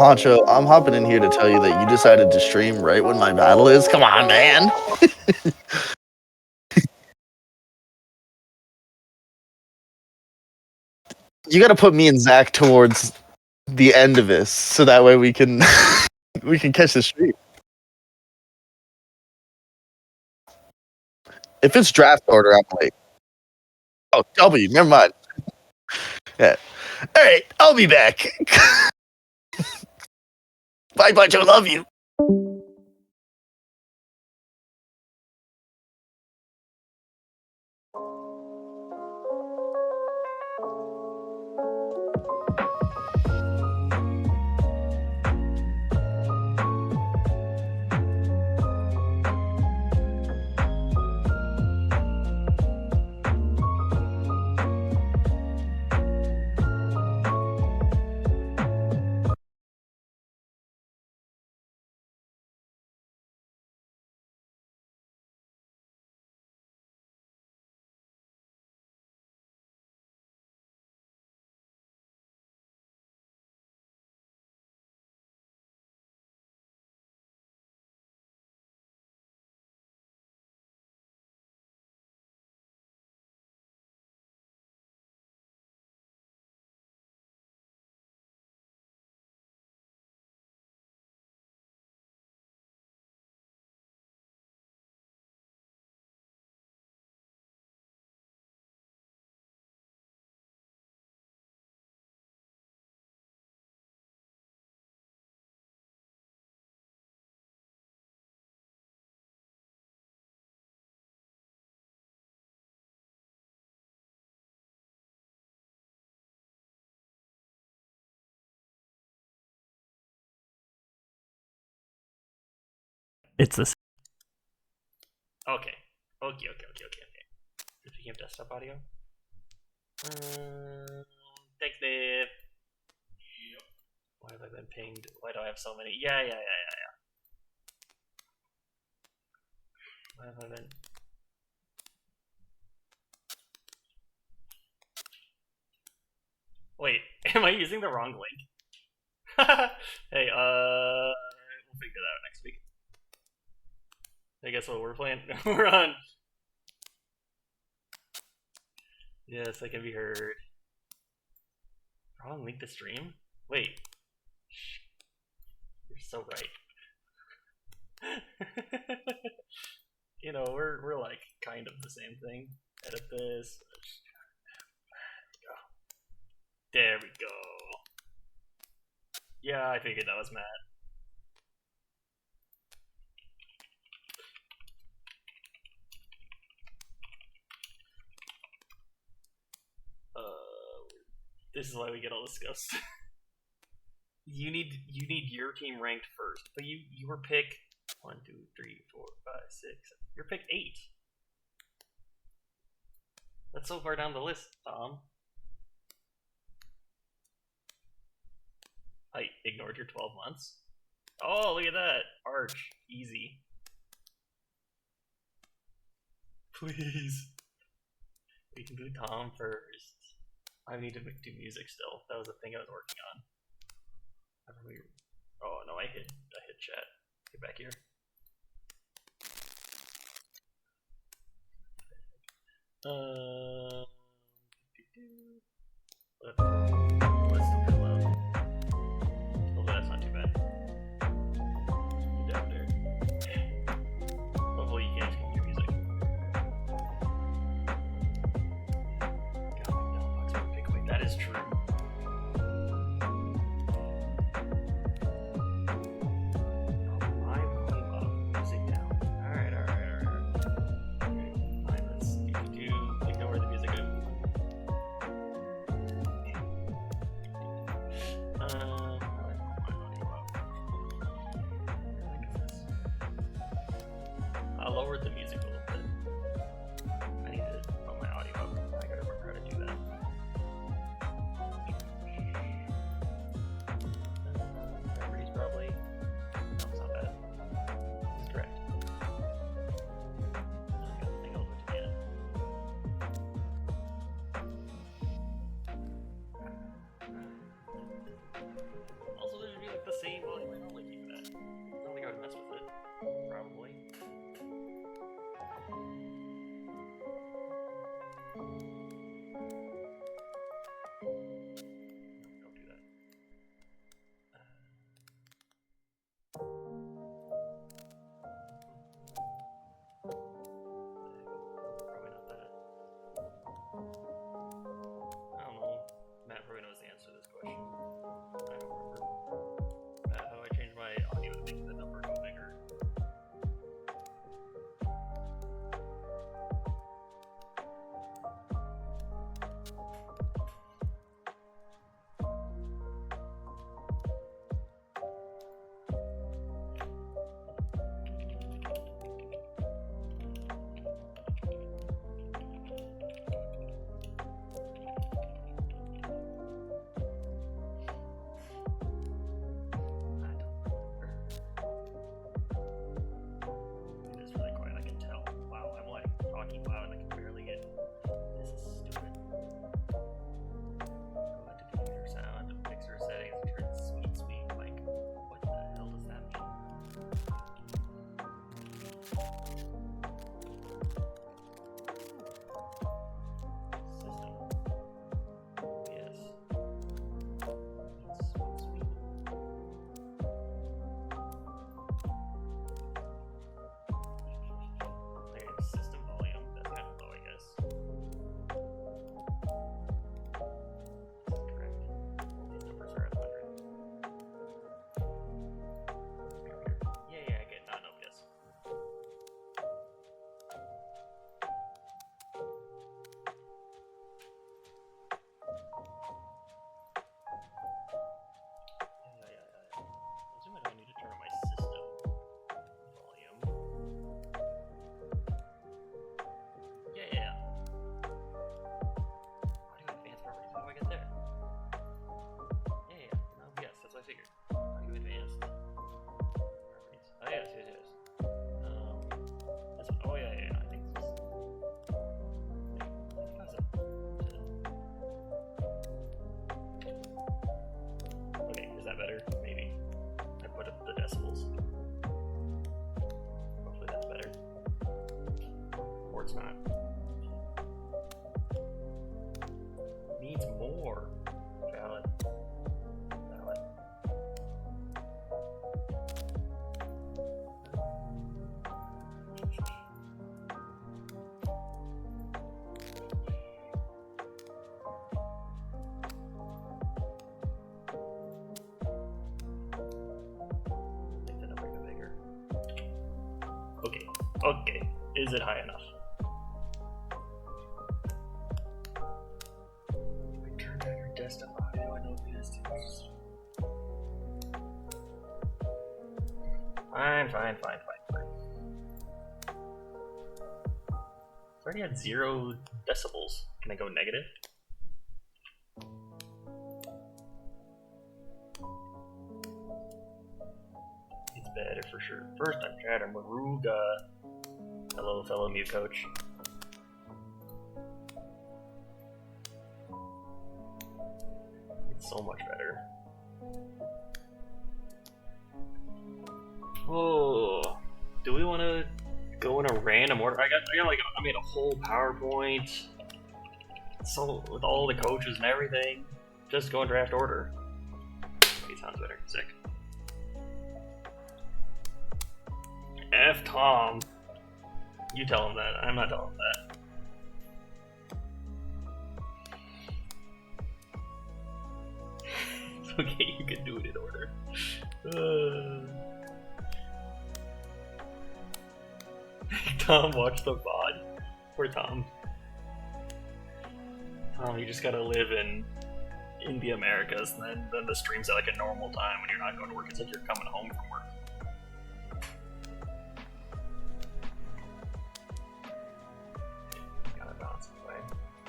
Poncho, I'm hopping in here to tell you that you decided to stream right when my battle is. Come on, man. You got to put me and Zach towards the end of this, so that way we can we can catch the stream. If it's draft order, I'm late. Oh, W, never mind. Yeah. All right, I'll be back. Bye, Poncho. Love you. It's this. Okay. Okay. Speaking of desktop audio. Thanks, Dave. Why have I been pinged? Why do I have so many? Yeah. Why have I been? Wait, am I using the wrong link? Hey, we'll figure that out next week. Hey, guess what we're playing? We're on. Yes, I can be heard. Wrong link to stream? Wait. You're so right. You know, we're like kind of the same thing. Edit this. There we go. Yeah, I figured that was Matt. This is why we get all this ghosts. you need your team ranked first, but you were pick 1, 2, 3, 4, 5, 6. You're pick 8. That's so far down the list, Tom. I ignored your 12 months. Oh, look at that. Arch. Easy. Please. We can do Tom first. I need to do music still. That was the thing I was working on. Oh no, I hit chat. Get back here. Let's do it loud. Oh, that's not too bad. Get down there. Hopefully you can't change your music. God, no, pick away. That is true. I lowered the music a little bit. I need to put my audio up. I gotta work how to do that. Memories probably. No, it's not bad. This is correct. I think I'll do it again. Also, there should be like the course not. Needs more. Valid. Valid. Make that number bigger. Okay. Okay. Is it high enough? Turn on your desktop. How do I know this? Fine. It's already at 0 decibels. Can I go negative? It's better for sure. First time chatter, Maruga. Hello, fellow mute coach. It's so much better. Oh, do we want to go in a random order? I made a whole PowerPoint, so with all the coaches and everything. Just go in draft order. Okay, sounds better. Sick. F Tom. You tell him that. I'm not telling him that. It's okay, you can do it in order. Tom, watch the VOD. Poor Tom. Tom, you just gotta live in the Americas, and then the stream's at like a normal time when you're not going to work. It's like you're coming home from work.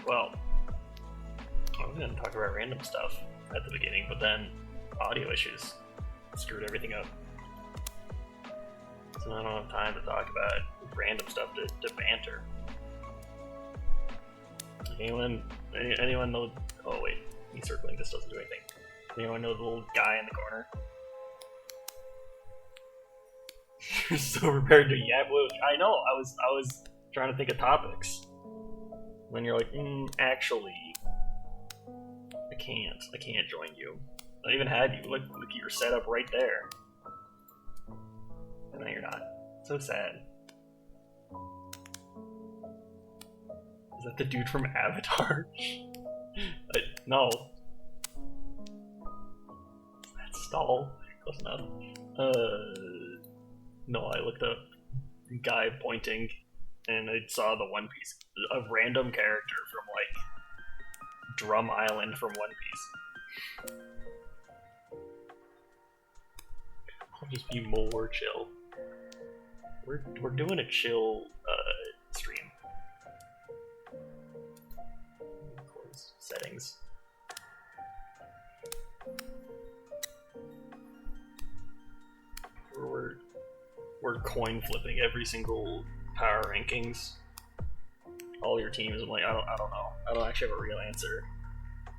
Well, I was going to talk about random stuff at the beginning, but then audio issues screwed everything up. So I don't have time to talk about random stuff to banter. Anyone know? Oh wait, me circling this doesn't do anything. Anyone know the little guy in the corner? You're so prepared to yap. I know. I was trying to think of topics. Then you're like, actually, I can't join you. I even had you. Look, you're set up right there. And then you're not. So sad. Is that the dude from Avatar? No. Is that Stall? Close enough. No, I looked up guy pointing, and I saw the One Piece. A random character from, like, Drum Island from One Piece. I'll just be more chill. We're doing a chill stream. Close settings. We're coin flipping every single power rankings. All your teams. I'm like, I don't know. I don't actually have a real answer.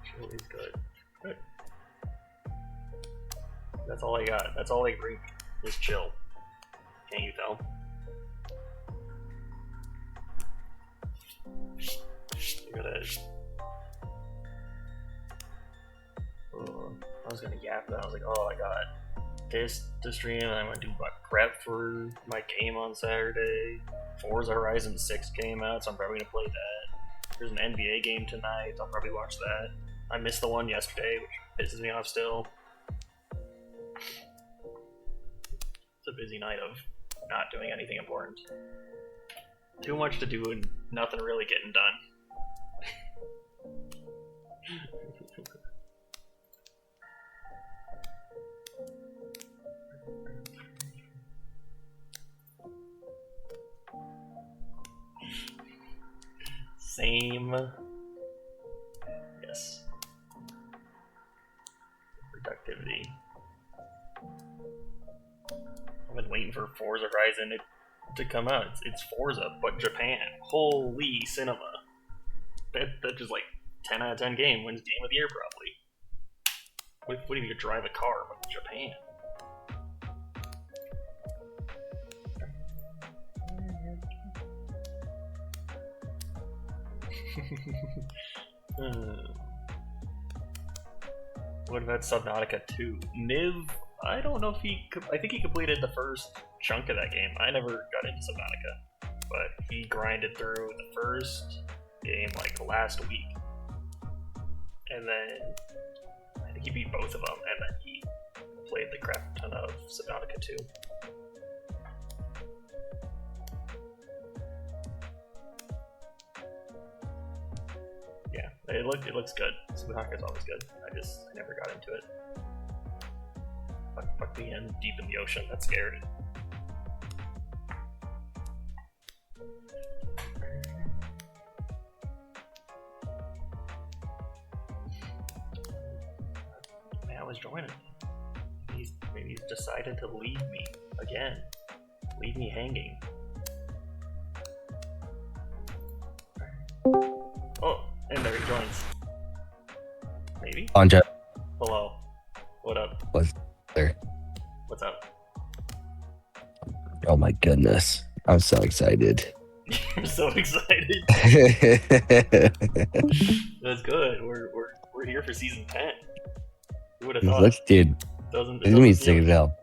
Chill is good. Good. That's all I got. That's all I bring is chill. Can't you tell? You gotta. I was gonna yap that. I was like, oh, I got this to stream, and I'm gonna do my prep for my game on Saturday. Forza Horizon 6 came out, so I'm probably gonna play that. There's an NBA game tonight, so I'll probably watch that. I missed the one yesterday, which pisses me off still. It's a busy night of not doing anything important. Too much to do and nothing really getting done. Same. Yes. Productivity. I've been waiting for Forza Horizon to come out. It's Forza, but Japan. Holy cinema. That's just like 10 out of 10 game. Wins Game of the Year, probably. What if you could drive a car, but Japan? What about Subnautica 2? Niv, I don't know if I think he completed the first chunk of that game. I never got into Subnautica, but he grinded through the first game like last week. And then I think he beat both of them, and then he played the crap ton of Subnautica 2. Yeah, it looks good. Subnautica's always good. I never got into it. Fuck the end deep in the ocean. That's scary. Man, I was joining. Maybe he's decided to leave me again. Leave me hanging. Oh, and there he joins. Maybe? Anja. Hello. What up? What's there? What's up? Oh my goodness. I'm so excited. You're so excited. That's good. We're here for season 10. Who would have thought? Look, dude. Doesn't It's gonna be sick as hell.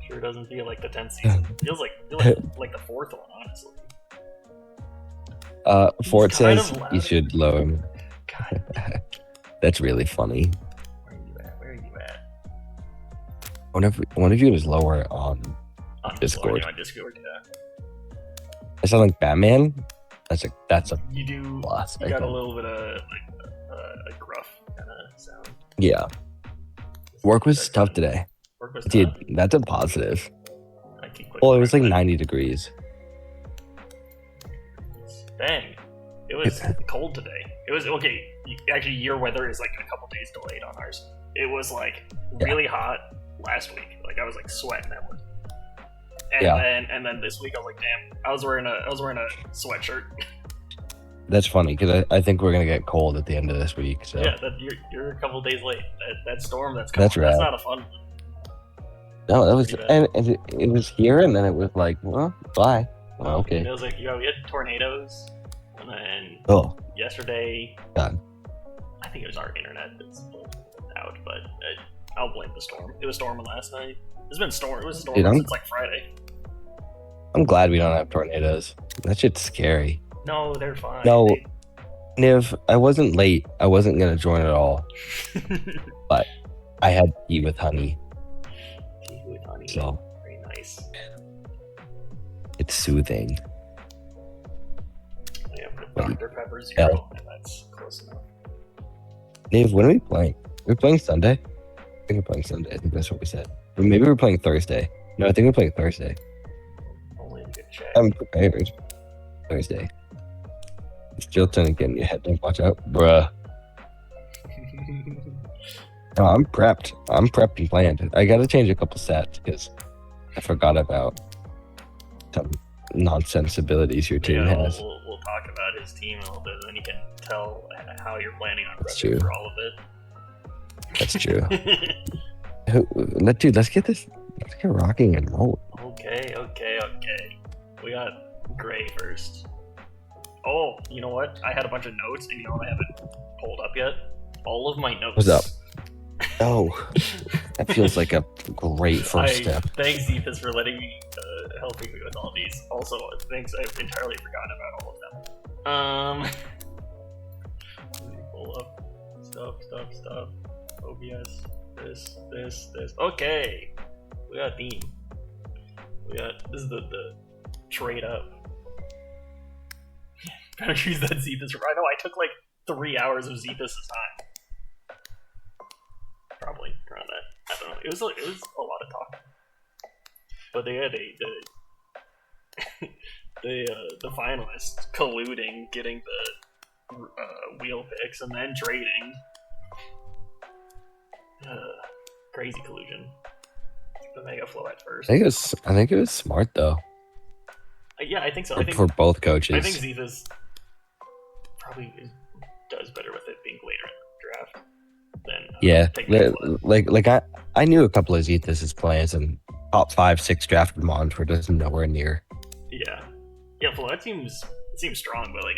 Sure doesn't feel like the 10th season. Feels like the fourth one, honestly. Fort kind says of loud. you should lower him. God, That's really funny. where are you at? One of you was lower on On Discord. On Discord, yeah. I sound like Batman. That's a You do. plus. You got a little bit of like a gruff kind of sound. Yeah. Work was tough today. Work was Dude, tough. that's a positive. I keep clicking Well, it was like right 90 degrees. Dang. It was cold today. It was okay. Actually, your weather is like a couple days delayed on ours. It was like really hot last week. Like I was like sweating that one. And then this week I was like, damn. I was wearing a sweatshirt. That's funny because I think we're gonna get cold at the end of this week. So Yeah, you're a couple days late. That storm that's coming. That's right. That's not a fun one. no, that was Pretty and it was here, and then it was like, well, bye. Well, And okay. it was like, we had tornadoes, and then Oh, yesterday, God. I think it was our internet that's out, but I'll blame the storm. It was storming last night. It was storming Dude, since like Friday. I'm glad we don't have tornadoes. That shit's scary. No, they're fine. No, Niv, I wasn't late. I wasn't gonna join at all. But I had tea with honey, Tea with honey. so Very nice. it's soothing. Yeah, with Wait, Dr. Pepper Zero, and that's close enough. Niv, when are we playing? We're playing Sunday? I think we're playing Sunday. I think that's what we said. Or maybe we're playing Thursday. No, I think we're playing Thursday. Only to get checked. I'm prepared. Thursday. Stilton again, your head, don't watch out. Bruh. No, I'm prepped. I'm prepped and planned. I gotta change a couple stats because I forgot about some nonsense abilities your team Yeah, has. we'll talk about his team a little bit, and then you can tell how you're planning on That's prepping true. for all of That's true. it. Dude, let's get rocking and rolling. Okay. We got Gray first. Oh, you know what? I had a bunch of notes, and you know what I haven't pulled up yet? All of my notes. What's up? Oh, that feels like a great first step. Thanks, Zephas, for letting me, helping me with all these. Also, thanks, I've entirely forgotten about all of them. Let me pull up stuff. OBS, this. Okay, we got theme. This is the trade up. Gotta use that Zephas. I know I took like 3 hours of Zephas' time. Probably around that. I don't know. It was a lot of talking. But they had the finalists colluding, getting the wheel picks, and then trading. Crazy collusion. The Mega Flow at first. I think it was smart though. Yeah, I think so. For both coaches. I think Zephas probably does better with it being later in the draft than Yeah, taking it. like I knew a couple of Zethus' players and top 5-6 drafted mons were just nowhere near. Yeah, Flow. That seems strong, but like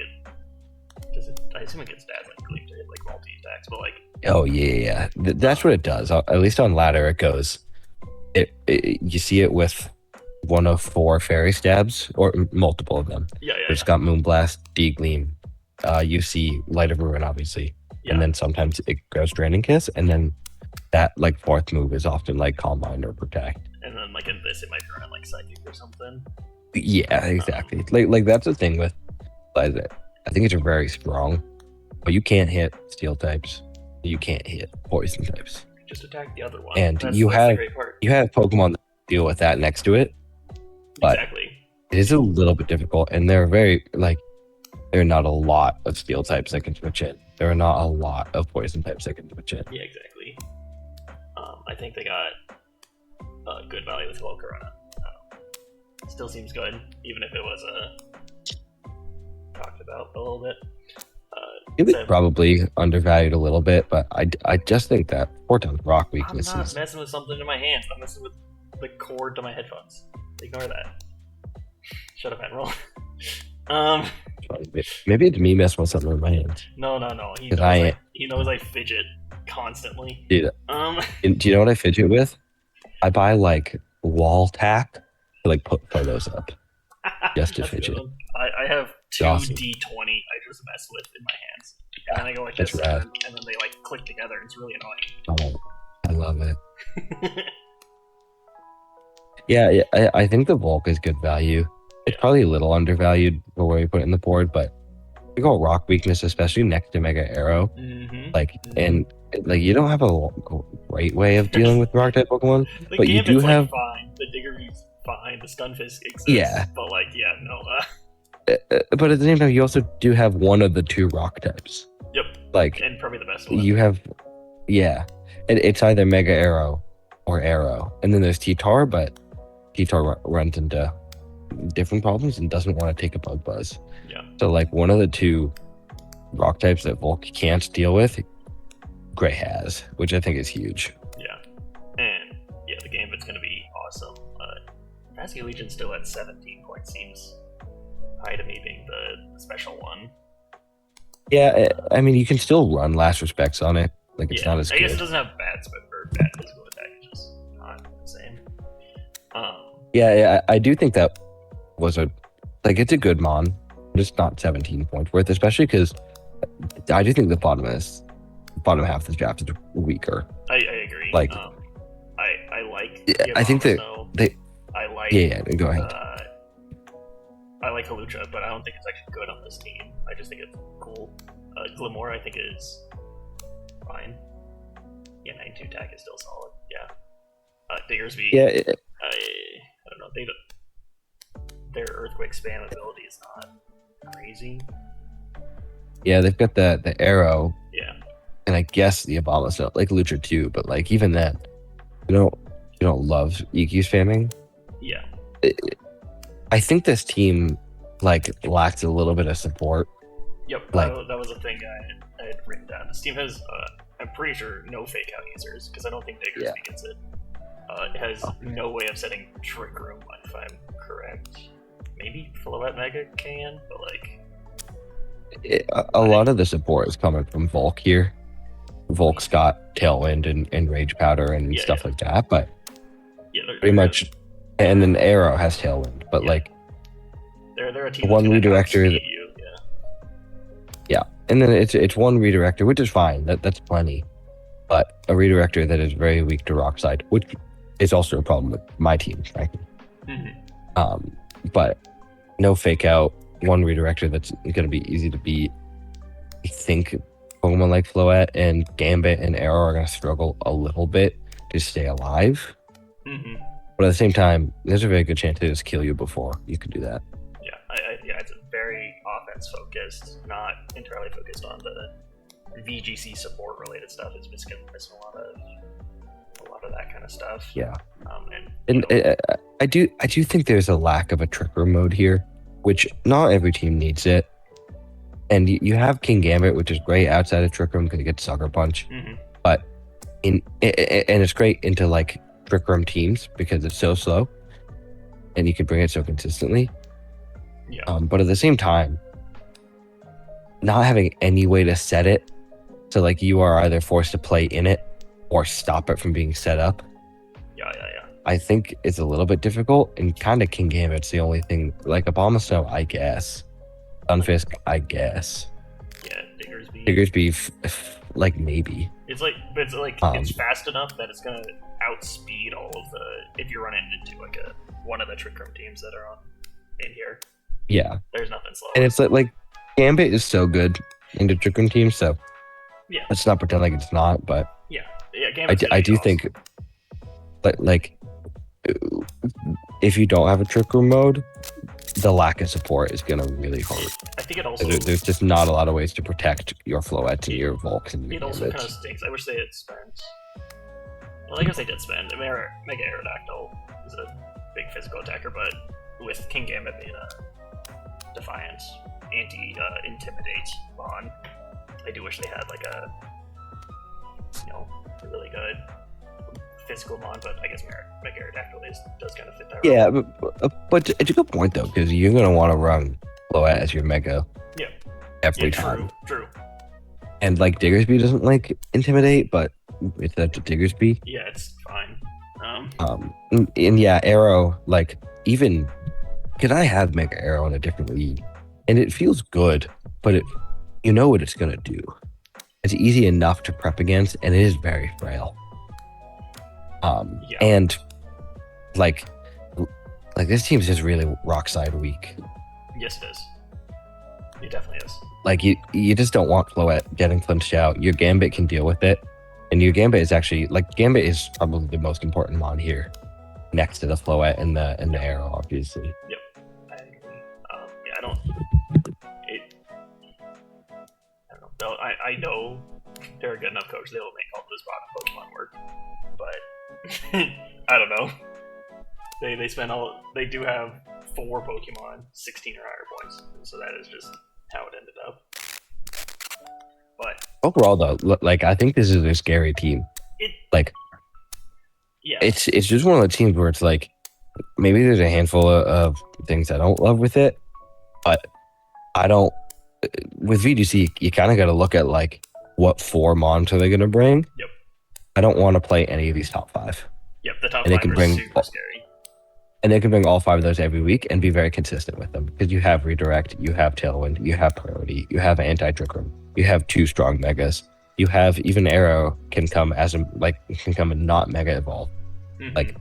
I assume it gets stats like really to hit like multi attacks, but like. Oh yeah. That's what it does. At least on ladder, it goes. You see it with 104 fairy stabs or multiple of them. Yeah. It's got Moonblast, D-Gleam, you see Light of Ruin, obviously, and then sometimes it goes Draining Kiss, and then that like fourth move is often like Calm Mind or Protect. And then like in this, it might run like Psychic or something. Yeah, exactly. Like that's the thing with Liza. I think it's very strong, but you can't hit Steel types. You can't hit Poison types. Just attack the other one. And that's you the have great part. Pokemon that deal with that next to it. But exactly. It is a little bit difficult, and there are not a lot of Steel types that can switch in. There are not a lot of Poison types that can switch in. Yeah, exactly. I think they got good value with Volcarona. Still seems good, even if it was talked about a little bit. It was probably undervalued a little bit, but I just think that 4 times rock weaknesses. I'm not messing with something in my hands. I'm messing with the cord to my headphones. Ignore that. Shut up, Admiral. Maybe it's me messing with something in my hands. No. He knows I fidget constantly. Dude, do you know what I fidget with? I buy like wall tack to like put photos up. Just to fidget. I have 2 awesome. D20 I just mess with in my hands. Yeah, and then I go like this, rad. and then they like click together. It's really annoying. Oh, I love it. Yeah, I think the Volk is good value. It's probably a little undervalued for where you put it in the board, but you go rock weakness, especially next to Mega Arrow. And you don't have a great way of dealing with rock type Pokemon, but you do have fine. The Diggery's fine. The Stunfisk exists. Yeah, but but at the same time, you also do have one of the 2 rock types. Yep. And probably the best one. You have, it's either Mega Arrow or Arrow, and then there's T-Tar, but T-Tar runs into different problems and doesn't want to take a Bug Buzz. Yeah. So like one of the 2 rock types that Volk can't deal with, Gray has, which I think is huge. Yeah. And the Gambit's going to be awesome. Vasky Legion still at 17 points seems high to me, being the special one. Yeah, I mean, you can still run Last Respects on it. Like, it's not as good. I guess it doesn't have bad physical attack, it's just not the same. Yeah, I do think that was it's a good mon, but it's not 17 points worth, especially because I do think the bottom half of the draft is weaker. I agree. Like, I like. I think that they. I like. Yeah, go ahead. I like Halucha, but I don't think it's actually good on this team. I just think it's cool. Glimmer, I think, is fine. Yeah, 92 attack is still solid. Yeah. Diggersby. Yeah. I don't know. Their Earthquake spam ability is not crazy. Yeah, they've got the arrow. Yeah. And I guess the Obama like Lucha too, but like even then, you don't love EQ spamming. Yeah. I think this team lacks a little bit of support. Yep. That was a thing I had written down. This team has, I'm pretty sure, no fake out users because I don't think Diggersby gets it. It has no way of setting Trick Room, if I'm correct. Maybe Floette Mega can, but a lot of the support is coming from Volk here. Volk's got Tailwind and Rage Powder and stuff like that, but pretty much. And then Arrow has Tailwind, but they're a team one redirector. Yeah, and then it's one redirector, which is fine. That's plenty. But a redirector that is very weak to Rock Side, which is also a problem with my team, frankly. But no fake out, one redirector that's going to be easy to beat. I think Pokemon like Floette and Gambit and Arrow are going to struggle a little bit to stay alive. But at the same time, there's a very good chance to just kill you before you could do that. Yeah, it's a very offense focused, not entirely focused on the VGC support related stuff. It's missing a lot of that kind of stuff. Yeah. I do think there's a lack of a Trick Room mode here, which not every team needs it. And you have King Gambit, which is great outside of Trick Room because you get Sucker Punch. But and it's great into Trick Room teams because it's so slow, and you can bring it so consistently. Yeah. But at the same time, not having any way to set it, so like you are either forced to play in it or stop it from being set up. Yeah. I think it's a little bit difficult, and kind of King Gambit's the only thing. Like Abomasnow, I guess. Stunfisk, I guess. Yeah, Diggersby. Diggersby, like maybe. It's fast enough that it's gonna outspeed all of the if you run into like one of the Trick Room teams that are on in here. Yeah. There's nothing slow. And it's like Gambit is so good into Trick Room teams, so yeah. Let's not pretend like it's not, but yeah, Gambit's I do awesome. think like if you don't have a Trick Room mode, the lack of support is gonna really hurt. I think it also there's just not a lot of ways to protect your Floettes and your Volks and your it also kind of stinks. I wish they had spent. Well, I guess they did spend. Mega Aerodactyl is a big physical attacker, but with King Gambit being a Defiant, anti-intimidate Mon, I do wish they had like a really good physical Mon, but I guess Mega Aerodactyl does kind of fit that role. Yeah, but it's a good point though, because you're gonna want to run Floette as your Mega. Yeah. Every time. True. And like Diggersby doesn't like intimidate, but it's a Diggersby. Yeah, it's fine. And yeah, Arrow, like even because I have Mega Arrow in a different league, and it feels good, but you know what it's gonna do. It's easy enough to prep against, and it is very frail. And like this team's just really rock side weak. Yes, it is. It definitely is. Like you just don't want Floette getting flinched out. Your Gambit can deal with it, and your Gambit is actually Gambit is probably the most important Mon here, next to the Floette and the Arrow, obviously. Yep, I agree. I don't know. I know they're a good enough coach. They will make all those bottom Pokemon work, but I don't know. They do have 4 Pokemon, 16 or higher points, so that is just how it ended up. But overall, though, like I think this is a scary team. Yeah, it's just one of the teams where it's like maybe there's a handful of things I don't love with it, but I don't. With VGC, you kind of got to look at like what 4 Mons are they going to bring. Yep. I don't want to play any of these top 5. Yep, the top and 5 are super scary. And they can bring all 5 of those every week and be very consistent with them, because you have Redirect, you have Tailwind, you have Priority, you have Anti-Trick Room, you have 2 strong Megas, you have even Arrow can come and not Mega Evolve. Mm-hmm. Like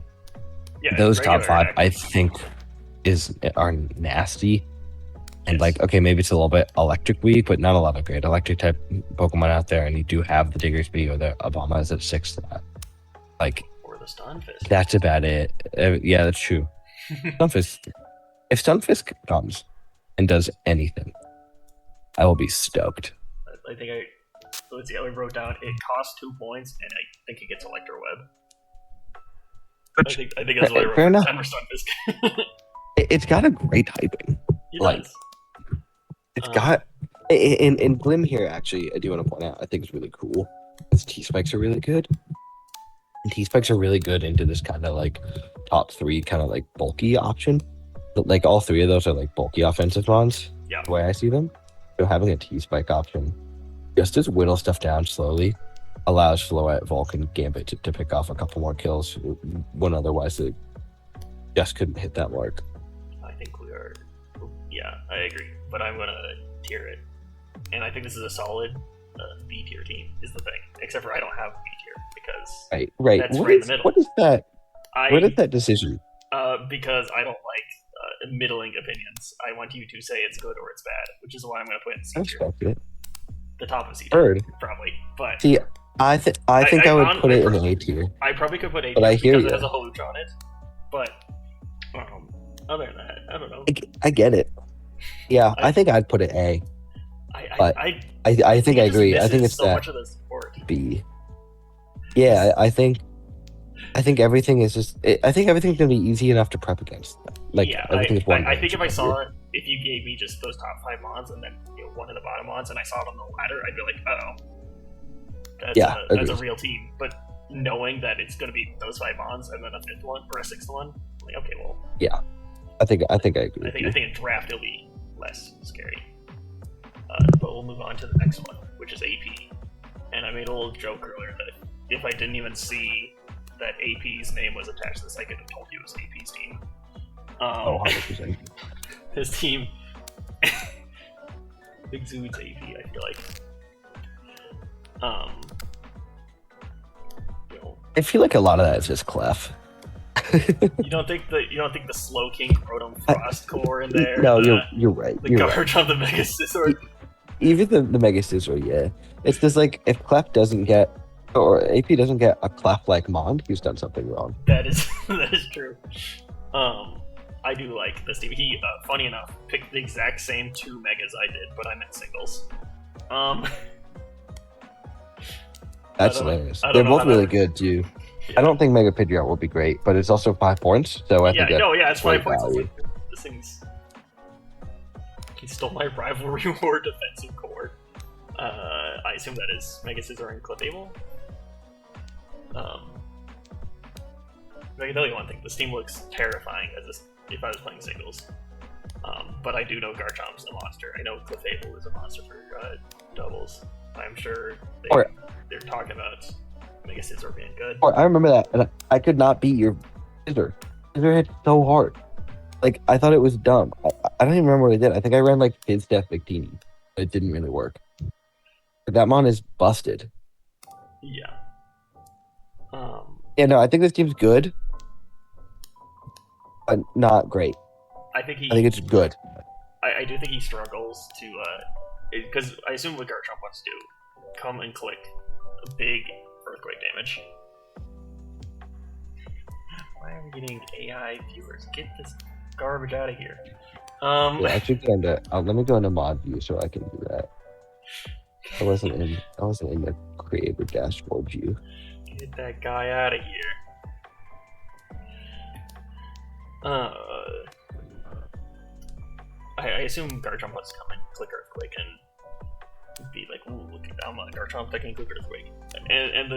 yeah, those top 5, I think are nasty. And like, okay, maybe it's a little bit electric weak, but not a lot of great electric type Pokemon out there. And you do have the Diggersby or the Abomas at 6 to that. Like, or the Stunfisk. That's about it. Yeah, that's true. Stunfisk. If Stunfisk comes and does anything, I will be stoked. I think let's see, I wrote down it costs 2 points, and I think it gets Electro Web. I think that's what I wrote. Fair enough. For Stunfisk. It's got a great typing. It does. It's got in Glim here. Actually, I do want to point out. I think it's really cool. His T spikes are really good. And T spikes are really good into this kind of like top 3 kind of like bulky option. But like all 3 of those are like bulky offensive Mons. Yeah. The way I see them. So having a T spike option just to whittle stuff down slowly allows Floette, Vulcan, Gambit to pick off a couple more kills when otherwise they just couldn't hit that mark. I think we are. Yeah, I agree. But I'm gonna tier it, and I think this is a solid B tier team. Is the thing, except for I don't have B tier because right. That's right in the middle. What is that? What is that decision? Because I don't like middling opinions. I want you to say it's good or it's bad, which is why I'm gonna put it in C tier. I respect it. The top of C tier, probably. But see, I think I would put it in A tier. I probably could put A tier but I hear because you. it has a Holucha on it. But other than that, I don't know. I get it. Yeah, I think I'd put it A. I think I agree. I think it's so that much of the support. B. Yeah, I think everything is just. I think everything's gonna be easy enough to prep against. Like yeah, everything is one. I think if I saw it, if you gave me just those top 5 Mons and then one of the bottom Mons, and I saw it on the ladder, I'd be like, that's a real team. But knowing that it's gonna be those 5 Mons and then a 5th one or a 6th one, I'm like, okay, well. Yeah, I think I agree. I think in draft it'll be less scary. But we'll move on to the next one, which is AP. And I made a little joke earlier that if I didn't even see that AP's name was attached to this, I could have told you it was AP's team. 100%. His team exudes AP, I feel like. I feel like a lot of that is just Clef. You don't think the Slow King Rotom Frost core in there? No, you're right. The You're garbage right. on the Mega Scizor. Even the Mega Scizor, yeah. It's just like if Clef doesn't get, or AP doesn't get a Clef like Mond, he's done something wrong. That is true. I do like this team. He, funny enough, picked the exact same 2 Megas I did, but I meant singles. That's hilarious. They're both really good too. Yeah. I don't think Mega Pidgeot will be great, but it's also 5 points, so I think it's 5 points. Value. This thing's. He stole my rivalry war defensive core. I assume that is Mega Scizor and Clefable. I can tell you one thing: this team looks terrifying if I was playing singles. But I do know Garchomp's a monster. I know Clefable is a monster for doubles. I'm sure they're talking about Mega Scizor being good. I remember that, and I could not beat your Scizor. Scizor hit so hard. Like, I thought it was dumb. I don't even remember what I did. I think I ran, like, Kid's Death Victini. It didn't really work. But that mon is busted. Yeah. Yeah, no, I think this team's good, but not great. I think it's good. I do think he struggles to, because I assume what Garchomp wants to do, come and click a big earthquake damage. Why are we getting AI viewers? Get this garbage out of here. Yeah, actually, let me go into mod view so I can do that. I wasn't in the creator dashboard view. Get that guy out of here. I assume Garchomp wants to come and click Earthquake and be like, ooh, look at that Garchomp that can click Earthquake. And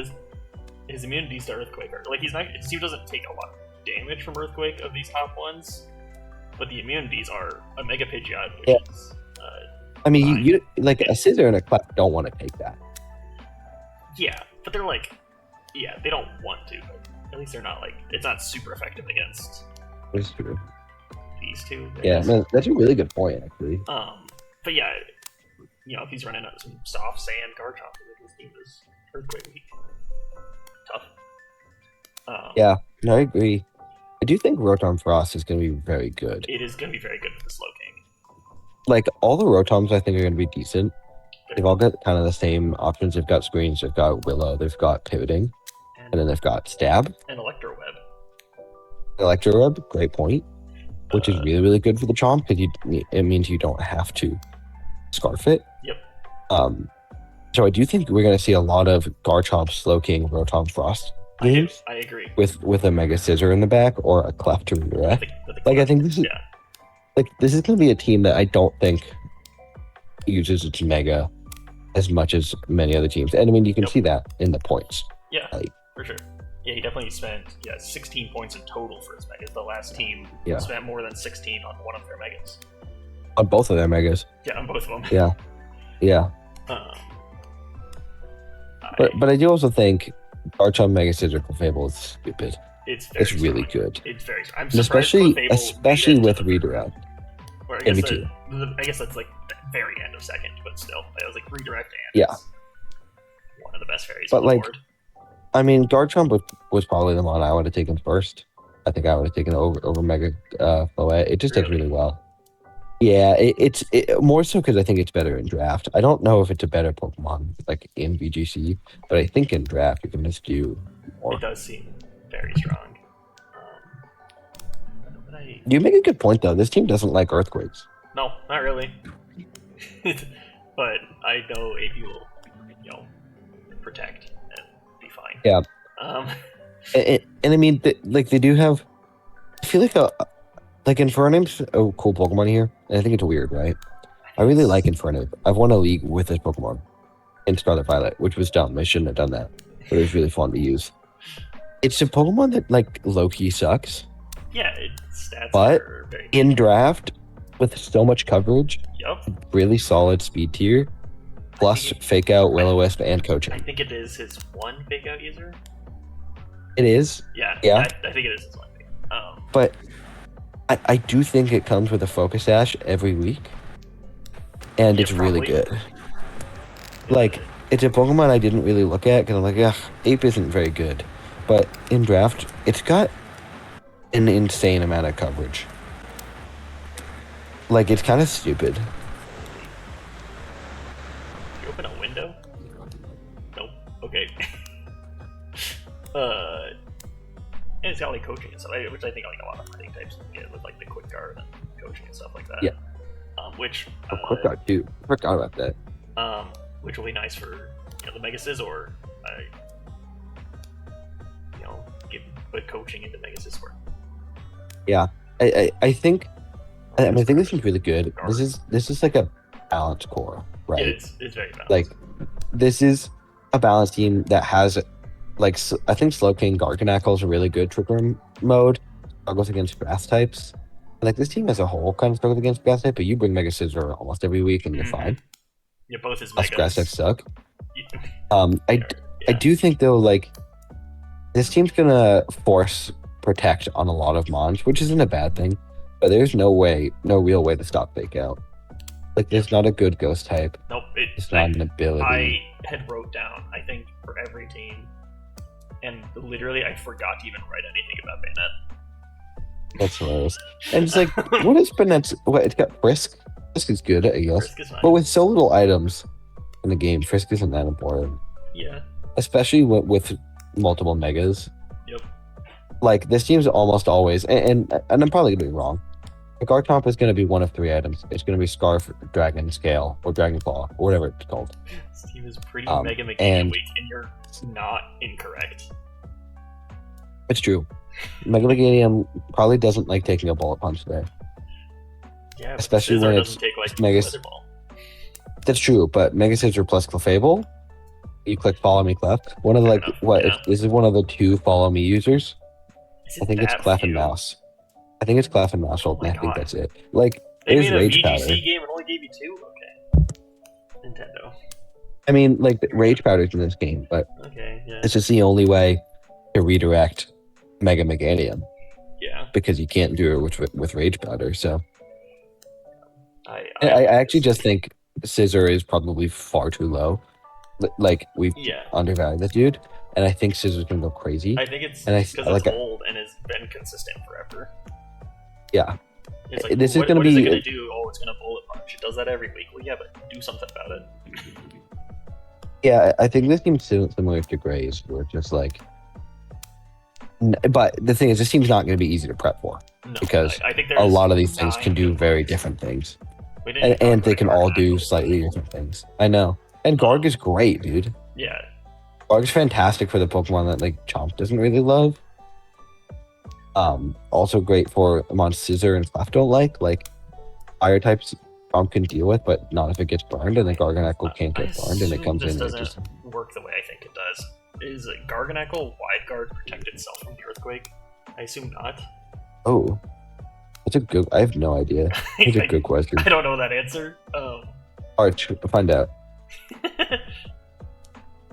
his immunities to Earthquake are, like, his team doesn't take a lot of damage from Earthquake of these top ones, but the immunities are a Mega Pidgeot, which is... I mean, you like, a Scizor and a Clef don't want to take that. Yeah, but they're like... Yeah, they don't want to, but at least they're not, like... It's not super effective against... That's true. These two. Yeah, man, that's a really good point, actually. But yeah, if he's running out some soft sand Garchomp, his team is Earthquake weak. Tough. Yeah, no, I agree. I do think Rotom Frost is going to be very good. It is going to be very good with the Slow King. Like, all the Rotoms I think are going to be decent. They've all got kind of the same options. They've got screens, they've got Willow, they've got pivoting, and then they've got stab. And Electro Web. Electro Web, great point. Which is really, really good for the Chomp, because it means you don't have to Scarf it. Yep. So I do think we're going to see a lot of Garchomp, Slow King, Rotom Frost games. I agree. With a Mega Scizor in the back or a Clef to redirect. I think this is this is going to be a team that I don't think uses its Mega as much as many other teams. And I mean, you can see that in the points. Yeah, for sure. Yeah, he definitely spent 16 points in total for his Megas. The last team spent more than 16 on one of their Megas. On both of their Megas. Yeah, on both of them. Yeah. But I do also think Garchomp Mega Scizor Clefable is stupid. It's really good. It's very strong. I'm especially with redirect. Or I guess that's like the very end of second, but still, I was like redirect and one of the best fairies on the board. I mean, Garchomp was probably the one I would have taken first. I think I would have taken over Mega Floette. It just does really well. Yeah, it's more so because I think it's better in draft. I don't know if it's a better Pokemon like in VGC, but I think in draft you can just do more. It does seem very strong. You make a good point though. This team doesn't like earthquakes. No, not really. But I know AP will, protect and be fine. Yeah. And I mean, they do have. I feel like Infernape's a cool Pokemon here, and I think it's weird, right? I really like Infernape. I've won a league with this Pokemon in Scarlet Violet, which was dumb. I shouldn't have done that, but it was really fun to use. It's a Pokemon that like low-key sucks. Yeah, its stats but are very in draft with so much coverage, Yup. really solid speed tier, plus fake out, Will-O-Wisp, and I coaching. think it is his one fake out user. It is, Yeah. Yeah. I think it is his one. but I do think it comes with a focus dash every week, and Yeah, it's really probably. good. Like, it's a Pokemon I didn't really look at because I'm like, ugh, Ape isn't very good. But in draft, it's got an insane amount of coverage. Like, it's kind of stupid. You open a window? Nope. Okay. And it's got like coaching and stuff, which I think like a lot of fighting types get with like the quick guard and coaching and stuff like that. Yeah. Which Quick guard too. Forgot about that. which will be nice for the Mega Scizor. Put coaching into Mega Scizor. Yeah, I think I think this is really good. This is like a balanced core, right? Yeah, it's very balanced. Like, this is a balanced team that has, like, I think Slowking Garganacl is a really good Trick Room mode. Struggles against grass types. Like, this team as a whole kind of struggles against grass type, but you bring Mega Scizor almost every week and you're fine. Yeah, both his Plus Megas. grass types suck. I do think though, like, this team's gonna force protect on a lot of mons, which isn't a bad thing, but there's no real way to stop fake out. Like, there's not a good ghost type. Nope. It's not an ability. I had wrote down, I think, for every team, and literally I forgot to even write anything about Bayonet. That's hilarious. And it's like, what is Banet's? What, it's got Frisk. Frisk is good, I guess. Frisk is fine. But with so little items in the game, Frisk isn't that important. Yeah. Especially with multiple megas. Yep. Like, this team's almost always, and I'm probably gonna be wrong. The Garchomp is gonna be one of three items. It's gonna be Scarf, Dragon Scale, or Dragon Claw, or whatever it's called. This team is pretty Mega Meganeon and weak, and you're not incorrect. It's true. Mega Meganium probably doesn't like taking a bullet punch there. Yeah, especially Scizor when doesn't it's take like Mega. Weather Ball. That's true, but Mega Scizor plus Clefable, you click Follow Me Clef. One of the, like, what? Yeah. This is one of the two Follow Me users. Is it I think it's that Clef and few? Mouse. I think it's Clef and Mouse, Oh and my I think God. that's it. Like, They there's made a Rage VGC Powder. game and only gave you two? Okay. Nintendo. I mean, like, the Rage Powder's in this game, but Okay, yeah. it's just the only way to redirect Mega Meganium, Yeah. because you can't do it with Rage Powder. So I I actually just think Scizor is probably far too low. Like, we've Yeah. undervalued the dude, and I think Scissor's gonna go crazy. I think it's And I- because I like it's it. old and has been consistent forever. Yeah. It's like, This is what, gonna what is it be- going to do? Oh, it's going to bullet punch. It does that every week. Well, yeah, but do something about it. Yeah, I think this team's similar to Gray's, where it's just like. But the thing is, this team's not going to be easy to prep for, No, because I think a there's lot of these things 9 can do good very ones. different things, We didn't talk and they about can all Garganacl. do slightly different things. I know, and Garg is great, dude. Yeah. Garg's fantastic for the Pokemon that, like, Chomp doesn't really love. Also great for Scizor and Clef don't like fire types. Chomp can deal with, but not if it gets burned, and the Garganacl can't I get burned, and it assume comes this in and doesn't just. work the way I think it does. Is Garganacl Wide Guard protect itself from the Earthquake? I assume not. Oh, that's a good. I have no idea. That's a good question. I don't know that answer. Arch, find out.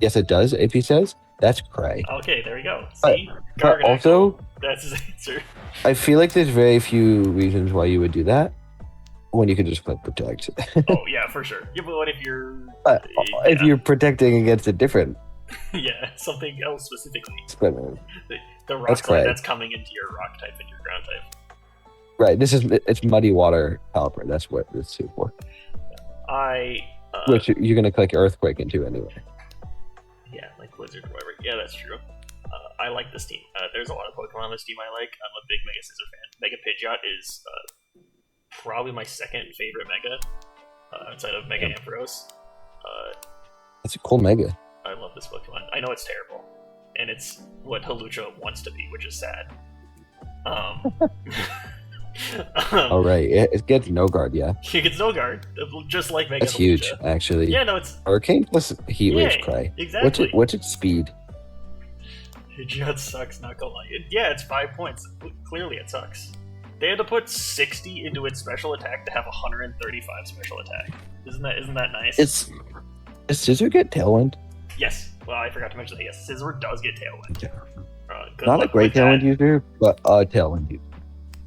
Yes, it does. If he says that's cray. Okay, there we go. But- See? But Garganacl, also, that's his answer. I feel like there's very few reasons why you would do that when you could just click protect. Oh, yeah, for sure. Yeah, but what if you're... But if yeah. you're protecting against a different Yeah, something else specifically. spinner. The rock That's type correct. that's coming into your rock type and your ground type. Right, it's muddy water caliper. That's what it's suited for. Which you're gonna click earthquake into anyway. Yeah, like Blizzard or whatever. Yeah, that's true. I like this team. There's a lot of Pokemon on this team I like. I'm a big Mega Scizor fan. Mega Pidgeot is probably my second favorite Mega outside of Mega Ampharos. That's a cool mega. I love this Pokemon. I know it's terrible, and it's what Hawlucha wants to be, which is sad. Oh right, it gets no guard. Yeah, He gets no guard, just like Mega that's huge Hawlucha. actually. Yeah, no, it's Hurricane plus heat Yeah, wave cry. exactly. What's its speed? Pidgeot sucks, not gonna lie. Yeah, it's 5 points. Clearly, it sucks. They had to put 60 into its special attack to have 135 special attack. Isn't that nice? Does Scissor get Tailwind? Yes. Well, I forgot to mention that. Yes, Scissor does get Tailwind. Good Not a luck great with Tailwind that. user, but a Tailwind user.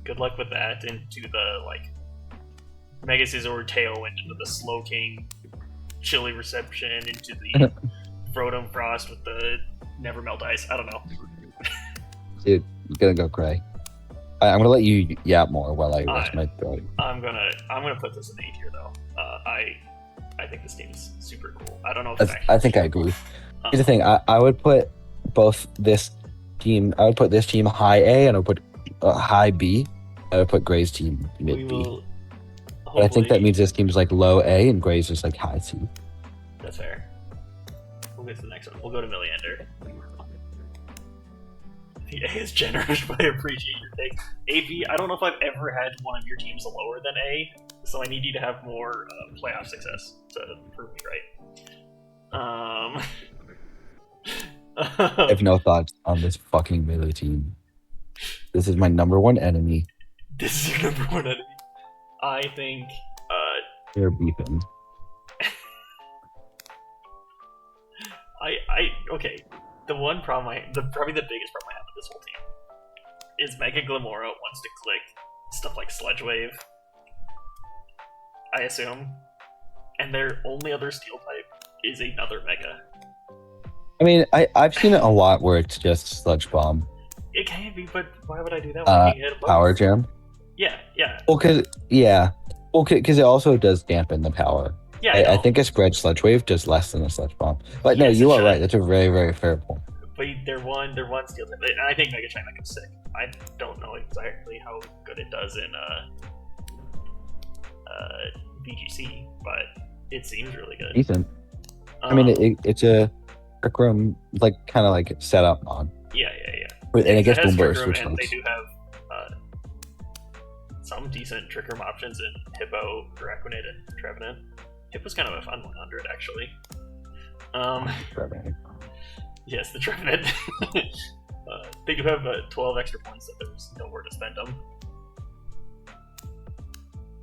Good luck with that into the Mega Scissor Tailwind into the Slow King Chilly Reception into the Frodo Frost with the Never Melt Ice. I don't know. Dude, you're gonna go cray. I'm gonna let you yap more while I rest my throat. I'm gonna put this in A tier though. I think this game's super cool. I don't know if I think I agree. Here's the thing. I would put both this team. I would put this team high A, and I would put high B. I would put Gray's team mid B. But I think that means this team's like low A, and Gray's is like high C. That's fair. We'll get to the next one. We'll go to Milliander. The A is generous, but I appreciate your take. A, B, I don't know if I've ever had one of your teams lower than A, so I need you to have more playoff success to prove me right. I have no thoughts on this fucking Melee team. This is my number one enemy. This is your number one enemy. I think They're beefing. Okay. The one problem probably the biggest problem I have with this whole team is Mega Glamora wants to click stuff like Sludge Wave, I assume, and their only other steel type is another Mega. I mean, I've seen it a lot where it's just Sludge Bomb. It can be, but why would I do that when I can hit a Power Gem? Yeah. Well, because it also does dampen the power. Yeah, I think a spread Sludge Wave does less than a Sludge Bomb. But no, Yes, you it are should. right. That's a very, very fair point. But they're one steel type, and I think Mega Chimeca's sick. I don't know exactly how good it does in VGC, but it seems really good. Decent. I mean, it's a Trick Room, like, kind of like set up on. Yeah. And it gets has Boom Trick Burst, Room, which and helps. they do have some decent Trick Room options in Hippo, Draconid, and Trevenant. Hippo's kind of a fun 100, actually. Yes, the Trevenant. They do have 12 extra points that there's nowhere to spend them.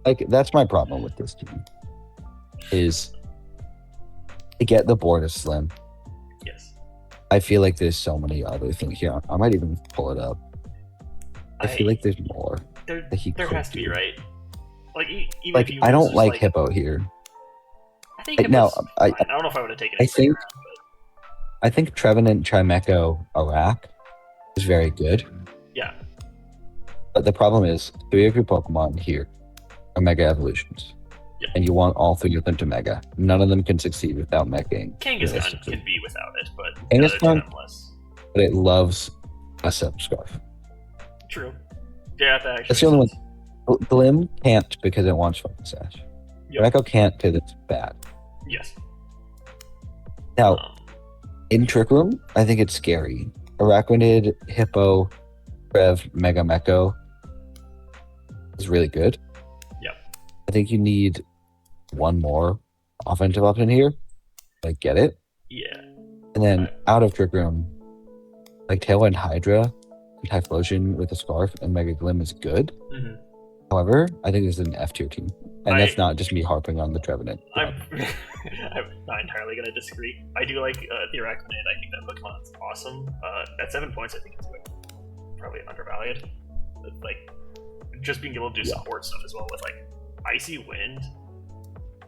Like, that's my problem with this team. Is to get the board is slim. Yes. I feel like there's so many other things here. I might even pull it up. I feel like there's more. There could has to be, do. right? Like, even Like, if you I don't just, like Hippo here. I think Like, now, Hippo's I fine. I don't know if I would have taken I it. think- I think Trevenant, Chimeco, Arak is very good. Yeah. But the problem is, 3 of your Pokemon here are Mega Evolutions. Yep. And you want all 3 of them to Mega. None of them can succeed without Megaing. Kangaskhan can be without it, but Kangaskhan- the other two less. But it loves a Silk Scarf. True. Yeah, that actually That's the only makes one. sense. Glim can't because it wants Focus Sash. Yep. Echo can't because it's bad. Yes. Now, Um, in Trick Room, I think it's scary. Araquanid, Hippo, Rev, Mega Meko is really good. Yep. I think you need one more offensive option here. Like, get it. yeah. And then Right. out of Trick Room, like Tailwind Hydra, Typhlosion with a Scarf, and Mega Glim is good. Mhm. However, I think this is an F tier team. And that's I- not just me harping on the Trevenant. I'm not entirely going to disagree. I do like the Arachnid. I think that Pokemon's awesome. At 7 points, I think it's probably undervalued. But, like, just being able to do support stuff as well with, like, Icy Wind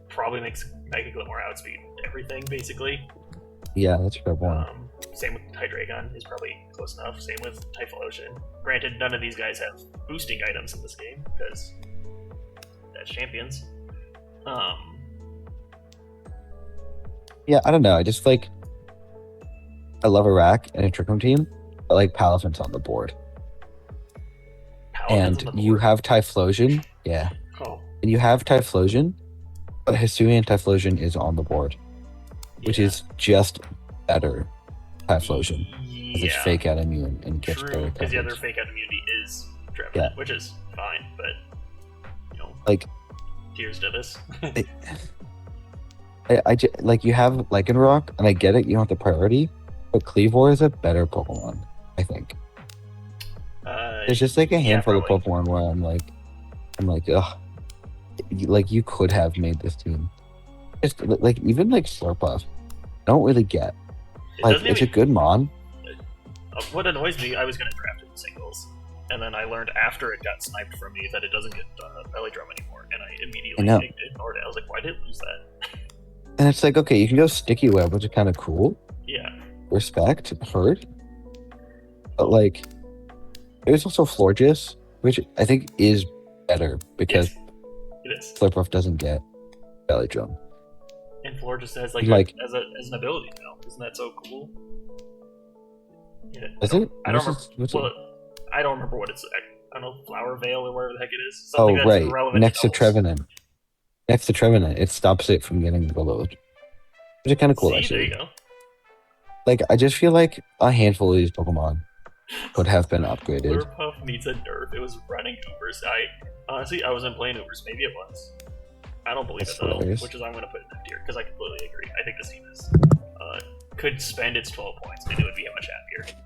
probably makes Mega Glimmer outspeed everything, basically. Yeah, that's a fair point. Same with Hydreigon is probably close enough. Same with Typhlosion. Granted, none of these guys have boosting items in this game because that's champions. Yeah, I don't know. I just like I love Iraq and a Trick Room team, but like Palafint's on the board. Paladin's And on the you board. have Typhlosion, yeah. Oh, And you have Typhlosion, but Hisuian Typhlosion is on the board, which yeah. is just better Typhlosion. Because it's Yeah, fake out immune and gets true. better Because the other coverage. fake out immunity is Trevenant, Yeah. which is fine, but you know, Like tears to this. like you have Lycanroc, and I get it, you don't have the priority, but Cleavor is a better Pokemon, I think. There's just like a handful of probably. Pokemon where I'm like, ugh, like you could have made this team. Just like even like Slurpuff, I don't really get. Like it's a good mon. What annoys me, I was gonna draft it in singles, and then I learned after it got sniped from me that it doesn't get belly drum anymore, and I immediately ignored it. I was like, why did it lose that? And it's like, okay, you can go Sticky Web, which is kind of cool. Yeah. Respect, heard. But like, there's also Florges, which I think is better because it is. Slurpuff doesn't get belly drum. And Florges has like as an ability now. Isn't that so cool? Yeah. Is it? I don't remember what it's. I don't know, Flower Veil or whatever the heck it is. Something that's right. Next to Trevenant. Next to Trevenant, it stops it from getting below. Which is kind of cool, actually. There you go. Like, I just feel like a handful of these Pokemon could have been upgraded. Slurpuff needs a nerf. It was running Ubers. Honestly, I wasn't playing Ubers. Maybe it was. I don't believe it though, which is why I'm going to put it in tier because I completely agree. I think this team is could spend its 12 points and it would be much happier.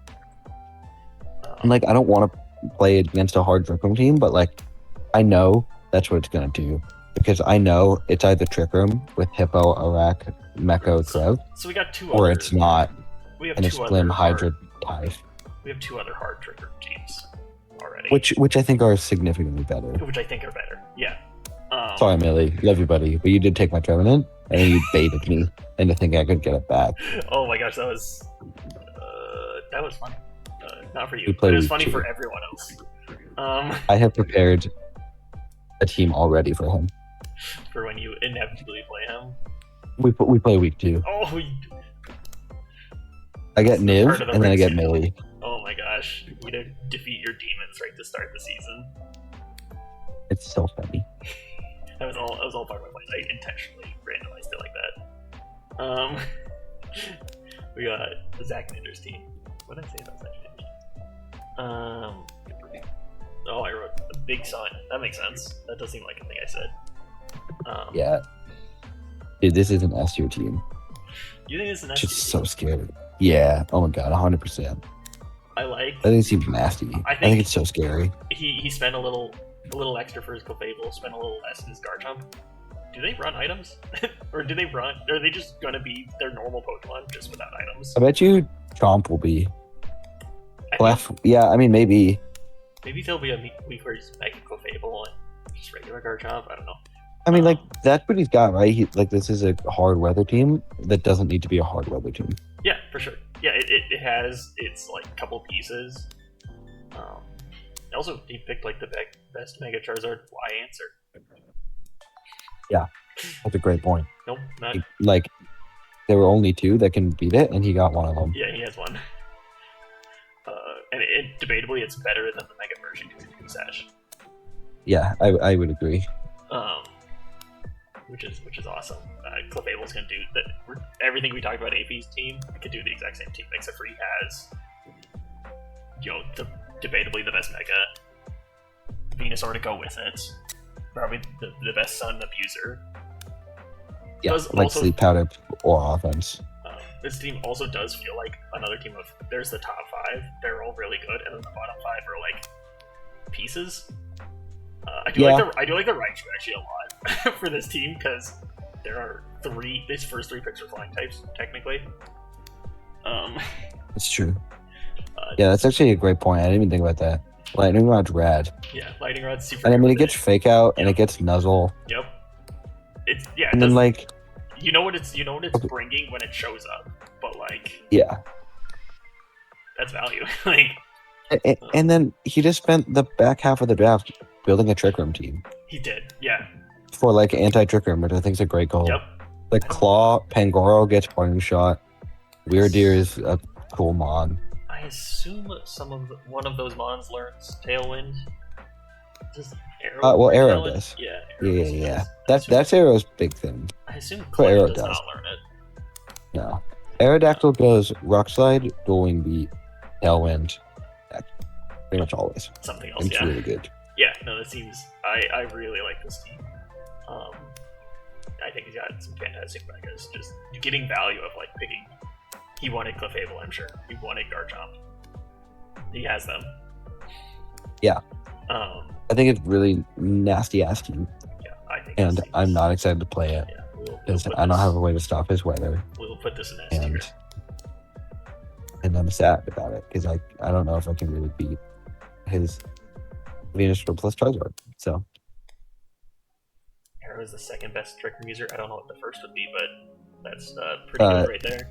Like, I don't want to play against a hard Trick Room team, but like, I know that's what it's going to do because I know it's either Trick Room with Hippo, Arak, Meko, Trev, so we got two, or it's not. We have and it's Glim, Hydra, Typh. We have two other hard Trick Room teams already, which I think are significantly better. Which I think are better, yeah. Sorry, Millie, love you, buddy, but you did take my Trevenant, and then you baited me into thinking I could get it back. Oh my gosh, that was fun. Not for you, but it was funny for everyone else. I have prepared a team already for him. For when you inevitably play him. We play week 2. Oh, I get Niv, and then I get Millie. Oh my gosh, you need to defeat your demons right to start the season. It's so funny. That was all part of my plan. I intentionally randomized it like that. We got Zach Ninder's team. What did I say about Zach Ninder's team? Oh, I wrote a big sun. That makes sense. That does seem like a thing I said. Yeah. Dude, this is an S tier team. You think it's an S tier? Just so scary. Yeah. Oh my god, 100%. I think it seems nasty. I think it's so scary. He spent a little extra for his Clefable, spent a little less in his Garchomp. Do they run items? Or are they just gonna be their normal Pokemon just without items? I bet you Chomp will be yeah, I mean maybe. Maybe there'll be a week where he's Mega Clefable and just regular Garchomp, I don't know. I mean, like, that's what he's got, right? This is a hard weather team that doesn't need to be a hard weather team. Yeah, for sure. Yeah, it has its, like, couple pieces. Also, he picked, like, the best Mega Charizard. Why answer? Yeah, that's a great point. Nope, not... Like, there were only 2 that can beat it, and he got one of them. Yeah, he has one. And debatably, it's better than the Mega version because it can Sash. Yeah, I would agree. Which is awesome. Clefable's gonna do everything we talked about. AP's team could do the exact same team, except for he has, debatably the best Mega Venusaur to go with it. Probably the best Sun Abuser. Yeah, like Sleep Powder or offense. This team also does feel like another team of. There's the top 5; they're all really good, and then the bottom 5 are like pieces. I do like the Raichu actually a lot for this team because there are 3. These first 3 picks are flying types technically. It's true. Yeah, that's actually a great point. I didn't even think about that. Lightning Rod's rad. Yeah, Lightning Rod's super. And I mean, it gets Fake Out and it gets Nuzzle. Yep. It's and then like. You know what it's bringing when it shows up, but like. Yeah. That's value, like. And then he just spent the back half of the draft building a Trick Room team. He did, yeah. For like anti-Trick Room, which I think is a great goal. Yep. Like Claw, Pangoro gets Poison Shot. Weirdeer is a cool mon. I assume one of those mons learns Tailwind. Does Arrow? Well, Arrow does. Yeah. Yeah. That's Arrow's big thing. I assume Arrow does not learn it. No. Aerodactyl goes Rock Slide, Dual Wing Beat, Tailwind. Pretty much always. Something else, it's really good. Yeah, no, that seems... I really like this team. I think he's got some fantastic megas. Just getting value of, like, picking... He wanted Clefable, I'm sure. He wanted Garchomp. He has them. Yeah. Um, I think it's really nasty ass team, yeah, I think. and I'm not excited to play it Yeah, we'll because put I don't this- have a way to stop his weather, We'll put this in S tier. and I'm sad about it because I don't know if I can really beat his Venusaur plus Charizard. So Arrow is the second best Trick Room user. I don't know what the first would be, but that's pretty good right there.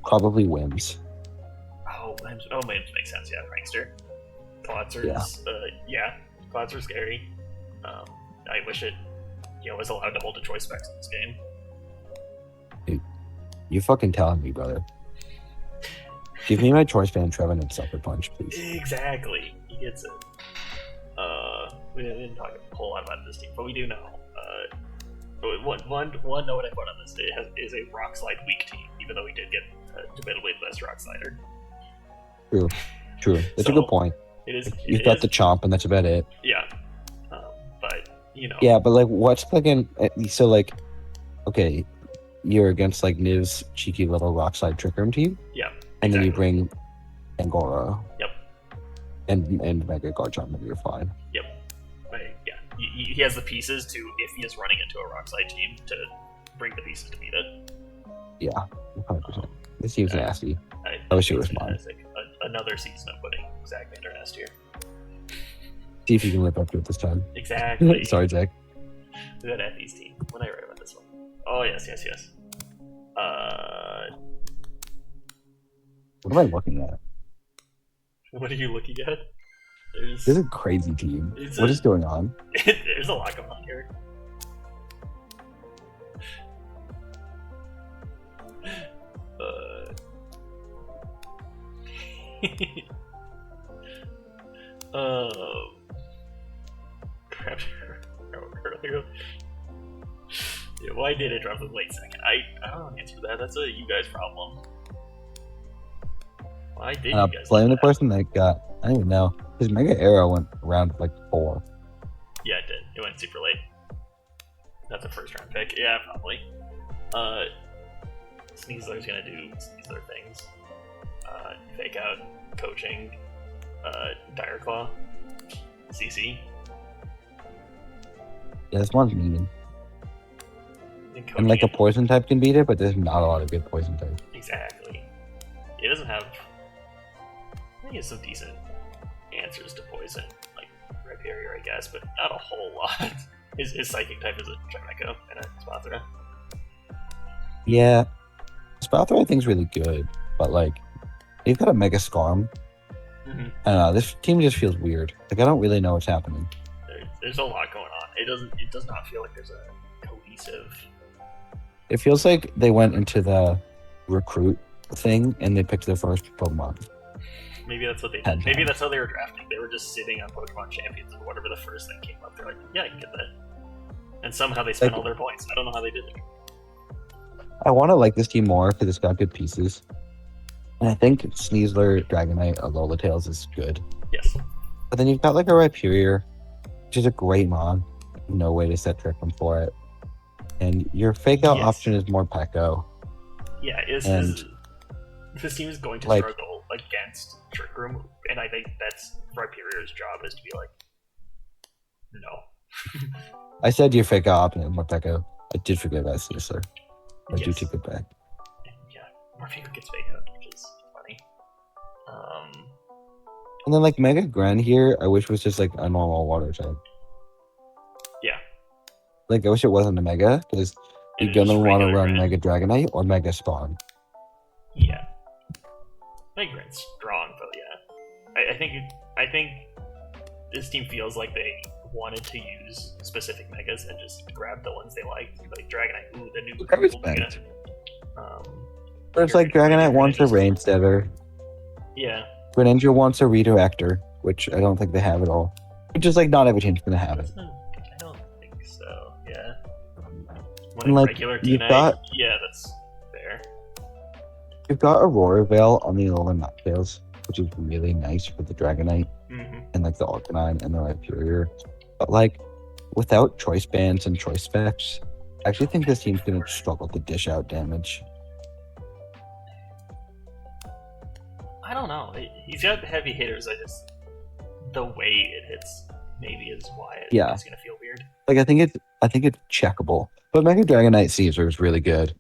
probably wins. Oh, Mims makes sense. Yeah, Prankster. Klotzer Yeah. is, Klotzer's scary. I wish it, was allowed to hold the choice specs in this game. You fucking telling me, brother. Give me my choice band, Trevin, and Sucker Punch, please. Exactly. He gets it. We didn't talk a whole lot about this team, but we do know. One note I put on this is a Rock Slide weak team, even though we did get debatably the best Rock Slider. True. That's a good point. It is. You've got the Chomp, and that's about it. Yeah. But, Yeah, but, like, what's fucking... So, like, okay, you're against, like, Niv's cheeky little Rock Slide Trick Room team. Yeah. And then you bring Angora. Yep. And Mega Garchomp, and you're fine. Yep. Yeah. He has the pieces to, if he is running into a Rock Slide team, to bring the pieces to beat it. Yeah, 100%. This seems nasty. I wish it was mine. Another season of putting Zach Vander Nest here. See if you can live up to it this time. Exactly. Sorry, Zach. That Effie's team. When I write about this one. Oh, yes. What am I looking at? What are you looking at? This is a crazy team. What is going on? There's a lot going on here. Crap. Earlier. Yeah, why did it drop in late second? I don't answer that. That's a you guys problem. Why did you guys blame the person that got... I don't even know. His Mega Arrow went around like 4. Yeah, it did. It went super late. That's a first round pick. Yeah, probably. Sneasler's gonna do Sneasler things. Fake out coaching. Dire Claw. CC. Yeah, this one's mean. And like a poison type can beat it, but there's not a lot of good poison types. Exactly. It doesn't have... I think it's some decent answers to poison, like Rhyperior, I guess, but not a whole lot. His psychic type is a Trimeco and a Spathra. Yeah. Spathra I think is really good, but like, you've got a Mega Scarm. Mm-hmm. I don't know, this team just feels weird. Like, I don't really know what's happening. There's a lot going on. It does not feel like there's a cohesive... It feels like they went into the recruit thing and they picked their first Pokemon. Maybe that's what they did. Maybe that's how they were drafting. They were just sitting on Pokemon Champions and whatever the first thing came up, they're like, yeah, I can get that. And somehow they spent all their points. I don't know how they did it. I want to like this team more because it's got good pieces. And I think Sneasler, Dragonite, Alola Tails is good. Yes. But then you've got like a Rhyperior, which is a great mon. No way to set Trick Room for it. And your fake out option is more Pekko. Yeah, this team is going to struggle against Trick Room, and I think that's Rhyperior's job is to be like, no. I said your fake out option is more Pekko. I did forget about Sneasler. I do take it back. Yeah, Rhyperior gets fake out, which is funny. And then like Mega Gren here, I wish was just like a normal water type. Yeah. Like, I wish it wasn't a Mega, because you're gonna want to run Mega Dragonite or Mega Spawn. Yeah. Mega Gren's strong, though, yeah. I think this team feels like they wanted to use specific Megas and just grab the ones they liked. Like Dragonite, ooh, the new Mega. But it's like Dragonite wants a Rain Setter. Yeah. Greninja wants a Redirector, which I don't think they have at all. Which is like, not every team's gonna have it. I don't think so, yeah. And like, you've got... Yeah, that's fair. You've got Aurora Veil on the Alolan Noctails, which is really nice for the Dragonite. Mm-hmm. And like the Arcanine and the Rhyperior. But like, without choice bands and choice specs, I actually think this team's gonna struggle to dish out damage. I don't know. He's got heavy hitters. I just the way it hits maybe is why it's gonna feel weird. Like I think it's checkable. But Mega Dragonite Caesar is really good.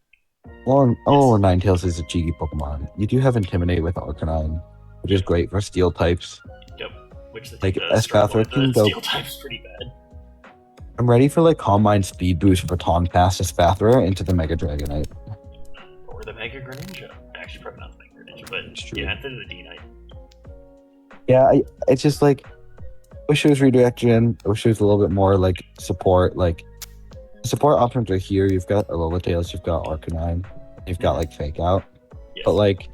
Ninetales is a cheeky Pokemon. You do have Intimidate with Arcanine, which is great for Steel types. Yep. Which like Espathra can go. Steel type's pretty bad. I'm ready for like Calm Mind Speed Boost Baton Pass Espathra into the Mega Dragonite. Or the Mega Greninja. Actually, probably not the Mega Greninja, but yeah, instead of the D-Knight. Yeah, it's just like, I wish it was redirection. I wish it was a little bit more like support. Like, support options are here. You've got Alola Tails, you've got Arcanine, you've got like Fake Out. Yes. But like,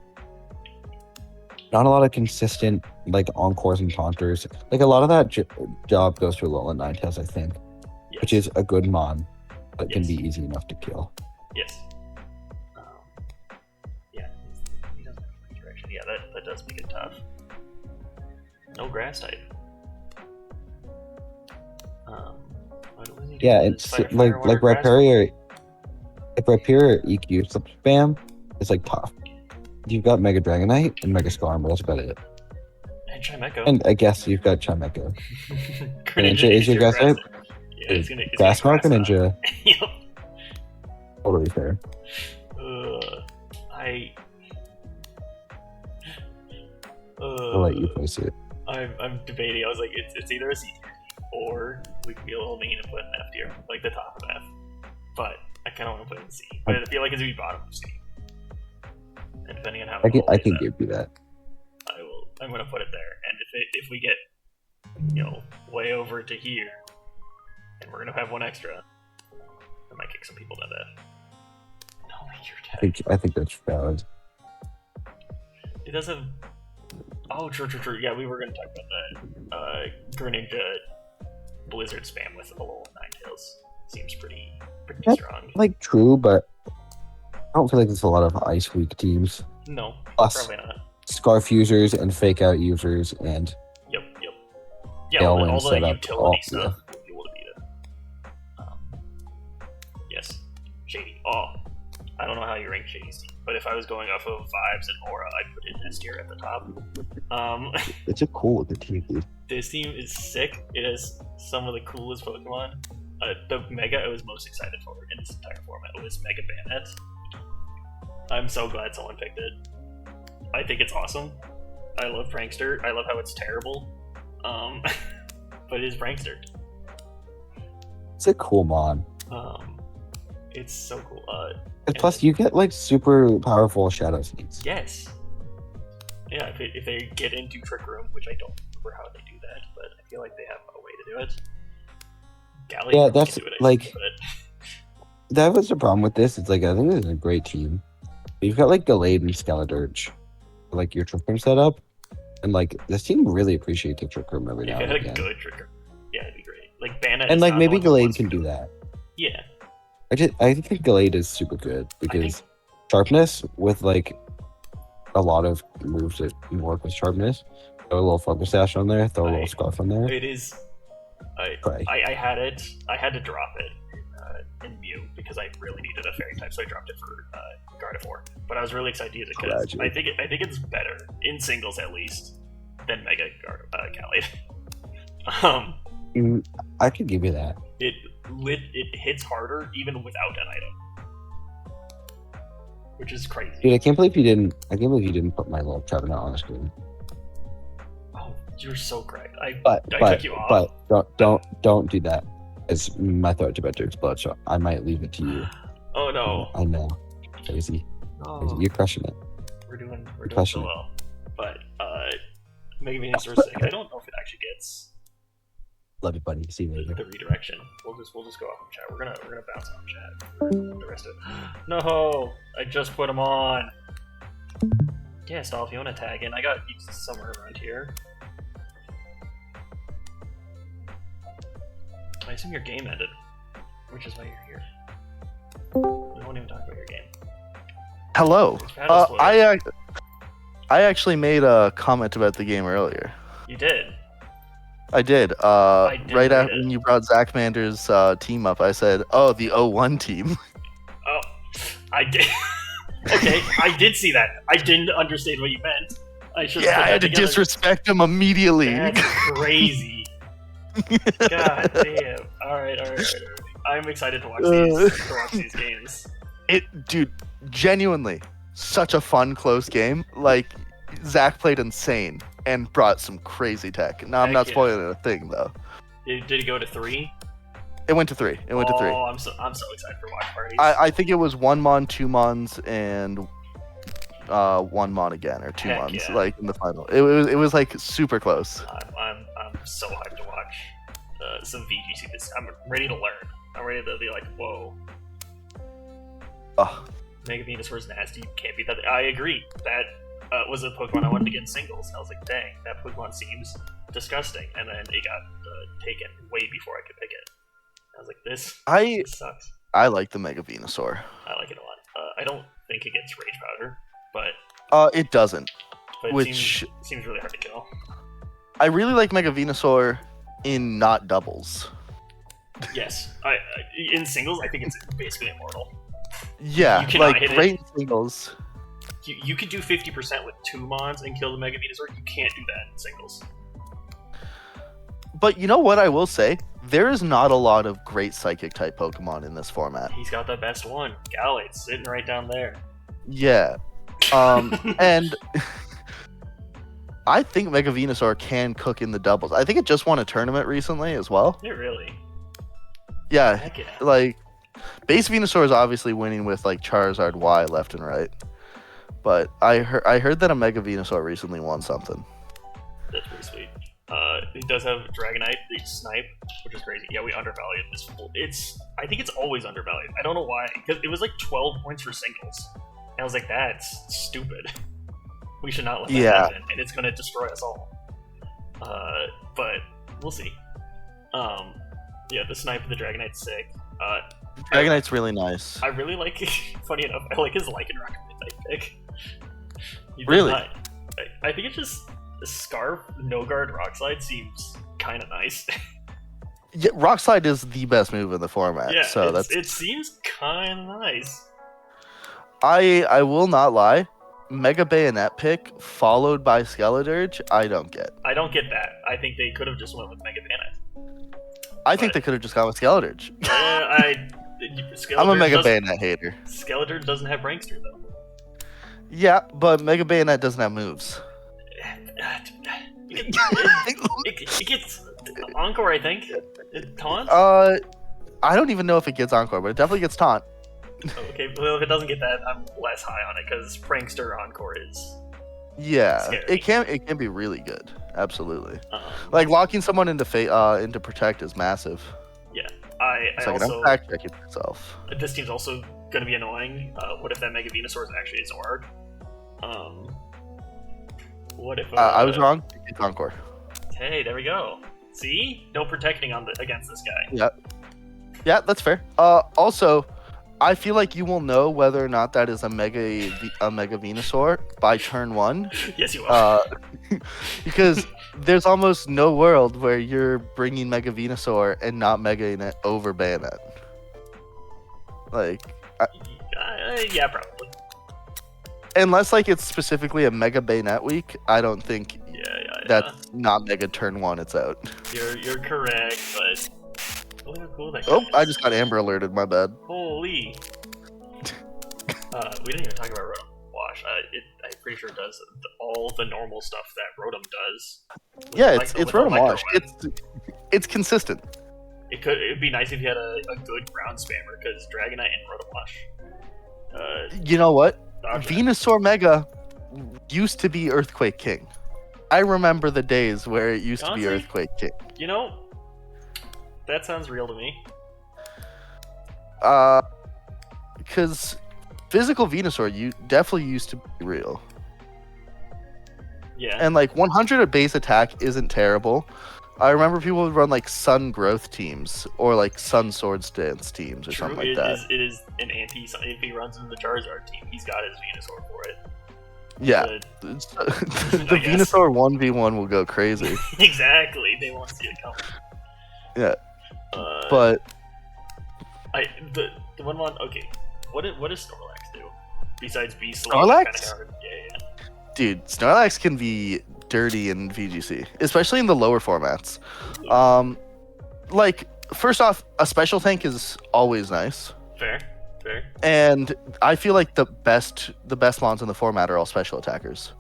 not a lot of consistent like encores and taunters. Like a lot of that job goes to Alola Ninetales, I think, which is a good mon, but can be easy enough to kill. Yes. Yeah, he doesn't have any direction. Yeah, that does make it tough. No grass type. Yeah, it's like Rhyperior. If Rhyperior EQ spam, it's like tough. You've got Mega Dragonite and Mega Skarm, but that's about it. And Chimecho. And I guess you've got Chimecho. Greninja is your grass type? Yeah, it's gonna Grass Mark Greninja. Yep. Totally fair. I'll let you place it. I'm debating. I was like, it's either a C tier or we can be a little mean and put an F tier, like the top of F. But I kind of want to put it in C. But I feel like it's gonna be bottom of C. And depending on how I can give you that. I'm gonna put it there. And if we get way over to here, and we're gonna have one extra, I might kick some people to death. No, you're dead. I think that's valid. It does have. Oh, true. Yeah, we were gonna talk about that. Greninja Blizzard spam with Alola Ninetales seems pretty strong. Like true, but I don't feel like there's a lot of Ice Weak teams. No, plus probably not. Scarf users and Fake Out users and. Yep. Yeah, all the utility stuff will be able to beat it. Yes, Shady. Oh, I don't know how you rank Shady's team, but if I was going off of vibes and aura, I'd put it in S tier at the top. It's a cool looking team, dude. This team is sick. It has some of the coolest Pokemon. The Mega I was most excited for in this entire format was Mega Bayonet. I'm so glad someone picked it. I think it's awesome. I love Prankster. I love how it's terrible. But it is Prankster. It's a cool mon. It's so cool. And plus, you get like super powerful Shadow Sneaks. Yes. Yeah, if they get into Trick Room, which I don't remember how they do that, but I feel like they have a way to do it. Yeah, that's like. That was the problem with this. It's like I think this is a great team. You've got like Gallade and Skeledirge, like your Trick Room setup, and like this team really appreciates the Trick Room every now and again. If it had a good Trick Room, yeah, it'd be great. Like Bayonet. And like maybe Gallade can do that. Yeah. I think Gallade is super good because sharpness with like a lot of moves that work with sharpness. Throw a little Focus Sash on there. Throw a little Scarf on there. It is. I had it. I had to drop it in Mew because I really needed a Fairy type, so I dropped it for Gardevoir. But I was really excited to use it because I think it's better in singles at least than Mega Gallade. I could give you that. It hits harder even without an item, which is crazy. Dude, I can't believe you didn't put my little Trevenant on the screen. Oh, you're so correct. I took you off. But don't do that. As my throat's about to explode, so I might leave it to you. Oh no! I know, crazy. Oh. Crazy. You're crushing it. We're doing so well. But Mega Venus is sick. I don't know if it actually gets. Love it, buddy. See you later. The redirection. We'll just go off of chat. We're gonna bounce off chat. The rest of it. No, I just put them on. Yeah, Stall, if you want to tag in, I got you somewhere around here. I assume your game ended, which is why you're here. We won't even talk about your game. Hello. I actually made a comment about the game earlier. You did? I did. Right after when you brought Zach Mander's team up, I said, "Oh, the 0-1 team." Oh, I did. Okay, I did see that. I didn't understand what you meant. I should. Yeah, I had to disrespect him immediately. That's crazy. God damn. All right. I'm excited to watch these games. Dude, genuinely, such a fun, close game. Like, Zach played insane and brought some crazy tech. Now, I'm not spoiling a thing, though. Did it go to 3? It went to 3. It went to 3. Oh, I'm so excited for watch parties. I think it was 1 mon, 2 mons, and 1 mon again, or 2 mons, like, in the final. It was like, super close. I'm so hyped to watch some VGC. I'm ready to learn. I'm ready to be like, whoa. Mega Venusaur's nasty. You can't beat that. I agree. That was a Pokemon I wanted to get in singles. I was like, dang, that Pokemon seems disgusting. And then it got taken way before I could pick it. I was like, this sucks. I like the Mega Venusaur. I like it a lot. I don't think it gets Rage Powder, but... it doesn't. But which seems really hard to kill. I really like Mega Venusaur in not doubles. Yes. In singles, I think it's basically immortal. Yeah, like great singles. You could do 50% with 2 mons and kill the Mega Venusaur. You can't do that in singles. But you know what I will say? There is not a lot of great Psychic type Pokemon in this format. He's got the best one. Galate's sitting right down there. Yeah. And I think Mega Venusaur can cook in the doubles. I think it just won a tournament recently as well. It really? Yeah. Heck yeah. Like, base Venusaur is obviously winning with like Charizard Y left and right. But I heard that a Mega Venusaur recently won something. That's pretty sweet. It does have Dragonite, the Snipe, which is crazy. Yeah, we undervalued this. I think it's always undervalued. I don't know why, because it was like 12 points for singles. And I was like, that's stupid. We should not let that happen, and it's gonna destroy us all. But we'll see. Yeah, the Snipe and the Dragonite's sick. Dragonite's really nice. I really like. Funny enough, I like his Lycanroc Midnight pick. Really? I think it's just Scarf, No Guard, Rock Slide seems kind of nice. Yeah, Rock Slide is the best move in the format. Yeah, so it seems kind of nice. I will not lie. Mega Bayonet pick followed by Skeledirge, I don't get. I don't get that. I think they could have just went with Mega Bayonet. I think they could have just gone with Skeledirge. I'm a Mega Bayonet hater. Skeledirge doesn't have Prankster though. Yeah, but Mega Bayonet doesn't have moves. It gets Encore, I think. It taunts? I don't even know if it gets Encore, but it definitely gets Taunt. Okay, well, if it doesn't get that, I'm less high on it, because Prankster Encore is scary. It can be really good. Absolutely. Like, locking someone into Protect is massive. Yeah. I'm fact checking myself. This team's also going to be annoying. What if that Mega Venusaur is actually a Zorg? What if... I was wrong. It's Encore. Hey, there we go. See? No protecting against this guy. Yep. Yeah, that's fair. Also, I feel like you will know whether or not that is a Mega Venusaur by turn 1. Yes, you will. Because there's almost no world where you're bringing Mega Venusaur and not Mega over Bayonet. Like... yeah, probably. Unless like it's specifically a Mega Bayonet week, I don't think that's not Mega turn 1, it's out. You're correct, but look how cool that guy is. I just got Amber alerted, my bad. Holy. We didn't even talk about Rotom Wash. I'm pretty sure it does all the normal stuff that Rotom does. Yeah, it's Rotom Wash. It's consistent. It'd be nice if you had a good ground spammer, because Dragonite and Rotom Wash. You know what? Venusaur Mega used to be Earthquake King. I remember the days where it used to be Earthquake King. You know, that sounds real to me. Because physical Venusaur definitely used to be real. Yeah. And like 100 at base attack isn't terrible. I remember people would run like Sun Growth teams or like Sun Swords Dance teams or something like that. It is an if he runs into the Charizard team, he's got his Venusaur for it. Yeah. The Venusaur 1v1 will go crazy. Exactly. They won't see it coming. Yeah. But the one, okay. What does Snorlax do? Besides be slow? Snorlax? Yeah. Dude, Snorlax can be dirty in VGC, especially in the lower formats. Like, first off, a special tank is always nice. Fair. And I feel like the best mons in the format are all special attackers.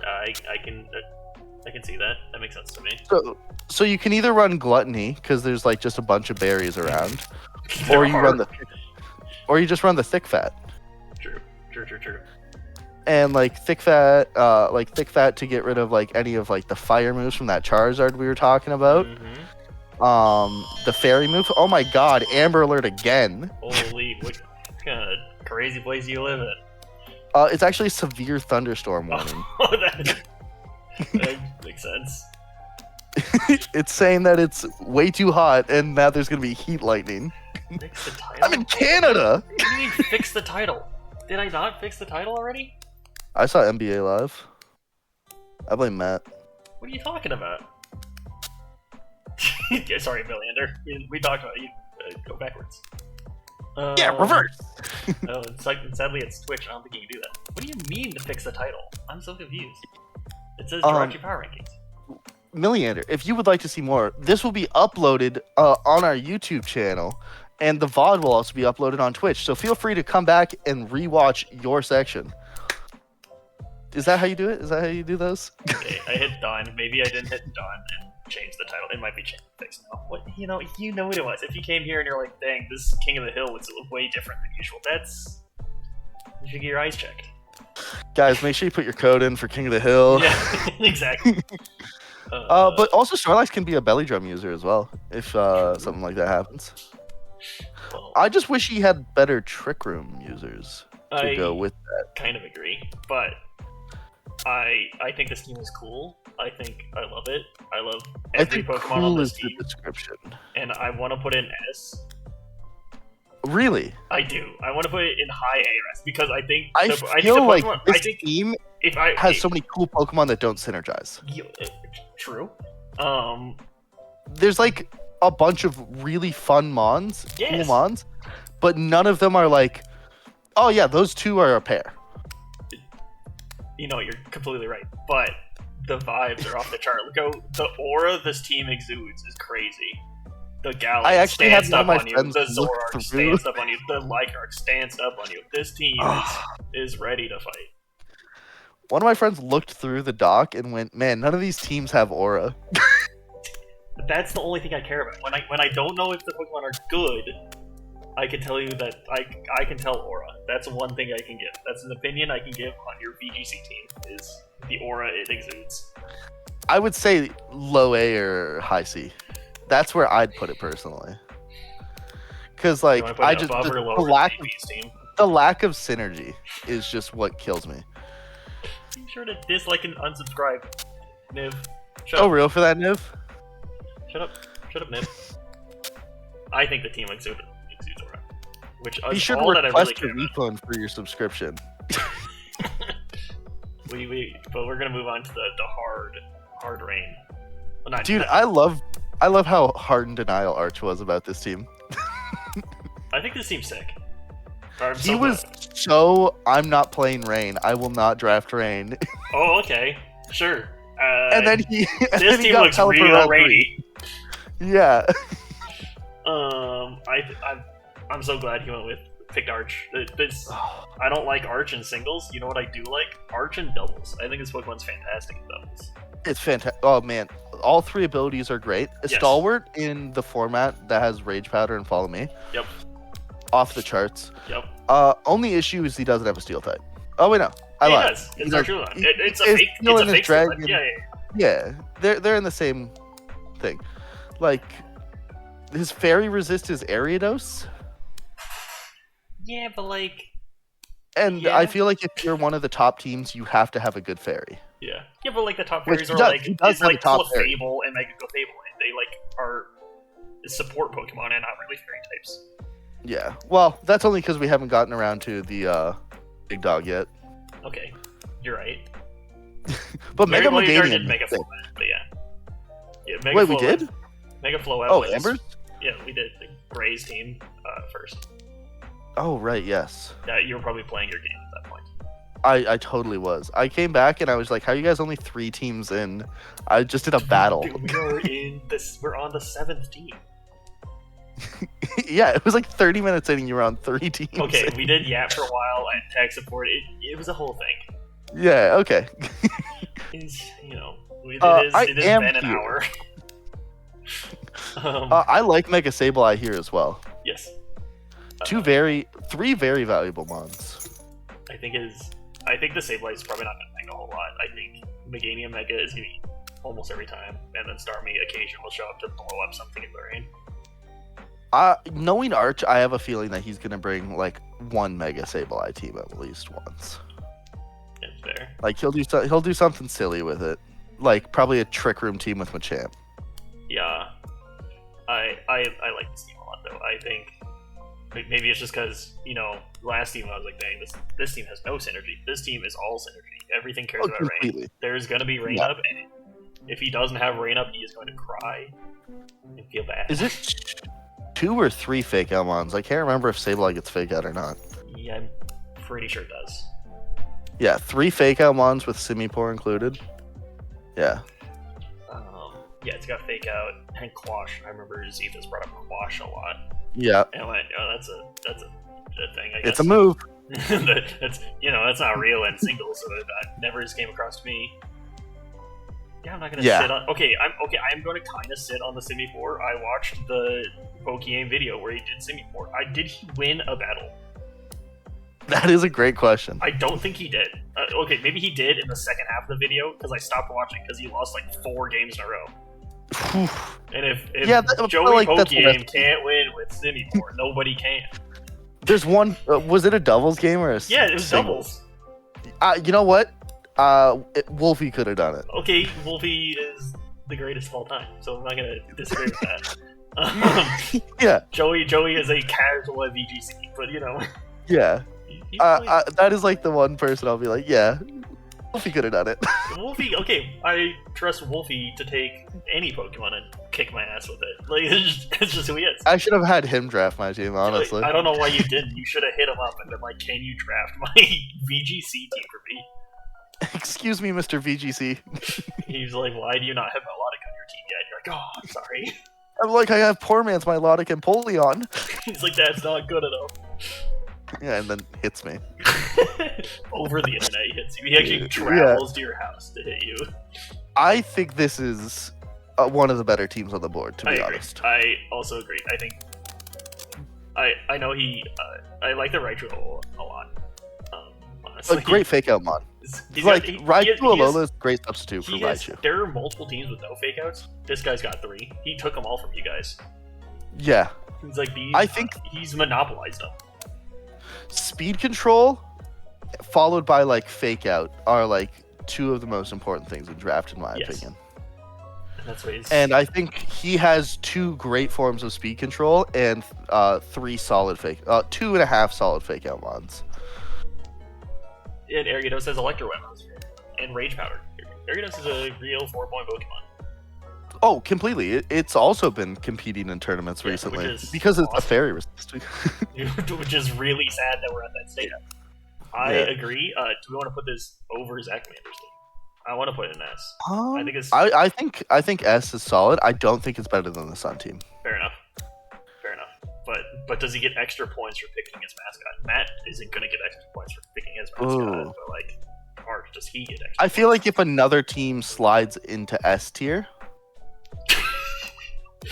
I can see that. That makes sense to me. So you can either run Gluttony because there's like just a bunch of berries around, They're or you hard. just run the thick fat. True. And like thick fat to get rid of like any of like the fire moves from that Charizard we were talking about. The fairy move. Oh my God, Amber Alert again. Holy, what kind of crazy place you live in? It's actually severe thunderstorm warning. Oh, that makes sense. It's saying that it's way too hot and now there's gonna be heat lightning. Fix the title? I'm in Canada. What do you mean fix the title? Did I not fix the title already? I saw MBA live. I blame Matt. What are you talking about? Yeah, sorry, Milliander. We talked about you. Go backwards. Yeah, reverse. Oh, it's like, sadly it's Twitch. I don't think you can do that. What do you mean to fix the title? I'm so confused. It says Jirachi Power Rankings. Milliander, if you would like to see more, this will be uploaded on our YouTube channel, and the VOD will also be uploaded on Twitch. So feel free to come back and rewatch your section. Is that how you do it? Is that how you do those? Okay, I hit done. Maybe I didn't hit done and change the title. It might be fixed now. What you know what it was. If you came here and you're like, dang, this King of the Hill was way different than usual. You should get your eyes checked. Guys, make sure you put your code in for King of the Hill. Yeah, exactly. But also Snorlax can be a belly drum user as well, if something like that happens. Well, I just wish he had better Trick Room users to go with that. Kind of agree, but I think this team is cool. I think I love it. I love every Pokemon cool on this is team. the description. And I want to put in S. Really? I do. I want to put it in high ARS because I think this team has so many cool Pokemon that don't synergize. True. There's like a bunch of really fun mons, yes. cool mons, but none of them are like, oh yeah, those two are a pair. You're completely right, but the vibes are off the chart. Look how the aura this team exudes is crazy. The Gallade stands up on you. The Zoroark stands up on you. The Lycanroc stands up on you. This team is ready to fight. One of my friends looked through the doc and went, man, none of these teams have aura. That's the only thing I care about. When I don't know if the Pokemon are good, I can tell you that I can tell aura. That's one thing I can give. That's an opinion I can give on your VGC team, is the aura it exudes. I would say low A or high C. That's where I'd put it personally. Because like I just the lack of synergy is just what kills me. Be sure to dislike and unsubscribe, Niv. Real for that, Niv? Shut up, Niv. I think the team exudes aura, which be sure all to that I really request care a refund for your subscription. But we're gonna move on to the hard rain. Well, dude, I love how hard in denial Arch was about this team. I think this team's sick. I'm not playing Rain. I will not draft Rain. Oh, okay, sure. And then this team looks real rainy. Yeah. I'm so glad he picked Arch. I don't like Arch in singles. You know what I do like? Arch in doubles. I think this Pokemon's fantastic in doubles. It's fantastic. Oh man, all three abilities are great. A Stalwart in the format that has Rage Powder and Follow Me. Yep. Off the charts. Yep. Only issue is he doesn't have a Steel type. Oh wait, no. I lied. Does. It's not true. It's a fake dragon. Yeah. They're in the same thing. Like his fairy resist is Ariados. Yeah, but like. And I feel like if you're one of the top teams, you have to have a good fairy. Yeah, but like the top fairies are like Clefable and Mega Clefable, and they like are support Pokemon and not really fairy types. Yeah, well, that's only because we haven't gotten around to the big dog yet. Okay, you're right. But Mega Meganium did Mega Flow, but yeah. Mega Wait, Flow we did? Mega Flow. Ambers? Yeah, we did the Gray's team first. Oh right, yes. Yeah, you were probably playing your game at that point. I totally was. I came back and I was like, how are you guys only 3 teams in? I just did a battle. Dude, we're on the 7th team. Yeah, it was like 30 minutes in and you were on 3 teams. Okay, we did Yap for a while and tech support. It was a whole thing. Yeah, okay. It's, I am been an here. hour. I like Mega Sableye here as well. Yes. 3 very valuable mons. I think the Sableye is probably not going to make a whole lot. I think Meganium Mega is going to be almost every time, and then Starmie occasion will show up to blow up something in the rain. Knowing Arch, I have a feeling that he's gonna bring like 1 Mega Sableye team at least once. It's fair. Like he'll do something silly with it, like probably a Trick Room team with Machamp. Yeah, I like this team a lot though. I think maybe it's just because last team I was like, dang, this team has no synergy. This team is all synergy. Everything cares about completely. Rain. There's gonna be Rain up, and if he doesn't have Rain up, he is going to cry and feel bad. Is it 2 or 3 fake out mons? I can't remember if Sableye gets fake out or not. Yeah, I'm pretty sure it does. Yeah, 3 fake out mons with Simipour included. Yeah. Yeah, it's got fake out and Quash. I remember Zethus brought up Quash a lot. Yeah. And I went, oh, that's a good thing. I guess. It's a move. that's not real in singles, so that never just came across to me. Yeah, I'm not gonna sit on. I'm going to kind of sit on the Simipour. I watched the Pokemon video where he did Simipour. Did he win a battle? That is a great question. I don't think he did. Okay, maybe he did in the second half of the video because I stopped watching because he lost like 4 games in a row. And if Joey Pokemon can't win with Simipour, nobody can. There's one. Was it a doubles game or a Yeah, it was singles? doubles. You know what? Wolfie could have done it. Okay, Wolfie is the greatest of all time, so I'm not gonna disagree with that. Yeah. Joey is a casual at VGC, but Yeah. That is like the one person I'll be like, yeah, Wolfie could have done it. Wolfie, okay, I trust Wolfie to take any Pokemon and kick my ass with it. Like, it's just who he is. I should have had him draft my team, honestly. I don't know why you didn't. You should have hit him up and been like, can you draft my VGC team for me? Excuse me, Mr. VGC. He's like, why do you not have Melodic on your team yet? You're like, oh, I'm sorry. I'm like, I have poor man's Milotic and Polion. He's like, that's not good enough. Yeah, and then hits me. Over the internet, he hits you. He actually travels to your house to hit you. I think this is one of the better teams on the board, to be honest. I also agree. I think I know I like the Raichu a lot. Honestly, a great fake out mod. Raichu Alola is a great substitute for Raichu. There are multiple teams with no fake outs. This guy's got 3. He took them all from you guys. Yeah. He's like I think he's monopolized them. Speed control followed by like fake out are like 2 of the most important things in draft, in my opinion. That's what he's... And I think he has 2 great forms of speed control and 3 solid 2.5 solid fake out mods. And Ariados has Electro Weapons and Rage Powder. Ariados is a real 4-point Pokemon. Oh, completely. It's also been competing in tournaments recently because it's a fairy resistant. Which is really sad that we're at that state. I agree. Do we want to put this over Zach Mander's team? I want to put it in S. I think it's. I think S is solid. I don't think it's better than the Sun team. Fair enough. But does he get extra points for picking his mascot? Matt isn't going to get extra points for picking his mascot. But like, Arch, does he get extra? I feel like if another team slides into S tier,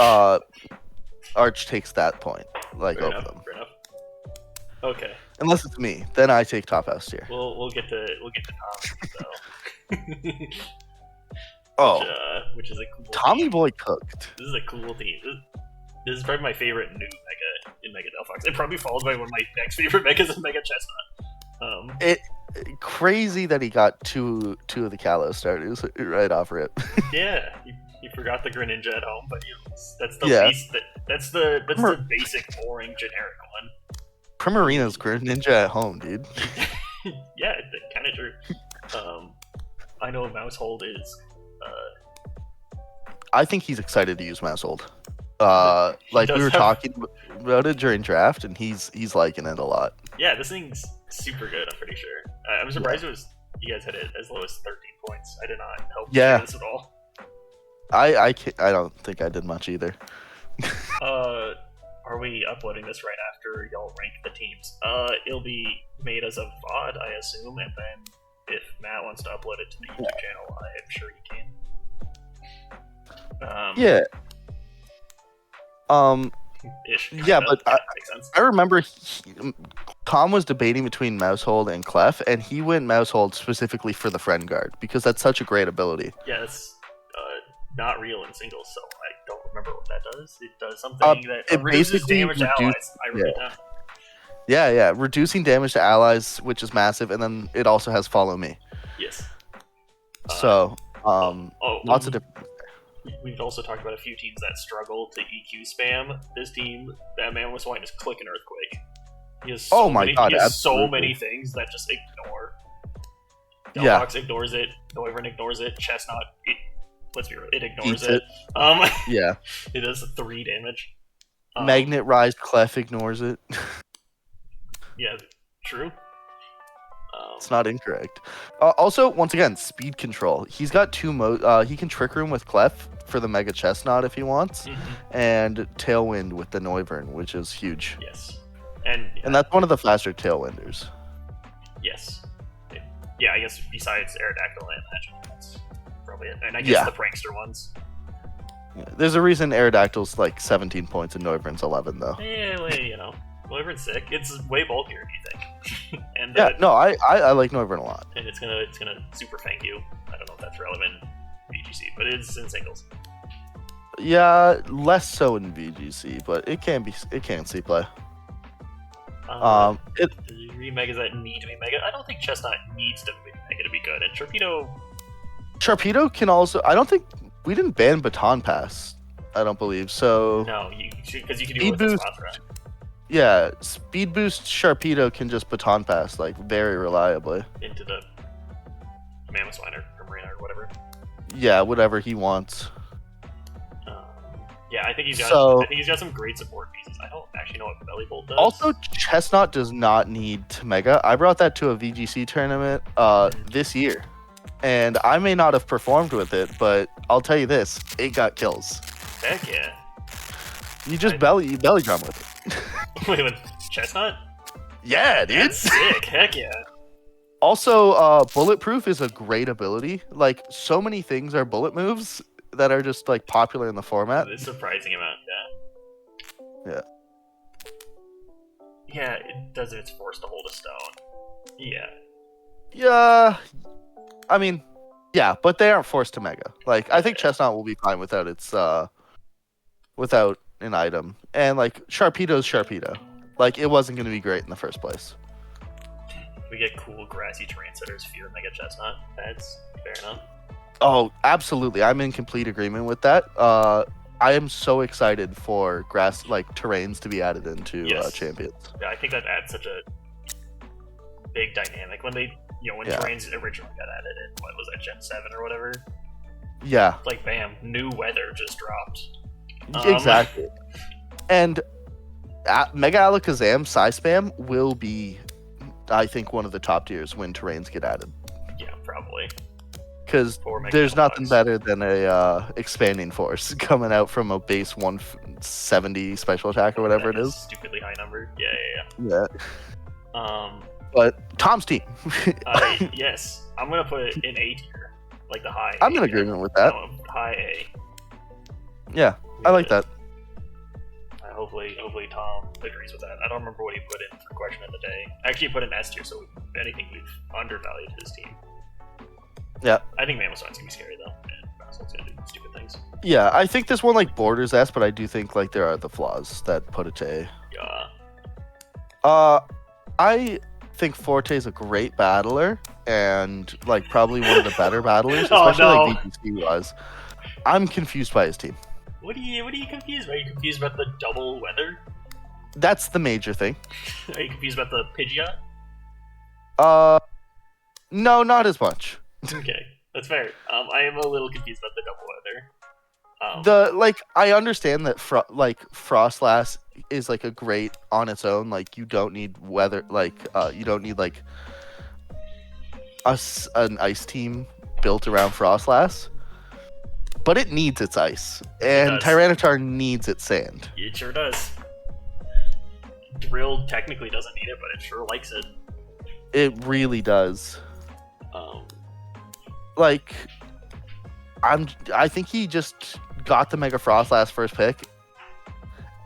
Arch takes that point, like over them. Fair enough. Okay. Unless it's me, then I take top S tier. We'll get to Tom. So. Which is a cool. Tommy team. Boy cooked. This is a cool team. This is probably my favorite new Mega in Mega Delphox. It probably followed by one of my next favorite Megas in Mega Chestnut. Crazy that he got two of the Kalos starters right off rip. Yeah, you forgot the Greninja at home, but that's the that's the basic, boring, generic one. Primarina's Greninja at home, dude. Yeah, kind of true. I know Mousehold is. I think he's excited to use Mousehold. Like we were talking about it during draft, and he's liking it a lot. Yeah, this thing's super good. I'm pretty sure. I'm surprised it was you guys had it as low as 13 points. I did not help Yeah. this at all. I don't think I did much either. Are we uploading this right after y'all rank the teams? It'll be made as a VOD, I assume, and then if Matt wants to upload it to the YouTube channel, I'm sure he can. Yeah. Ish. Yeah, but makes sense. I remember Tom was debating between Mousehold and Clef, and he went Mousehold specifically for the friend guard because that's such a great ability. Yeah, it's not real in singles, so I don't remember what that does. It does something that it reduces basically damage to allies. I wrote it down. Yeah, reducing damage to allies, which is massive, and then it also has Follow Me. Yes. So, lots of different. We've also talked about a few teams that struggle to EQ spam. This team, that man was wanting to click an earthquake. He has so so many things that just ignore. Delphox ignores it. Noivern ignores it. Chestnut, let's be real, it ignores it. Yeah. It does 3 damage. Magnet Rise Clef ignores it. Yeah, true. It's not incorrect. Also, once again, speed control. He's got 2 modes. He can Trick Room with Clef for the Mega Chestnut if he wants, and Tailwind with the Noivern, which is huge. Yes. And that's one of the faster Tailwinders. Yes. Yeah, I guess besides Aerodactyl and Magic, that's probably it. And I guess the Prankster ones. Yeah. There's a reason Aerodactyl's like 17 points and Noivern's 11, though. Yeah, Noivern's sick. It's way bulkier, do you think? And I like Noivern a lot. And it's gonna super fang you. I don't know if that's relevant in VGC, but it's in singles. Yeah, less so in VGC, but it can see play. Megas that need to be mega. I don't think Chestnut needs to be mega to be good. And Sharpedo can also. I don't think we didn't ban Baton Pass. I don't believe so. No, because you can do it with the Sponsor. Yeah, Speed Boost Sharpedo can just Baton Pass like very reliably into the Mammothswine or Marina or whatever. Yeah, whatever he wants. Yeah, I think he's got some great support pieces. I don't actually know what Belly Bolt does. Also, Chestnut does not need to Mega. I brought that to a VGC tournament this year, and I may not have performed with it, but I'll tell you this: it got kills. Heck yeah! You just belly drum with it. Wait, with Chestnut? Yeah, dude. That's sick. Heck yeah. Also, Bulletproof is a great ability. Like, so many things are bullet moves that are just like popular in the format. It's surprising amount, yeah. Yeah, it does if it's forced to hold a stone. Yeah. Yeah. I mean, yeah, but they aren't forced to Mega. Like, I think Chestnut will be fine without its without an item. And like Sharpedo's Sharpedo. Like, it wasn't gonna be great in the first place. We get cool grassy terrain setters for your Mega Chestnut. That's fair enough. Oh, absolutely. I'm in complete agreement with that. I am so excited for grass like terrains to be added into champions. Yeah, I think that adds such a big dynamic when they, when terrains originally got added in what was that, Gen 7 or whatever. Yeah. Like bam, new weather just dropped. Exactly. And Mega Alakazam Spam will be, I think, one of the top tiers when terrains get added. Yeah, probably. Because there's nothing better than a expanding force coming out from a base 170 special attack or whatever it is. Stupidly high number. Yeah. But Tom's team. Yes, I'm gonna put it in A tier, like the high. I'm in agreement with that. High A. Yeah, I like that. Hopefully Tom agrees with that. I don't remember what he put in for question of the day. Actually, he put in S tier, so if anything, we've undervalued his team. Yeah. I think Mammothswine's gonna be scary though, and Mammothswine's gonna do stupid things. Yeah, I think this one like borders S, but I do think like there are the flaws that put it to A. Yeah. I think Forte is a great battler and like probably one of the better battlers, especially like VGC was. I'm confused by his team. What are you confused about? Are you confused about the double weather? That's the major thing. Are you confused about the Pidgeot? No, not as much. Okay, that's fair. I am a little confused about the double weather. I understand that Frostlass is like a great on its own. Like, you don't need weather. Like, you don't need like an ice team built around Frostlass, but it needs its ice, and does. Tyranitar needs its sand. It sure does. Drill technically doesn't need it, but it sure likes it. It really does. Um, Like, I think he just got the Mega Frostlass first pick,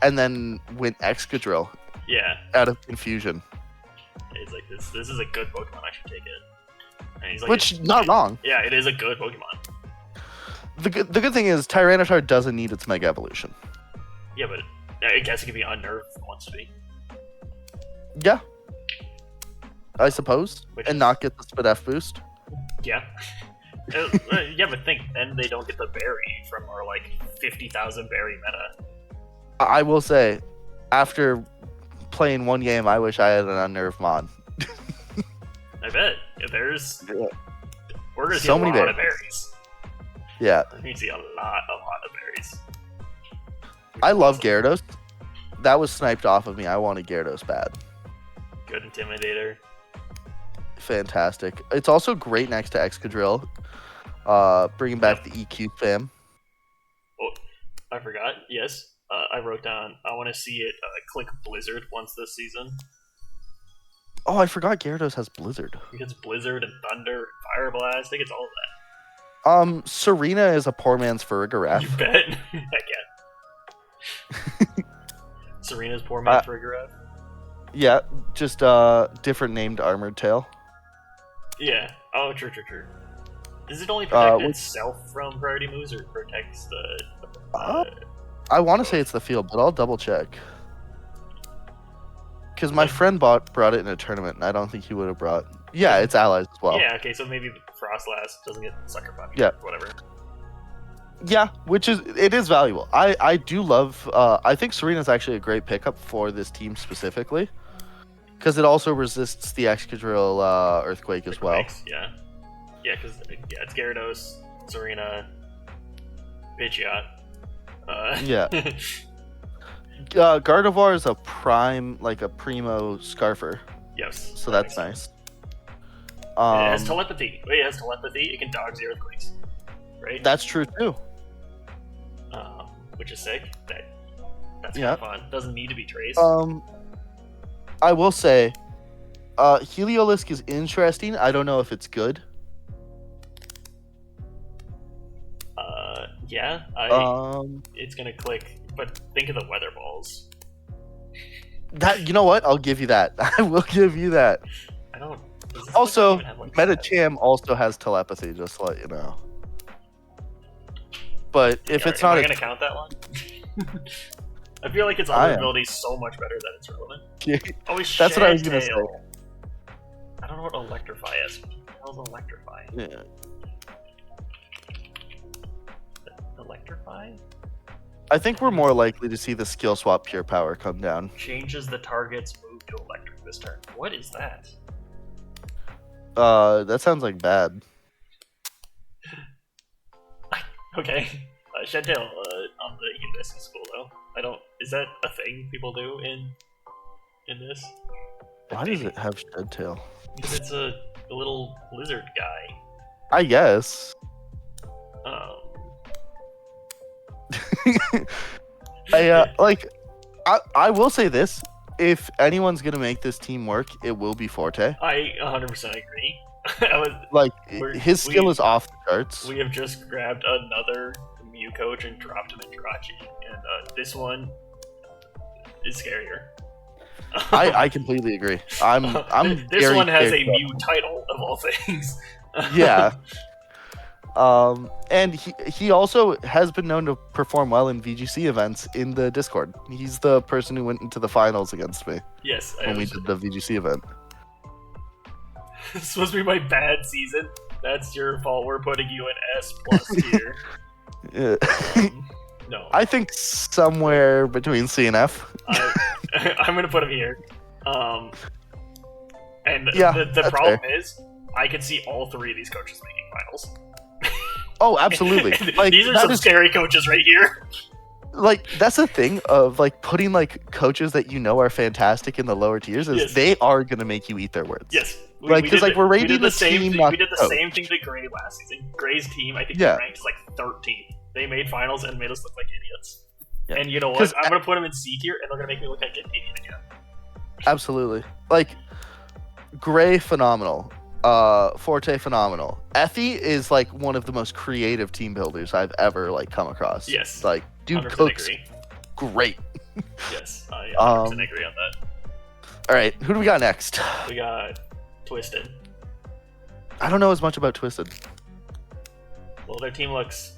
and then went Excadrill yeah, out of confusion. he's like, this is a good Pokemon, I should take it. And he's like, Which, not wrong. yeah, it is a good Pokemon. The good thing is Tyranitar doesn't need its Mega Evolution. Yeah, but I guess it can be unnerved if it wants to be. Yeah. I suppose. Which and is- not get the Spit F boost. Yeah. Yeah, but think, then they don't get the berry from our, like, 50,000 berry meta. I will say, after playing one game, I wish I had an unnerved Mon. I bet. There's... Yeah. We're gonna see So a many lot of berries. berries. Yeah. We're gonna see a lot of berries. I love Gyarados. That was sniped off of me. I wanted Gyarados bad. Good Intimidator. Fantastic. It's also great next to Excadrill. Bringing back the EQ fam. Oh, I forgot. Yes. I wrote down, I want to see it click Blizzard once this season. Oh, I forgot Gyarados has Blizzard. It gets Blizzard and Thunder and Fire Blast. It gets all of that. Serena is a poor man's Farigiraf. You bet. Heck yeah. Serena's poor man for Farigiraf. Yeah, just different named Armored Tail. Yeah. Oh, true. Does it only protect which- itself from priority moves, or protects the... I want to say it's the field, but I'll double check. Because my friend brought it in a tournament, and I don't think he would have brought... Yeah, it's allies as well. Yeah, okay, so maybe Frostlass doesn't get Sucker Punch. Yeah. Whatever. Yeah, it is valuable. I do love... I think Serena's actually a great pickup for this team specifically. Because it also resists the Excadrill Earthquake as well. Thanks, yeah. Yeah, because it's Gyarados, Serena, Pidgeot. Yeah. Gardevoir is a primo Scarfer, Yes. so that that's makes sense. nice. It has telepathy. Wait, it has telepathy. It can dodge the earthquakes, right? That's true too. Which is sick. That's Yeah. kind of fun. Doesn't need to be traced. I will say, Heliolisk is interesting. I don't know if it's good. Yeah. It's gonna click, but think of the weather balls. That, you know what? I'll give you that. I will give you that. I don't. Does this Also, Pokemon even have, like, Metacham also has telepathy, just to let you know. But if it's am not, I gonna count that one? I feel like its I other am. ability is so much better that it's relevant. Oh, it's That's what I was gonna Shantail. say. I don't know what Electrify is. What the hell's Electrify? Yeah. Electrify? I think we're more likely to see the skill swap Pure Power come down. Changes the target's move to electric this turn. What is that? That sounds like bad. Okay. Shantail, on the Unis is cool though. I don't. Is that a thing people do in this? Why does it have Shed Tail? Because it's a little lizard guy. I guess. I will say this: if anyone's gonna make this team work, it will be Forte. I 100% agree. I was. Like We're- his skill we- is off the charts. We have just grabbed another Mew coach and dropped him in Jirachi, and this one is scarier. I completely agree. I'm This very one has scared a Mew title of all things. Yeah. And he also has been known to perform well in VGC events in the Discord. He's the person who went into the finals against me Yes, when we did the VGC event. This is supposed to be my bad season. That's your fault. We're putting you in S+ here. Yeah. No, I think somewhere between C and F. I'm gonna put him here. And Yeah, the that's problem is, I can see all three of these coaches making finals. Oh, absolutely. Like These are that some is, scary coaches right here. like that's the thing of like putting like coaches that you know are fantastic in the lower tiers is Yes. they are gonna make you eat their words. Yes, Like, because like we're rating the team, not we did the coach. same thing to Gray last season. Gray's team, I think, Yeah. ranked as like 13th. They made finals and made us look like idiots. Yeah. And you know what? 'Cause I'm gonna put them in C tier, and they're gonna make me look like an idiot again. Absolutely. Like, Gray, phenomenal. Forte, phenomenal. Effie is like one of the most creative team builders I've ever like come across. Yes. Like, dude 100% cooks agree. great. Yes, I 100% agree on that. All right, who do we got next? We got Twisted. I don't know as much about Twisted. Well, their team looks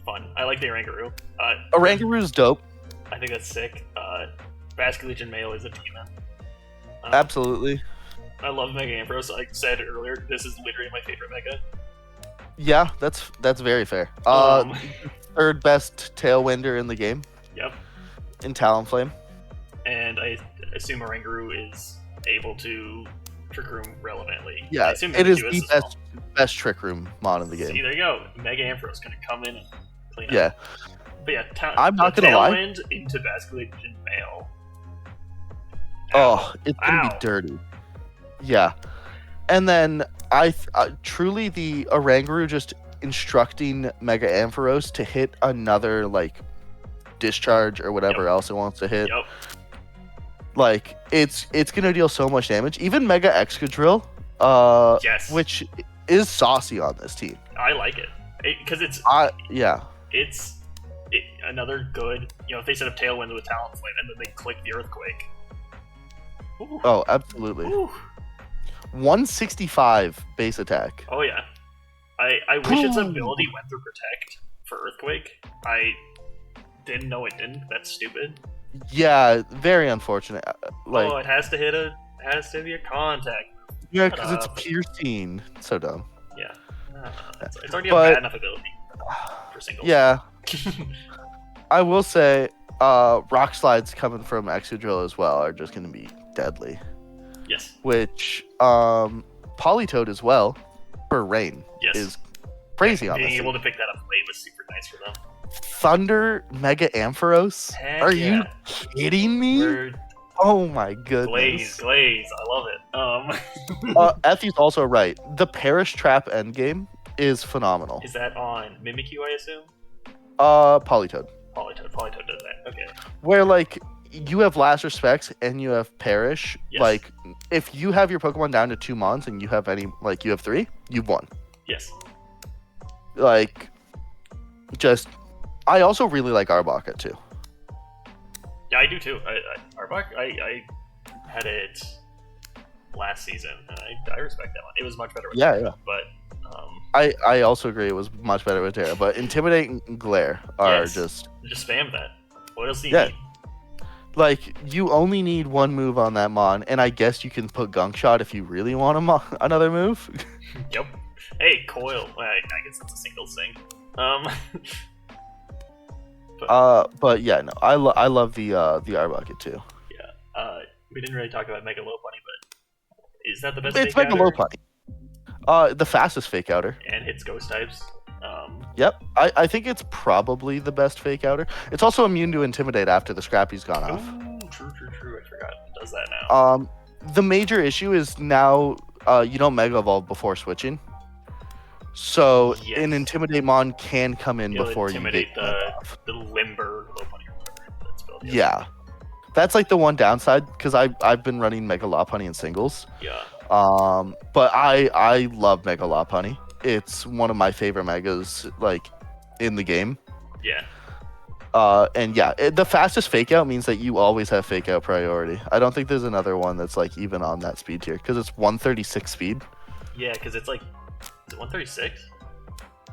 fun. I like the Orangaroo. Orangaroo's dope. I think that's sick. Basket Legion Male is a demon. Absolutely. I love Mega Ampharos. Like I said earlier, this is literally my favorite Mega. Yeah, that's very fair. Third best Tailwinder in the game. Yep. In Talonflame. And I assume Orangaroo is able to Trick Room relevantly. Yeah, I assume it is Mewtwo the as well. best Trick Room mod in the See, game. there you go. Mega Ampharos gonna come in and clean Yeah. up. But yeah, I'm not the gonna lie. Tailwind into Basket Legion Male. Oh, it's gonna Ow. be dirty. Yeah, and then truly the Orangaroo just instructing Mega Ampharos to hit another like discharge or whatever else it wants to hit. Yep. Like it's gonna deal so much damage. Even Mega Excadrill, Yes. which is saucy on this team. I like it because it's another good. You know, if they set up Tailwind with Talonflame and then they click the Earthquake. Ooh. Oh, absolutely. Ooh. 165 base attack. Oh yeah. I wish its ability went through Protect for Earthquake. I didn't know it didn't. That's stupid. Yeah, very unfortunate. Like, it has to hit has to be a contact. yeah, because it's piercing. So dumb. Yeah. It's already But- a bad enough ability for singles. Yeah, I will say, rock slides coming from Excadrill as well are just going to be deadly. Yes. Which Politoed as well for rain Yes. is crazy on Being this. able to pick that up late was super nice for them. Thunder Mega Ampharos? Heck Are yeah. you kidding me? We're Oh my goodness. Glaze. I love it. Effie's also right. The Perish Trap endgame is phenomenal. Is that on Mimikyu, I assume? Politoed. Politoed does that. Okay. Where like you have Last Respects and you have Perish. Yes. Like if you have your Pokemon down to 2 mons and you have you have 3, you've won. Yes. Like just I also really like Arbok too. Yeah, I do too. Arbok, I had it last season, and I respect that one. It was much better with Yeah, Terra, yeah. But I also agree it was much better with Terra, but Intimidate and Glare are Yes. just spam that. What else do you Yeah. need? like you only need one move on that mon, and I guess you can put Gunk Shot if you really want another move. Yep. Hey, Coil. I guess that's a singles thing. But yeah, no, I love the Arbok too. Yeah. We didn't really talk about Mega Lopunny, but is that the best It's fake Mega outer? Lopunny. The fastest fake outer. And hits ghost types. Yep, I think it's probably the best fake outer. It's also immune to Intimidate after the Scrappy's gone off. Ooh, true. I forgot it does that now. The major issue is now you don't Mega Evolve before switching. So Yes. an Intimidate Mon can come in It'll before you intimidate get Mega off. the Limber Lopunny or whatever that's built. Yeah. That's like the one downside because I've been running Mega Lopunny in singles. Yeah. But I love Mega Lopunny. It's one of my favorite megas like in the game. Yeah. And yeah, the fastest fake out means that you always have fake out priority. I don't think there's another one that's like even on that speed tier because it's 136 speed. Yeah, because it's like, is it 136?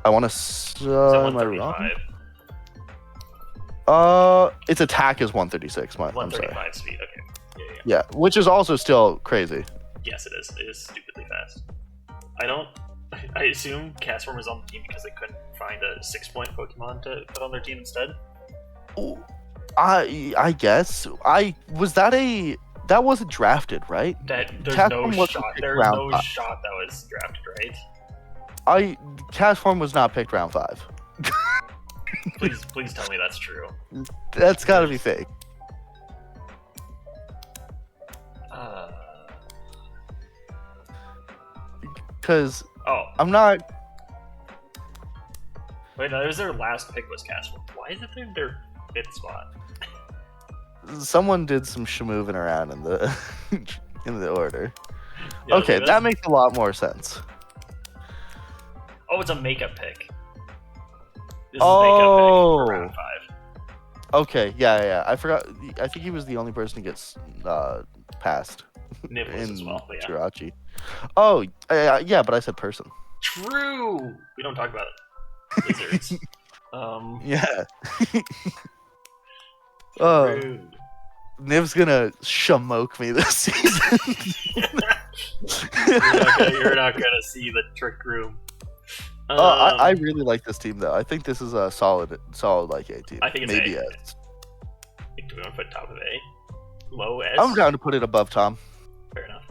I want to. Is it Am I wrong? 135? Its attack is 136. I'm sorry. 135 speed. Okay. Yeah. Yeah, which is also still crazy. Yes, it is. It is stupidly fast. I assume Castform was on the team because they couldn't find a 6-point Pokemon to put on their team instead. Ooh, I guess that wasn't drafted, right? That there's Castform no wasn't shot. picked There's round no five. shot that was drafted, right? Castform was not picked round 5. Please tell me that's true. That's gotta be fake. because Oh, I'm not. wait, no, it was their last pick was Castle. Why is it their 5th spot? Someone did some schmooving around in the in the order. Yeah, Okay, like, that makes a lot more sense. Oh, it's a makeup pick. This is Oh. makeup pick for round 5. Okay, yeah. I forgot. I think he was the only person to get passed Nib was in as well, but yeah. Jirachi. Oh, yeah, but I said person. True! We don't talk about lizards. Yeah. Rude. Nib's gonna shamoke me this season. You're not gonna see the trick room. I really like this team though. I think this is a solid like A team. I think it's maybe A. S. Do we want to put top of A? Low S? I'm down to put it above Tom. Fair enough.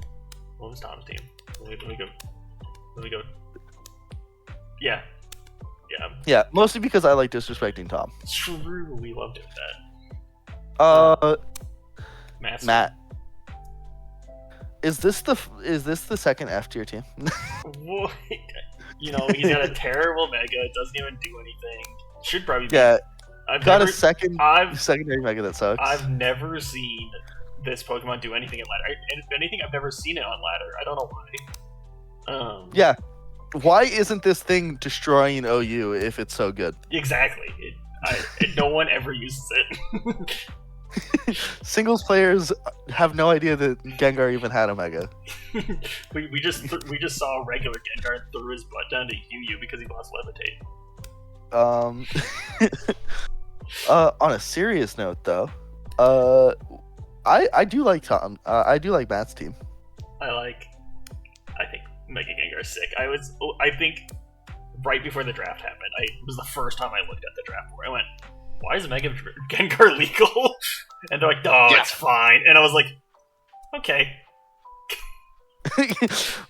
What was Tom's team? Let me go. Yeah. Yeah, mostly because I like disrespecting Tom. True, we loved it that. Matt. Is this the second F tier team? What? You know, he's got a terrible mega. It doesn't even do anything. Should probably be. Yeah. I've Got never, a secondary mega that sucks. I've never seen this Pokemon do anything in ladder. And if anything, I've never seen it on ladder. I don't know why. Yeah. Why isn't this thing destroying OU if it's so good? Exactly. No one ever uses it. Singles players have no idea that Gengar even had a mega. we just saw a regular Gengar and threw his butt down to UU because he lost Levitate. On a serious note, though, I do like Tom. I do like Matt's team. I think Mega Gengar is sick. I think right before the draft happened, it was the first time I looked at the draft board. I went, "Why is Mega Gengar legal?" And they're like, "Oh, yeah. It's fine." And I was like, "Okay."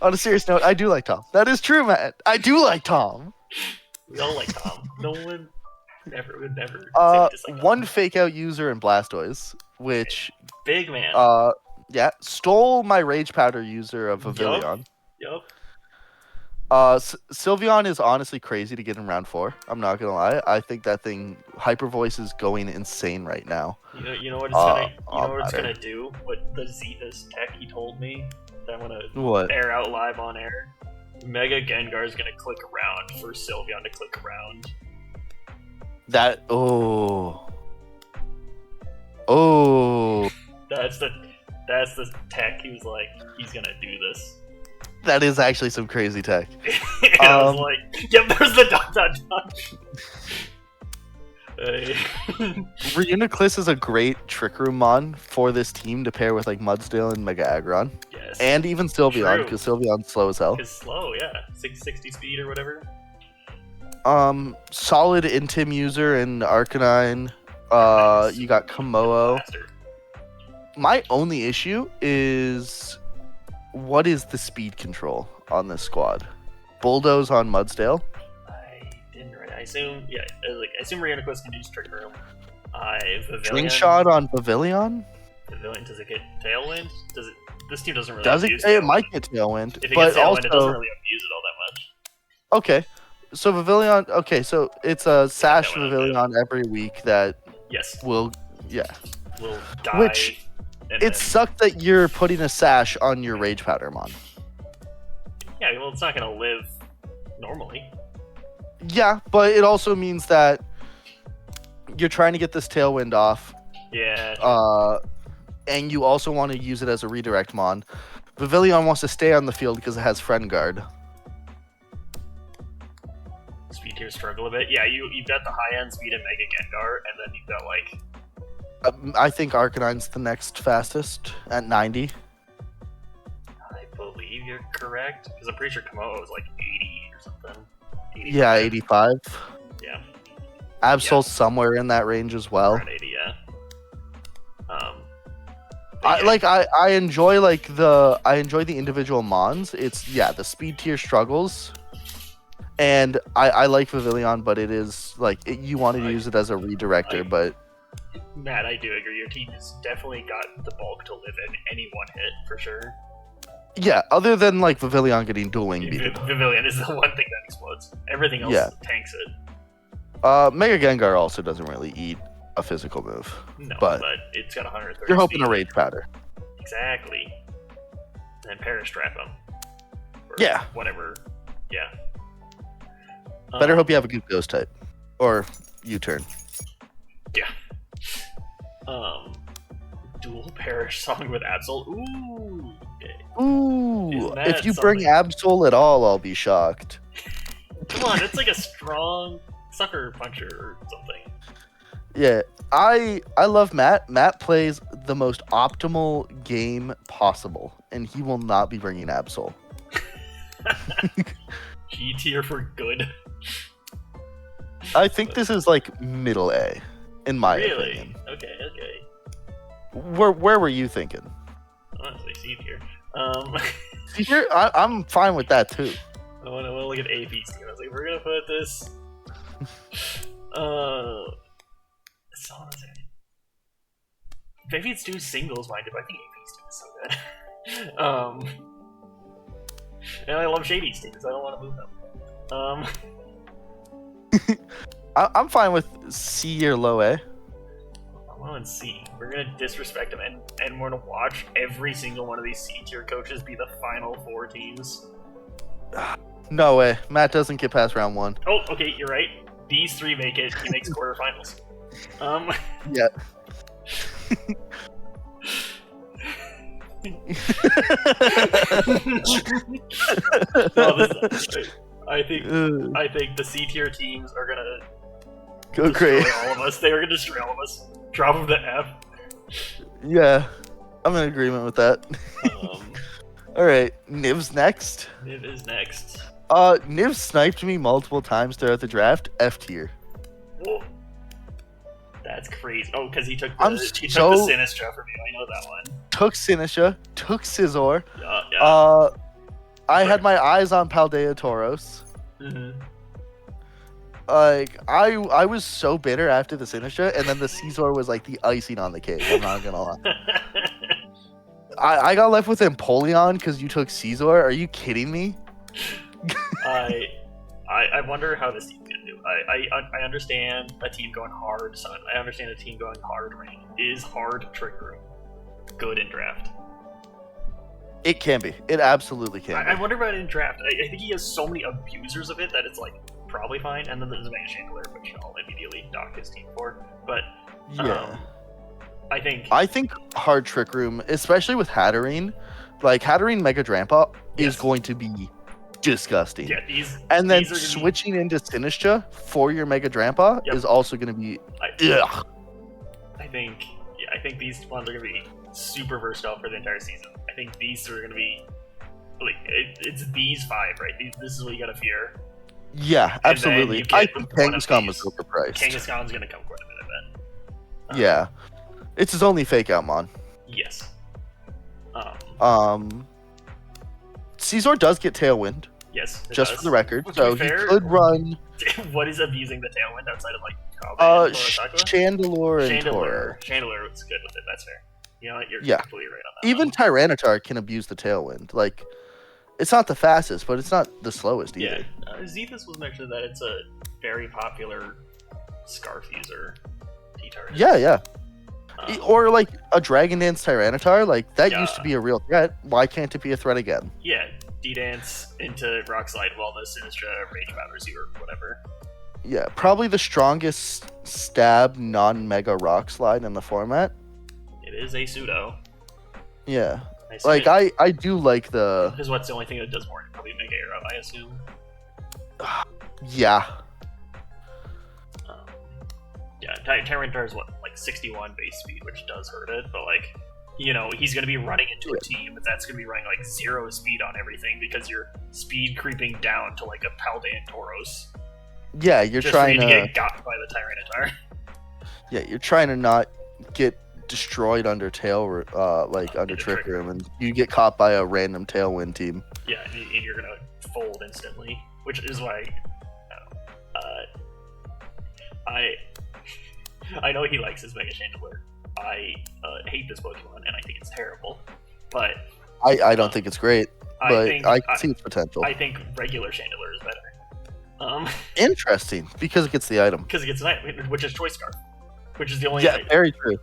On a serious note, I do like Tom. That is true, Matt. I do like Tom. We all like Tom. No one would never. One fake out user in Blastoise, which big man. Stole my Rage Powder user of Pavilion. Yup. Sylveon is honestly crazy to get in round 4. I'm not gonna lie. I think that thing Hyper Voice is going insane right now. You know what it's gonna do? What the Zenith's tech he told me that I'm gonna air out live on air. Mega Gengar is gonna click around for Sylveon to click around. That's the tech. He was like, he's gonna do this. That is actually some crazy tech. I was like, yep, there's the ... Reuniclus is a great Trick Room mon for this team to pair with like Mudsdale and Mega Aggron. Yes. And even Sylveon, because Sylveon's slow as hell. It's slow, yeah. 660 speed or whatever. Solid Intim user in Arcanine. Nice. You got Komodo. My only issue is, what is the speed control on this squad? Bulldoze on Mudsdale? I didn't write. I assume Reuniclus can use Trick Room. String Shot on Pavilion? Pavilion, does it get Tailwind? Does it? This team doesn't really. Does it? It might get Tailwind, if it but gets Tailwind, also it doesn't really abuse it all that much. Okay, so Pavilion. Okay, so it's a Sash Pavilion every week that will die. Which it sucks that you're putting a Sash on your Rage Powder mon. Yeah, well, it's not gonna live normally. Yeah, but it also means that you're trying to get this Tailwind off. Yeah. And you also want to use it as a redirect mon. Pavilion wants to stay on the field because it has Friend Guard. Speed tier struggle a bit. Yeah, you've got the high end speed in Mega Gengar, and then you've got like. I think Arcanine's the next fastest at 90. I believe you're correct, because I'm pretty sure Komodo is like 80 or something. 85. Yeah, 85. Yeah. Absol's somewhere in that range as well. Around 80, yeah. I enjoy the individual mons. It's the speed tier struggles, and I like Pavilion, but it is you wanted to use it as a redirector, but Matt, I do agree. Your team has definitely got the bulk to live in any one hit for sure. Yeah, other than like Vivillon getting dual wing beaten. Vivillon is the one thing that explodes. Everything else Yeah. tanks it. Mega Gengar also doesn't really eat a physical move. No, but it's got 130 you're hoping speed. to Rage Powder. Exactly. And then Perish Trap him. Or Yeah. Whatever. Yeah. Better hope you have a good Ghost type. Or U-turn. Yeah. Dual Perish song with Absol. Ooh. Ooh. Isn't that If you bring something? Absol at all, I'll be shocked. Come on, it's like a strong sucker puncher or something. Yeah, I love Matt. Matt plays the most optimal game possible, and he will not be bringing Absol. G tier for good. I think this is like middle A, in my Really? opinion. Okay. Where were you thinking? Honestly, C tier. See, here, I'm fine with that too. I want to look at AP's team. I was like, we're gonna put this. Maybe it's too singles minded, but I think AP's team is so good. And I love Shady's team, so I don't want to move them. I'm fine with C or low A. I'm on C. We're gonna disrespect them, and we're gonna watch every single one of these C tier coaches be the final 4 teams. No way. Matt doesn't get past round 1. Oh, okay, you're right. These 3 make it. He makes quarterfinals. Yeah. I think the C tier teams are gonna Go destroy great. all of us. They are gonna destroy all of us. Drop them to F. Yeah, I'm in agreement with that. All right, Niv's next. Niv is next. Niv sniped me multiple times throughout the draft. F tier. Whoa. That's crazy. Oh, because he took I'm the so- Sinistra from you. I know that one. Took Sinisha. Took Scizor. Yeah. I had my eyes on Paldea Tauros. Mm-hmm. Like I was so bitter after the Sinisha, and then the Scizor was like the icing on the cake. I'm not gonna lie. I got left with Empoleon because you took Scizor. Are you kidding me? I wonder how this team's gonna do. I understand a team going hard, Sun. I understand a team going hard rain. Is hard Trick Room good in draft? It can be. It absolutely can. I wonder about in draft. I think he has so many abusers of it that it's like probably fine. And then there's Mega Chandelier, which I'll immediately dock his team for. But Yeah. I think hard Trick Room, especially with Hatterene, like Hatterene Mega Drampa Yes. is going to be disgusting. yeah, these And then these are gonna be- switching into Sinistra for your Mega Drampa Yep. is also going to be ugh. I think these ones are gonna be super versatile for the entire season. I think these are gonna be like it's these 5, right? This is what you gotta fear. Yeah, then absolutely. you I get think one of Kangaskhan was these. overpriced. Kangaskhan's gonna come quite a bit of it. Yeah. It's his only fake out mon. Yes. Scizor does get Tailwind, Yes. it just does. for the record. To be So he fair, could run what is abusing the Tailwind outside of like Calvin and Murasaka? Chandelure and Tor. Chandelier was good with it. That's fair. You know what? You're Yeah. completely right on that. Even one. Tyranitar can abuse the Tailwind. Like, it's not the fastest, but it's not the slowest Yeah. either. Zethus was mentioned that it's a very popular Scarf user. T-Tard. Yeah. Um, Or like a Dragon Dance Tyranitar, like that used to Yeah. be a real threat. Why can't it be a threat again? yeah. D-Dance into Rock Slide while the Sinistra Rage Powers you or whatever. Yeah, probably the strongest stab non-mega rock slide in the format. It is a pseudo. Yeah. Like I do like the Because what's the only thing that does more? Probably Mega Arrow, I assume. yeah. Yeah, Tyranitar is what, like 61 base speed, which does hurt it, but like, you know, he's going to be running into a team, but that's going to be running like 0 speed on everything because you're speed creeping down to like a Paldean Tauros. Yeah, you're Just trying for you to to get got by the Tyranitar. yeah, you're trying to not get destroyed under like under the Trick Trick Room, and you get caught by a random Tailwind team. Yeah, and you're going to fold instantly, which is why I know he likes his Mega Chandelier. I hate this Pokemon, and I think it's terrible. But I don't think it's great, but I can see its potential. I think regular Chandelure is better. Interesting, because it gets the item. Because it gets an item, which is Choice Scarf, which is the only. Yeah, very true.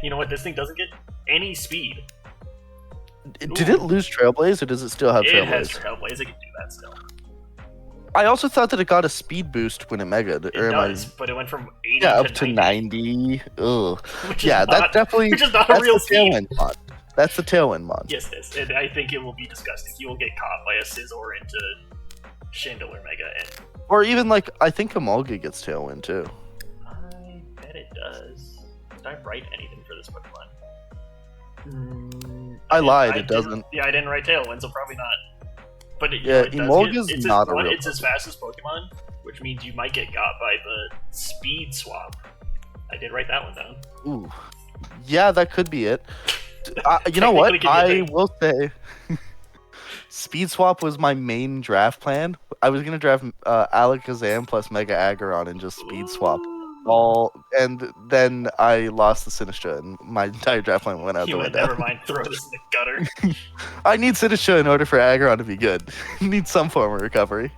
You know what? This thing doesn't get any speed. Did it lose Trailblaze, or does it still have Trailblaze? It has Trailblaze. It can do that still. I also thought that it got a speed boost when it megaed. It does, but it went from 80 up to to 90. Ugh. Which Yeah, is not, that's definitely which is not a real speed. Tailwind mod. That's the Tailwind mod. Yes, it is. And I think it will be disgusting. You will get caught by a Scizor into Chandelure Mega. Or even, like, I think Emolga gets Tailwind, too. I bet it does. Did I write anything for this Pokemon? I lied, it doesn't. Yeah, I didn't write Tailwind, so probably not. But it, yeah, it Emolga's not a real It's its fastest Pokemon, which means you might get got by the Speed Swap. I did write that one down. Ooh. Yeah, that could be it. You know what? I will say Speed Swap was my main draft plan. I was going to draft Alakazam plus Mega Aggron and just Speed Swap. And then I lost the Sinistcha, and my entire draft plan went out the window. Never mind, throw this in the gutter. I need Sinistcha in order for Aggron to be good. Need some form of recovery.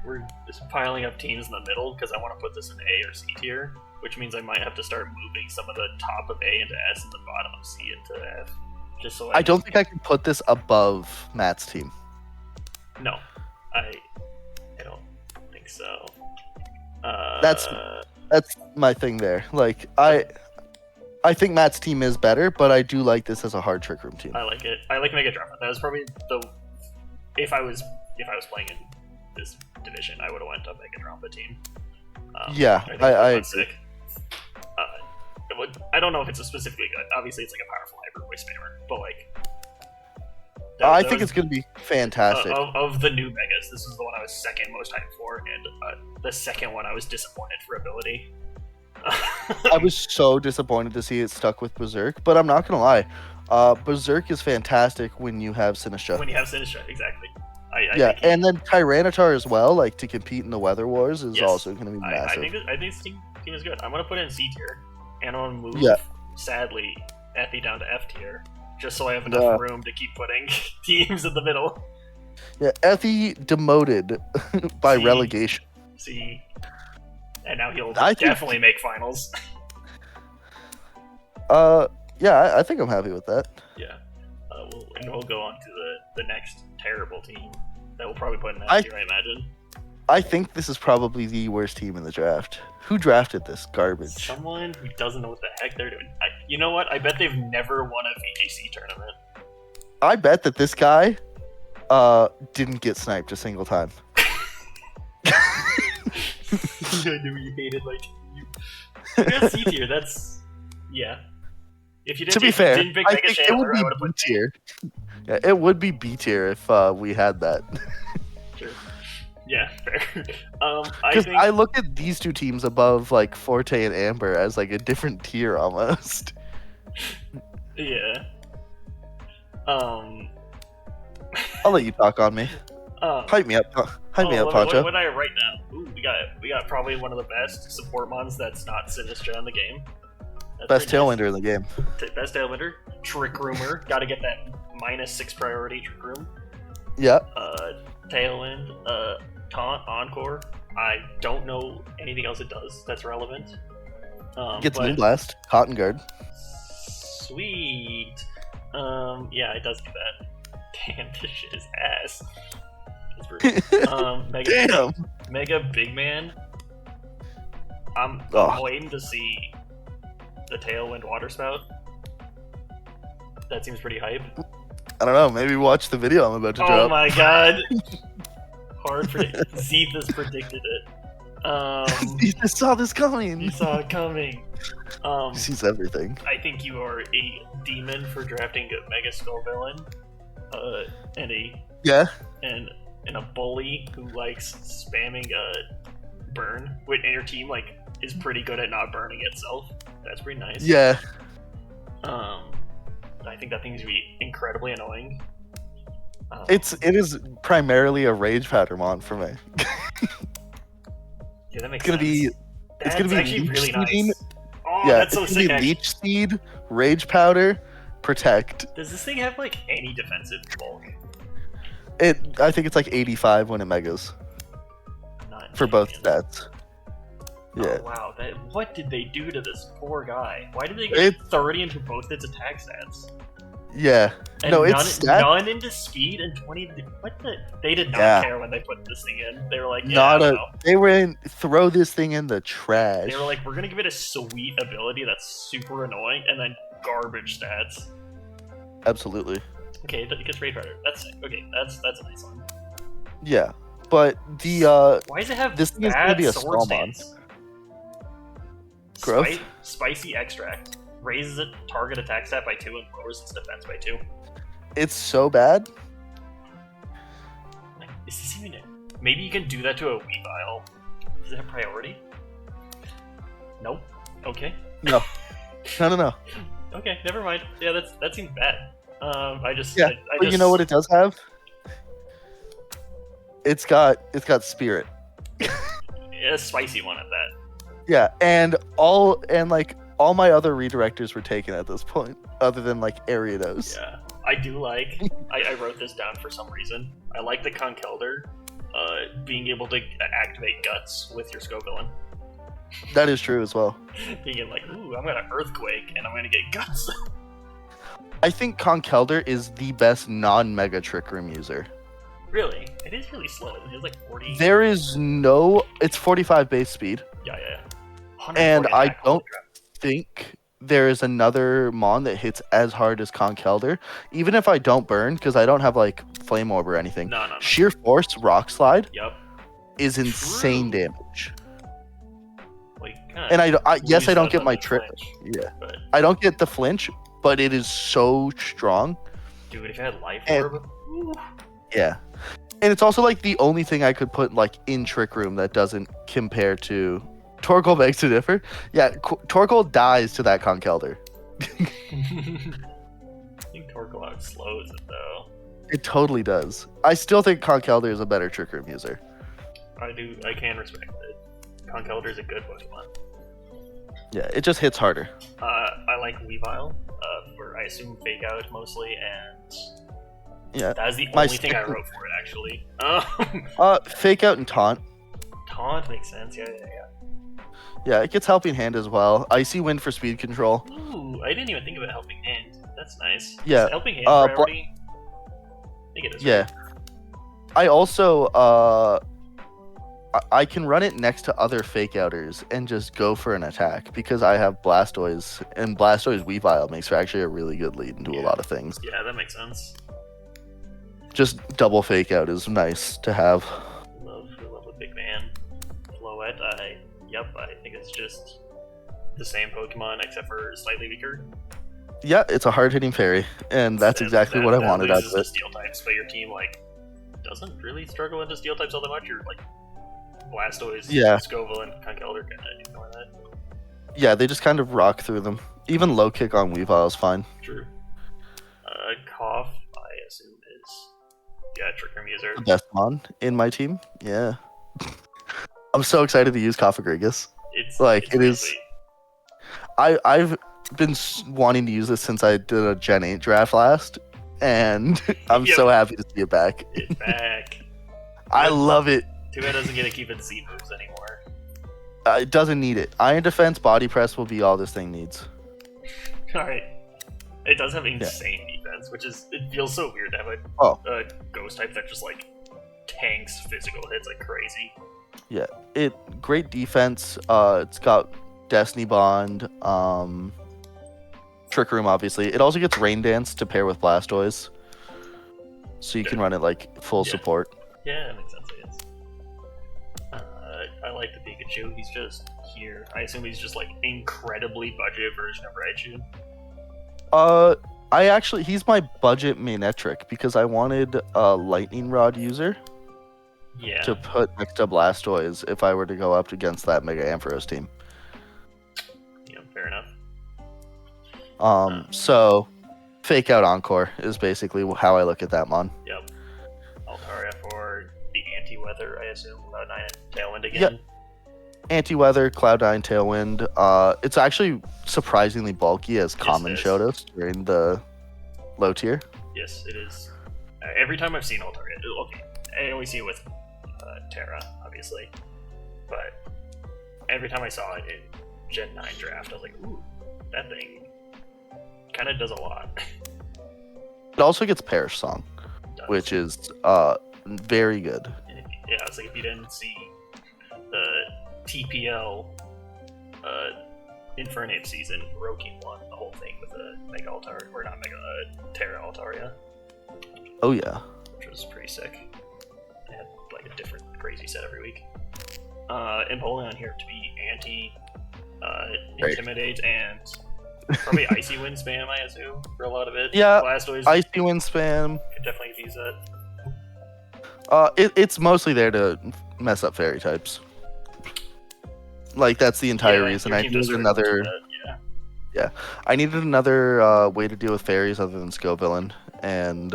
We're just piling up teams in the middle because I want to put this in A or C tier, which means I might have to start moving some of the top of A into S and the bottom of C into F. Just so I don't think I can put this above Matt's team. No, I don't think so. That's my thing there. Like I think Matt's team is better, but I do like this as a hard Trick Room team. I like it. I like Mega Drama. That was probably if I was playing in this division, I would have went to Mega Drama team. Yeah, I agree. Sick. I don't know if it's specifically good. Obviously, it's like a powerful hyper voice spammer, but like. I think it's going to be fantastic. Of the new Megas, this is the one I was second most hyped for, and the second one I was disappointed for ability. I was so disappointed to see it stuck with Berserk, but I'm not going to lie. Berserk is fantastic when you have Sinistcha. When you have Sinistcha, exactly. Yeah, and then Tyranitar as well, like to compete in the Weather Wars, is also going to be massive. I think this team is good. I'm going to put it in C tier, and I'm going to move, sadly, Effie down to F tier. Just so I have enough room to keep putting teams in the middle. Yeah, Effie demoted by relegation. See, and now he'll definitely make finals. Yeah, I think I'm happy with that. Yeah, we'll go on to the next terrible team that we'll probably put in F tier, I imagine. I think this is probably the worst team in the draft. Who drafted this garbage? Someone who doesn't know what the heck they're doing. You know what? I bet they've never won a VGC tournament. I bet that this guy didn't get sniped a single time. I knew you hated my team. You got C tier. That's If you didn't, to be fair, didn't pick I Mega think Chandler, it would be I would have put B tier. Yeah, it would be B tier if we had that. Sure. Yeah, fair. Because I look at these two teams above like Forte and Amber as like a different tier almost. Yeah. I'll let you talk on me. Hype me up, Poncho. What did I write down? Ooh, we got probably one of the best support mons that's not Sinistcha in the game. Best Tailwinder in the game. Best Tailwinder. Trick Roomer. Got to get that -6 priority Trick Room. Yeah. Tailwind. Taunt, Encore. I don't know anything else it does that's relevant. Gets Moonblast, Cotton Guard. Sweet. Yeah, it does do that. Damn, this shit is ass. That's brutal. Mega Big Man. I'm waiting to see the Tailwind Water Spout. That seems pretty hype. I don't know. Maybe watch the video I'm about to drop. Oh my god. Hard for Zethus predicted it. Zethus saw this coming. He saw it coming. He sees everything. I think you are a demon for drafting a Mega Skull villain. And a bully who likes spamming burn. And your team is pretty good at not burning itself. That's pretty nice. Yeah. I think that thing's gonna be incredibly annoying. It is primarily a Rage Powder mon for me. Yeah, that makes sense. It's gonna be actually Leech really Seeding. nice. Oh, yeah, that's so it's sick. Gonna be Leech Seed, Rage Powder, protect. Does this thing have like any defensive bulk? I think it's like 85 when it megas Not for both champions. stats. Yeah. Oh wow, what did they do to this poor guy? Why did they get 30 into both its attack stats? Yeah. And No, none, it's stats. none into speed and 20 into, what the? They did not care when they put this thing in. They were like, They were in, throw this thing in the trash. They were like, we're gonna give it a sweet ability that's super annoying, and then garbage stats. Absolutely. Okay, it gets Raid Rider. That's sick. Okay, that's a nice one. Yeah, but the why does it have this thing is bad gonna be a sword small mon. stance? Growth? Spicy extract raises its target attack stat by 2 and lowers its defense by 2. It's so bad. Like, is this even it? Maybe you can do that to a Weavile. Is it a priority? Nope. Okay. No. No. Okay, never mind. Yeah, that seems bad. I just but you know what it does have? It's got spirit. A spicy one at that. Yeah, and all my other redirectors were taken at this point, other than like Ariados. Yeah, I do like. I wrote this down for some reason. I like the Conkelder being able to activate Guts with your Scovillain. That is true as well. Being like, ooh, I'm gonna Earthquake and I'm gonna get Guts. I think Conkelder is the best non-Mega Trick Room user. Really? It is really slow. It's like 40. There is no. It's 45 base speed. Yeah. And I don't think there is another mon that hits as hard as Conkelder. Even if I don't burn, because I don't have like Flame Orb or anything. No. Sheer Force Rock Slide. Yep. Is insane damage. Like, and I don't get my trip. Yeah. But I don't get the flinch, but it is so strong. Dude, if you had Life Orb. Yeah. And it's also like the only thing I could put like in Trick Room that doesn't compare to Torkoal begs to differ. Yeah, Torkoal dies to that Conkelder. I think Torkoal out slows it though. It totally does. I still think Conkelder is a better Trick Room user. I can respect it. Conkelder is a good Pokemon. Yeah, it just hits harder. I like Weavile, for I assume Fake Out mostly, and yeah, that is the only thing I wrote for it actually. Fake Out and Taunt. Taunt makes sense. Yeah. Yeah, it gets Helping Hand as well. Icy Wind for speed control. Ooh, I didn't even think about Helping Hand. That's nice. Yeah. Is Helping Hand priority? I think it is. Yeah. Right? I also I can run it next to other Fake Outers and just go for an attack because I have Blastoise, and Blastoise Weavile makes for actually a really good lead into a lot of things. Yeah, that makes sense. Just double Fake Out is nice to have. Love a big man. Floette, I think it's just the same Pokemon except for slightly weaker. Yeah, it's a hard-hitting fairy, and that's exactly what I wanted out of it. Steel types, but your team doesn't really struggle into steel types all that much. You're Blastoise, Scoville, and Conkelder kind of ignore that. Yeah, they just kind of rock through them. Even low kick on Weavile is fine. True. Cough, I assume is Trick Room user. The best mon in my team. Yeah. I'm so excited to use Coffagrigus. It is. Sweet. I've been wanting to use this since I did a Gen 8 draft last, and I'm so happy to see it back. It's back. I love it. Too bad it doesn't get to keep its Z moves anymore. It doesn't need it. Iron Defense, Body Press will be all this thing needs. Alright. It does have insane defense, which is, it feels so weird to have a ghost type that just tanks physical hits like crazy. Yeah, great defense. It's got Destiny Bond, Trick Room obviously. It also gets Rain Dance to pair with Blastoise. So you can run it full support. Yeah, that makes sense, I guess. I like the Pikachu. He's just here. I assume he's just incredibly budget version of Raichu. He's my budget Manetric because I wanted a Lightning Rod user. Yeah. To put next to Blastoise if I were to go up against that Mega Ampharos team. Yeah, fair enough. So Fake Out Encore is basically how I look at that mon. Yep. Altaria for the anti-weather, I assume. Cloud9 and Tailwind again. Yep. Anti-weather, Cloud9, Tailwind. It's actually surprisingly bulky, as Common showed us during the low tier. Yes, it is. Every time I've seen Altaria, okay, I only see it with Terra, obviously, but every time I saw it in Gen 9 draft, I was like, ooh, that thing kind of does a lot. It also gets Perish Song, which is very good. Yeah, it's like if you didn't see the TPL Infernape season, Roki won the whole thing with a Mega Altaria, or not Mega, Terra Altaria. Oh yeah. Which was pretty sick. They had like a different crazy set every week. Empoleon here to be anti-intimidate and probably Icy Wind spam, I assume, for a lot of it. Yeah, Blastoise Icy Wind spam. could definitely use that. It's mostly there to mess up fairy types. Like that's the entire reason. I needed another. Yeah, I needed another way to deal with fairies other than Scovillain, and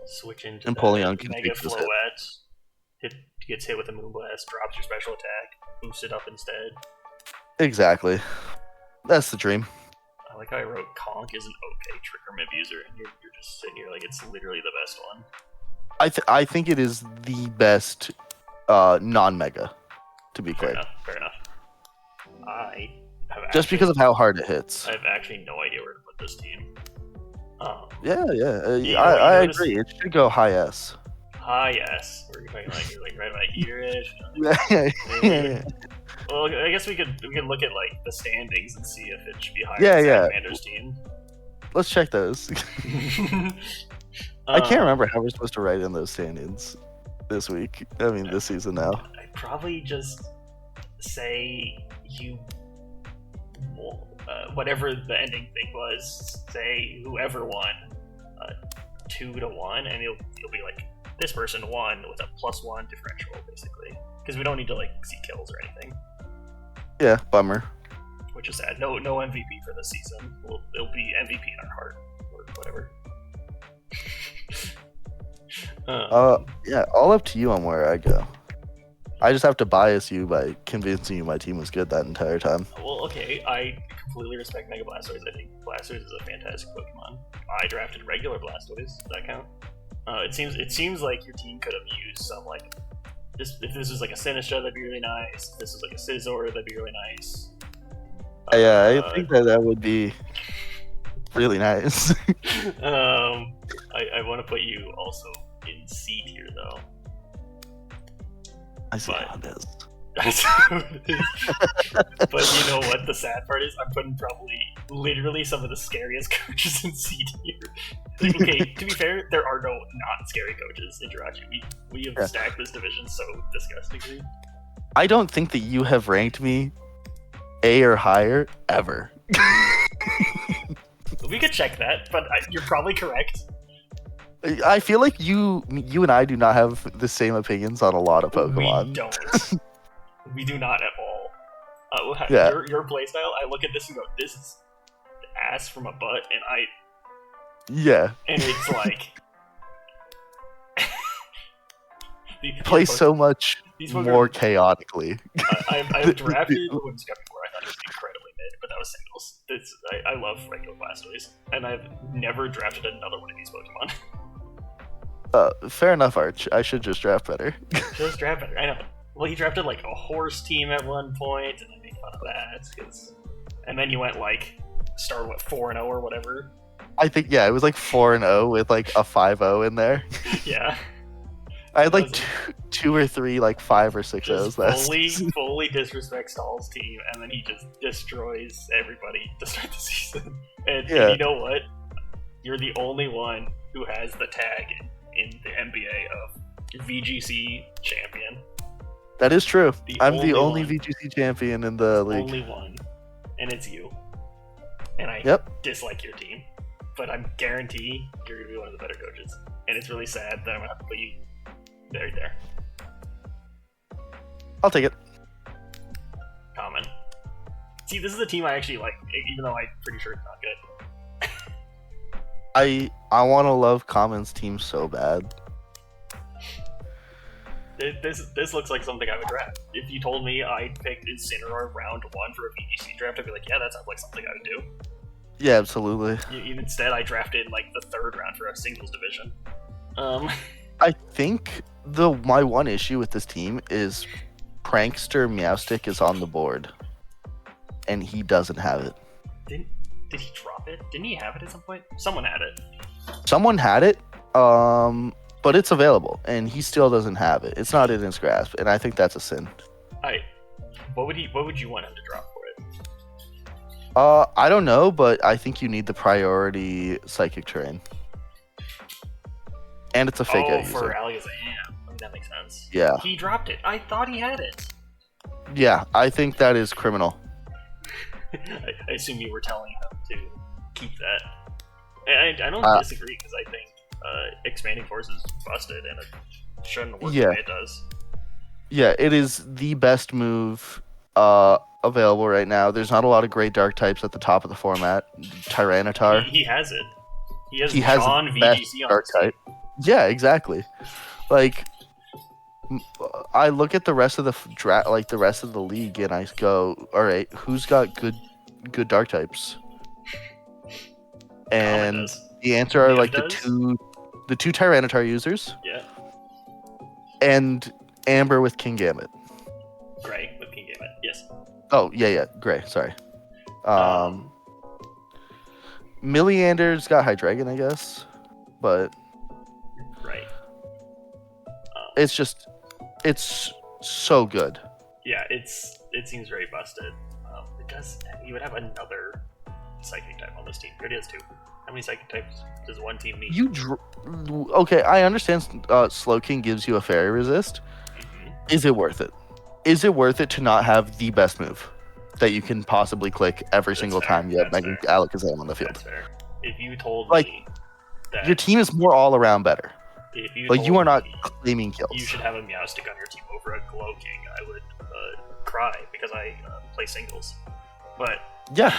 switch into Empoleon can Mega take this Floette. Gets hit with a Moonblast, drops your special attack, boosts it up instead. Exactly. That's the dream. I like how I wrote Conk is an okay Tricker Mib user, and you're just sitting here like it's literally the best one. I think it is the best non-mega, to be clear. Fair enough. I have just because of how hard it hits. I have actually no idea where to put this team. Yeah. I agree. It should go high S. High S. Where you're like right about here-ish. Yeah. Well, I guess we can look at like the standings and see if it should be higher than than Commander's team. Let's check those. I can't remember how we're supposed to write in those standings this week. I mean, this season now. I'd probably just say whatever the ending thing was, say whoever won 2-1, and you'll be like, this person won with a +1 differential, basically. Because we don't need to like see kills or anything. Yeah, bummer. Which is sad. No MVP for this season. It'll be MVP in our heart, or whatever. Yeah, all up to you on where I go. I just have to bias you by convincing you my team was good that entire time. Well, okay, I completely respect Mega Blastoise. I think Blastoise is a fantastic Pokemon. I drafted regular Blastoise. Does that count? It seems like your team could have used some like this. If this was like a Sinistcha, that'd be really nice. If this was like a Scizor, that'd be really nice. Yeah, I think that would be really nice. I want to put you also in C tier though. I see how it is. But you know what the sad part is? I'm putting probably literally some of the scariest coaches in C tier. Okay, to be fair, there are no not scary coaches in Jirachi. We have stacked this division so disgustingly. I don't think that you have ranked me A or higher ever. We could check that, but you're probably correct. I feel like you and I do not have the same opinions on a lot of Pokemon. We don't. We do not at all. Yeah. Your playstyle, I look at this and go, this is ass from a butt, and Yeah. And it's like... play so much more chaotically. I've drafted Whimsicott before. I thought it was incredibly mid, but that was singles. I love regular Blastoise, and I've never drafted another one of these Pokemon. Fair enough, Arch. I should just draft better. Just draft better. I know. Well, he drafted like a horse team at one point, and I made fun of that. And then you went like start 4-0 or whatever. I think it was like 4-0 with like a 5-0 in there. Yeah. I had like two or three like 5 or 6 O's. Fully disrespects Stahl's team, and then he just destroys everybody to start the season. And you know what? You're the only one who has the tag in the MBA of VGC champion. That is true. I'm the only VGC champion in the league. Only one, and it's you. And I dislike your team, but I guarantee you're gonna be one of the better coaches. And it's really sad that I'm gonna have to put you there. I'll take it. Common. See, this is a team I actually like, even though I'm pretty sure it's not good. I want to love Common's team so bad. This looks like something I would draft. If you told me I picked Incineroar round 1 for a VGC draft, I'd be like, yeah, that sounds like something I would do. Yeah, absolutely. Instead, I drafted like the 3rd round for a singles division. I think my one issue with this team is Prankster Meowstick is on the board, and he doesn't have it. Did he drop it? Didn't he have it at some point? Someone had it. Someone had it, but it's available, and he still doesn't have it. It's not in his grasp, and I think that's a sin. What would you want him to drop for it? I don't know, but I think you need the priority Psychic Terrain. And it's a fake out user. For Alakazam. That makes sense. Yeah. He dropped it. I thought he had it. Yeah, I think that is criminal. I assume you were telling him to keep that. I don't disagree, because I think Expanding Force is busted, and it shouldn't work the way it does. Yeah, it is the best move available right now. There's not a lot of great dark types at the top of the format. Tyranitar. He has it. He has John the VGC best on dark type. Yeah, exactly. Like, I look at the rest of the rest of the league, and I go, all right, who's got good dark types? And the answer are like the two Tyranitar users. Yeah. And Amber with Kingambit. Gray with Kingambit. Yes. Oh yeah, Gray. Sorry. Milliander's got Hydreigon, I guess, but right. It's so good. Yeah, it seems very busted. You would have another Psychic type on this team. Here it is too. How many Psychic types does one team need? Okay, I understand. Slowking gives you a Fairy Resist. Mm-hmm. Is it worth it? Is it worth it to not have the best move that you can possibly click every single time you have Alakazam on the field? That's fair. If you told me that your team is more all around better, but you are not claiming kills. You should have a Meowstic on your team over a Glowking. I would cry because I play singles, but yeah.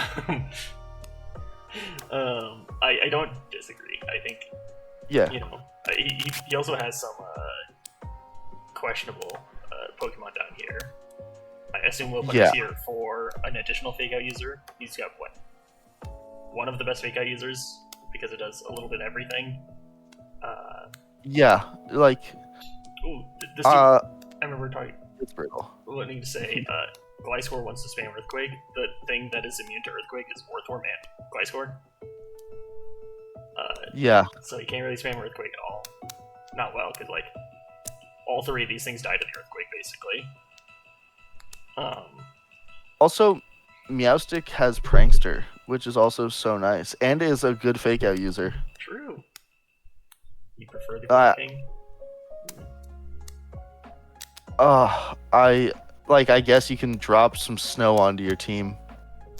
I don't disagree. I think, he also has some questionable Pokemon down here. I assume we'll put this here for an additional Fake Out user. He's got one of the best Fake Out users because it does a little bit of everything. Ooh, I remember talking. It's brutal. Wanting to say, Gliscor wants to spam Earthquake. The thing that is immune to Earthquake is Warthorn and Gliscor. So you can't really spam Earthquake at all. Not well, because all 3 of these things died to the Earthquake, basically. Also, Meowstic has Prankster, which is also so nice, and is a good Fake Out user. True. You prefer the King? I guess you can drop some snow onto your team.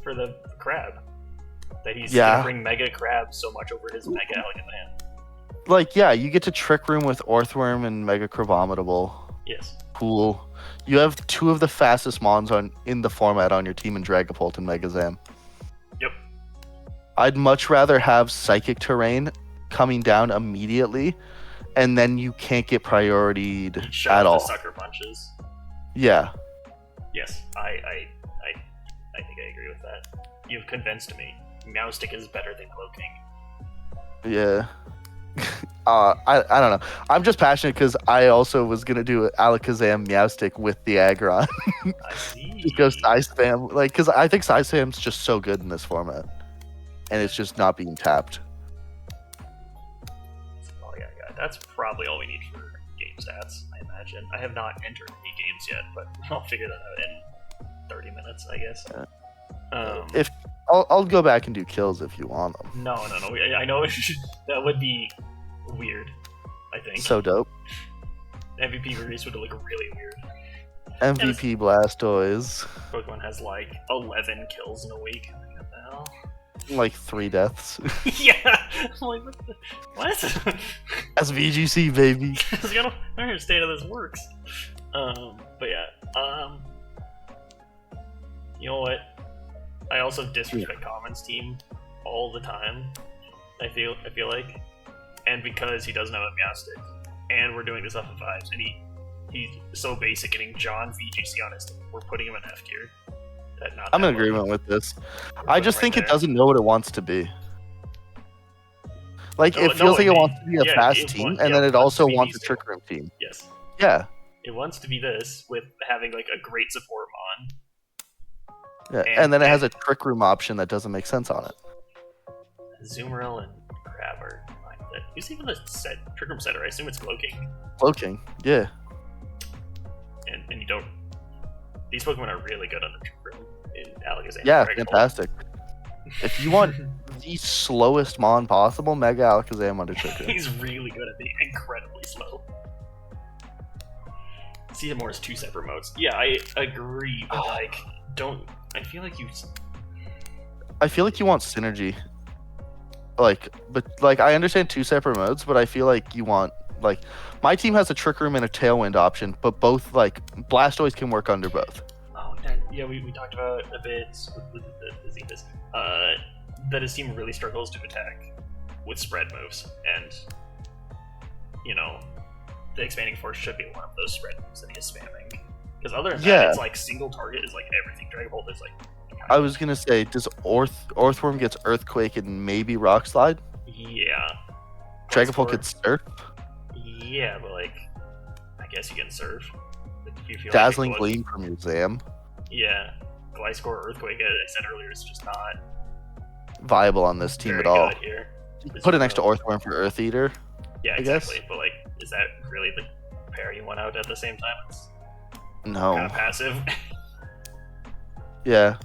For the crab. That he's gonna bring Mega Crab so much over his Mega Alakazam. You get to Trick Room with Orthworm and Mega Crabominable. Yes. Cool. You have 2 of the fastest Mons in the format on your team in Dragapult and Megazam. Yep. I'd much rather have Psychic Terrain coming down immediately, and then you can't get priorityed at all. Sucker punches. Yeah. Yes, I think I agree with that. You've convinced me. Meowstic is better than Glowking. Yeah. I don't know. I'm just passionate because I also was gonna do Alakazam Meowstic with the Aggron. I see. Just go Side Spam, because I think Side Spam's just so good in this format, and it's just not being tapped. That's probably all we need for game stats, I imagine. I have not entered any games yet, but I'll figure that out in 30 minutes, I guess. If I'll go back and do kills if you want them. No. I know that would be weird, I think. So dope. MVP release would look really weird. MVP Blastoise. Pokemon has 11 kills in a week. What the hell? 3 deaths. Yeah! I'm what? That's VGC, baby. I don't understand how this works. But yeah. You know what? I also disrespect Common's team all the time. I feel like, and because he doesn't have a Meowstic, and we're doing this off of 5s, and he's so basic, getting John VGC on his team. We're putting him in F tier. I'm in agreement with this. I just think it doesn't know what it wants to be. Like, it feels like it wants to be a fast team, and then it also wants a trick room team. Yes. Yeah. It wants to be this with having like a great support mon. Yeah, and then it has a trick room option that doesn't make sense on it. Zoomeril and Crabber. Use even the trick room setter. I assume it's Cloaking. Cloaking, yeah. And you don't. These Pokemon are really good on the trick room in Alakazam. Yeah, fantastic. If you want the slowest mon possible, Mega Alakazam under trick room. He's really good at being incredibly slow. Season is 2 separate modes. Yeah, I agree, but like, don't. I feel like you want synergy. But I understand 2 separate modes, but I feel like you want my team has a trick room and a tailwind option, but both Blastoise can work under both. Oh, yeah, we talked about a bit with the Zenithus, that his team really struggles to attack with spread moves, and the Expanding Force should be one of those spread moves that he is spamming. Because other than that, it's like single target is like everything. Dragon Bolt is like. I was gonna say, does Orthworm gets Earthquake and maybe Rock Slide? Yeah. Dragon Bolt gets Surf? Yeah, but I guess you can Surf. You feel Dazzling Gleam from your Zam? Yeah. Gliscor Earthquake, as I said earlier, is just not viable on this team at all. Here. Put it next to Orthworm for Earth Eater. Yeah, exactly. But is that really the pair you want out at the same time? It's no. Kind of passive. Yeah.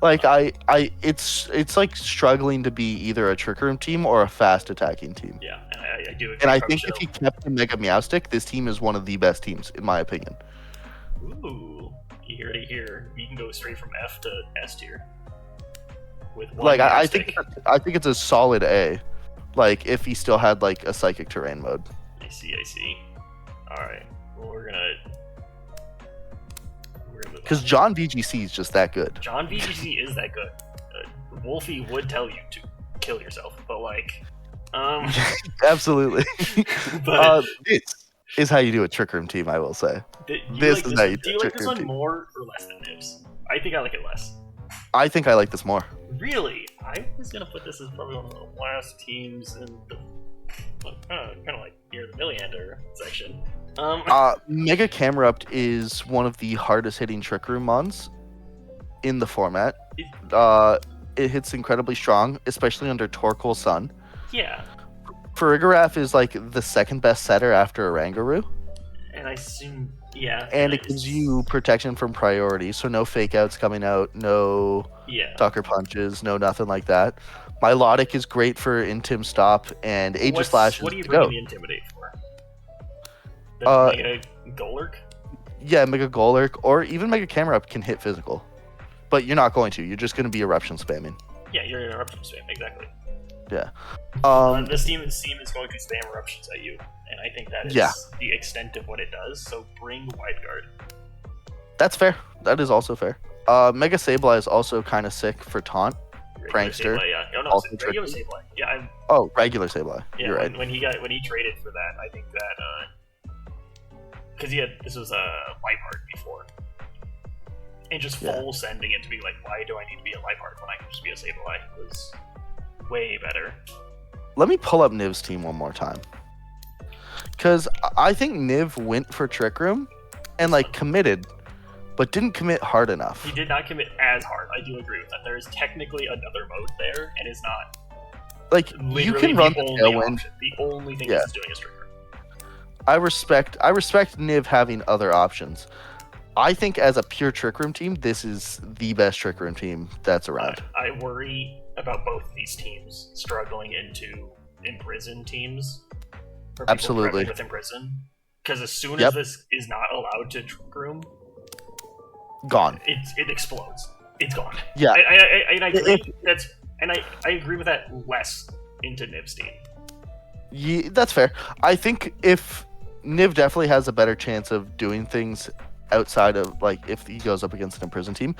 It's like struggling to be either a trick room team or a fast attacking team. Yeah, and I do agree. And I think if he kept the Mega Meowstic, this team is one of the best teams, in my opinion. Ooh, you hear it here. We can go straight from F to S tier. With one I think it's a solid A. If he still had a Psychic Terrain mode. I see. Alright. Well, we're gonna because John VGC is just that good. John VGC is that good. Wolfie would tell you to kill yourself, but absolutely. But this is how you do a trick room team, I will say. Do you like this one more or less than Nibs? I think I like it less. I think I like this more. Really? I was gonna put this as probably one of the last teams in the kind of near the Milliander section. Mega Camerupt is one of the hardest hitting Trick Room mons in the format. It hits incredibly strong, especially under Torkoal Sun. Yeah. Farigiraf is the second best setter after Oranguru. And I assume, yeah. And it gives you protection from priority, so no fake outs coming out, no Sucker Punches, no nothing like that. Milotic is great for Intim Stop and Aegislash. What are you bringing the Intimidate for? Mega Golurk? Yeah, Mega Golurk, or even Mega Camerupt can hit physical. But you're not going to. You're just going to be Eruption spamming. Yeah, you're Eruption spamming, exactly. Yeah. This team is going to spam Eruptions at you, and I think that is the extent of what it does, so bring Wide Guard. That's fair. That is also fair. Mega Sableye is also kind of sick for Taunt. Prankster. Sableye, yeah. No, regular Sableye. Yeah, regular Sableye. Yeah, you're right. When he traded for that, I think that because this was a Liepard before, and just full sending it to be why do I need to be a Liepard when I can just be a Sableye was way better. Let me pull up Niv's team one more time, because I think Niv went for Trick Room and committed, but didn't commit hard enough. He did not commit as hard. I do agree with that. There is technically another mode there, and it's not. You can run the Tailwind. The only thing this is doing is Trick Room. I respect Niv having other options. I think as a pure Trick Room team, this is the best Trick Room team that's around. I worry about both of these teams struggling into Imprison teams. Absolutely. With Imprison. Because as soon as this is not allowed to Trick Room, gone. It explodes. It's gone. Yeah. I agree. I agree with that less into Niv's team. Yeah, that's fair. I think if Niv definitely has a better chance of doing things outside of if he goes up against an Imprison team,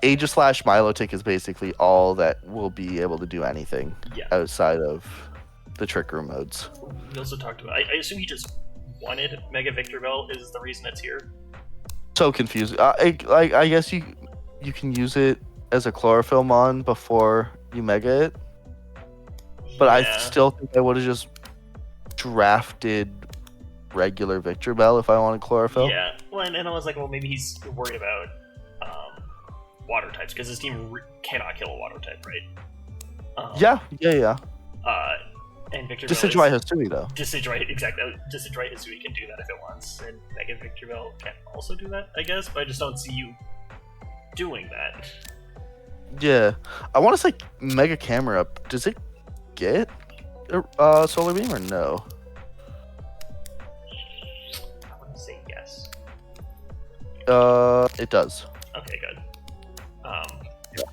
Aegislash Milotic is basically all that will be able to do anything outside of the Trick Room modes. We also talked about. I assume he just wanted Mega Victor Bell is the reason it's here. So confusing. I guess you. you can use it as a chlorophyll mon before you mega it. But I still think I would have just drafted regular Victor Bell if I wanted chlorophyll. Yeah, well, and I was like, well, maybe he's worried about water types because his team cannot kill a water type, right? Yeah. And Victor Decidueye Hisui, though. Decidueye, exactly. Decidueye Hisui can do that if it wants, and Mega Victor Bell can also do that, I guess, but I just don't see you doing that. Yeah. I want to say Mega Camera Up. Does it get Solar Beam or no? I want to say yes. It does. Okay, good.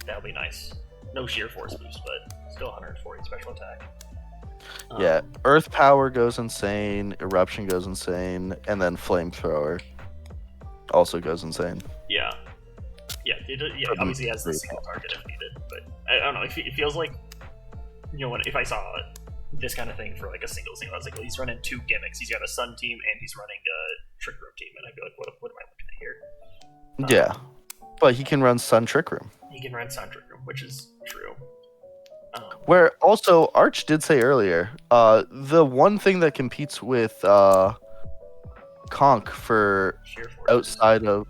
That'll be nice. No sheer force boost, but still 140 special attack. Yeah, Earth Power goes insane, Eruption goes insane, and then Flamethrower also goes insane. Yeah. Obviously he has the single target if needed, but I don't know. It feels like, if I saw this kind of thing for like a single, I was like, well, he's running two gimmicks. He's got a Sun team and he's running a Trick Room team, and I'd be like, what am I looking at here? Yeah, but he can run Sun Trick Room. He can run Sun Trick Room, which is true. Where also Arch did say earlier, the one thing that competes with Conk for outside of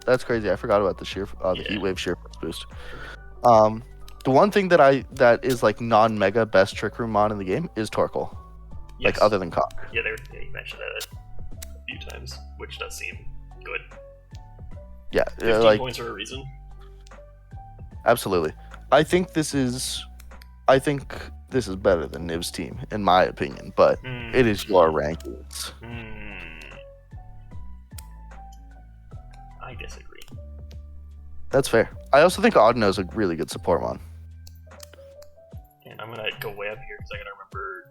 that's crazy. I forgot about the Heat Wave sheer force boost. The one thing that is like non-mega best Trick Room mon in the game is Torkoal. Yes. Like other than Conk. Yeah, you mentioned that a few times, which does seem good. Yeah, 15 points for a reason. Absolutely. I think this is better than Niv's team, in my opinion, but it is your rankings. I disagree. That's fair. I also think Audino's a really good support mon. And I'm gonna go way up here because I gotta remember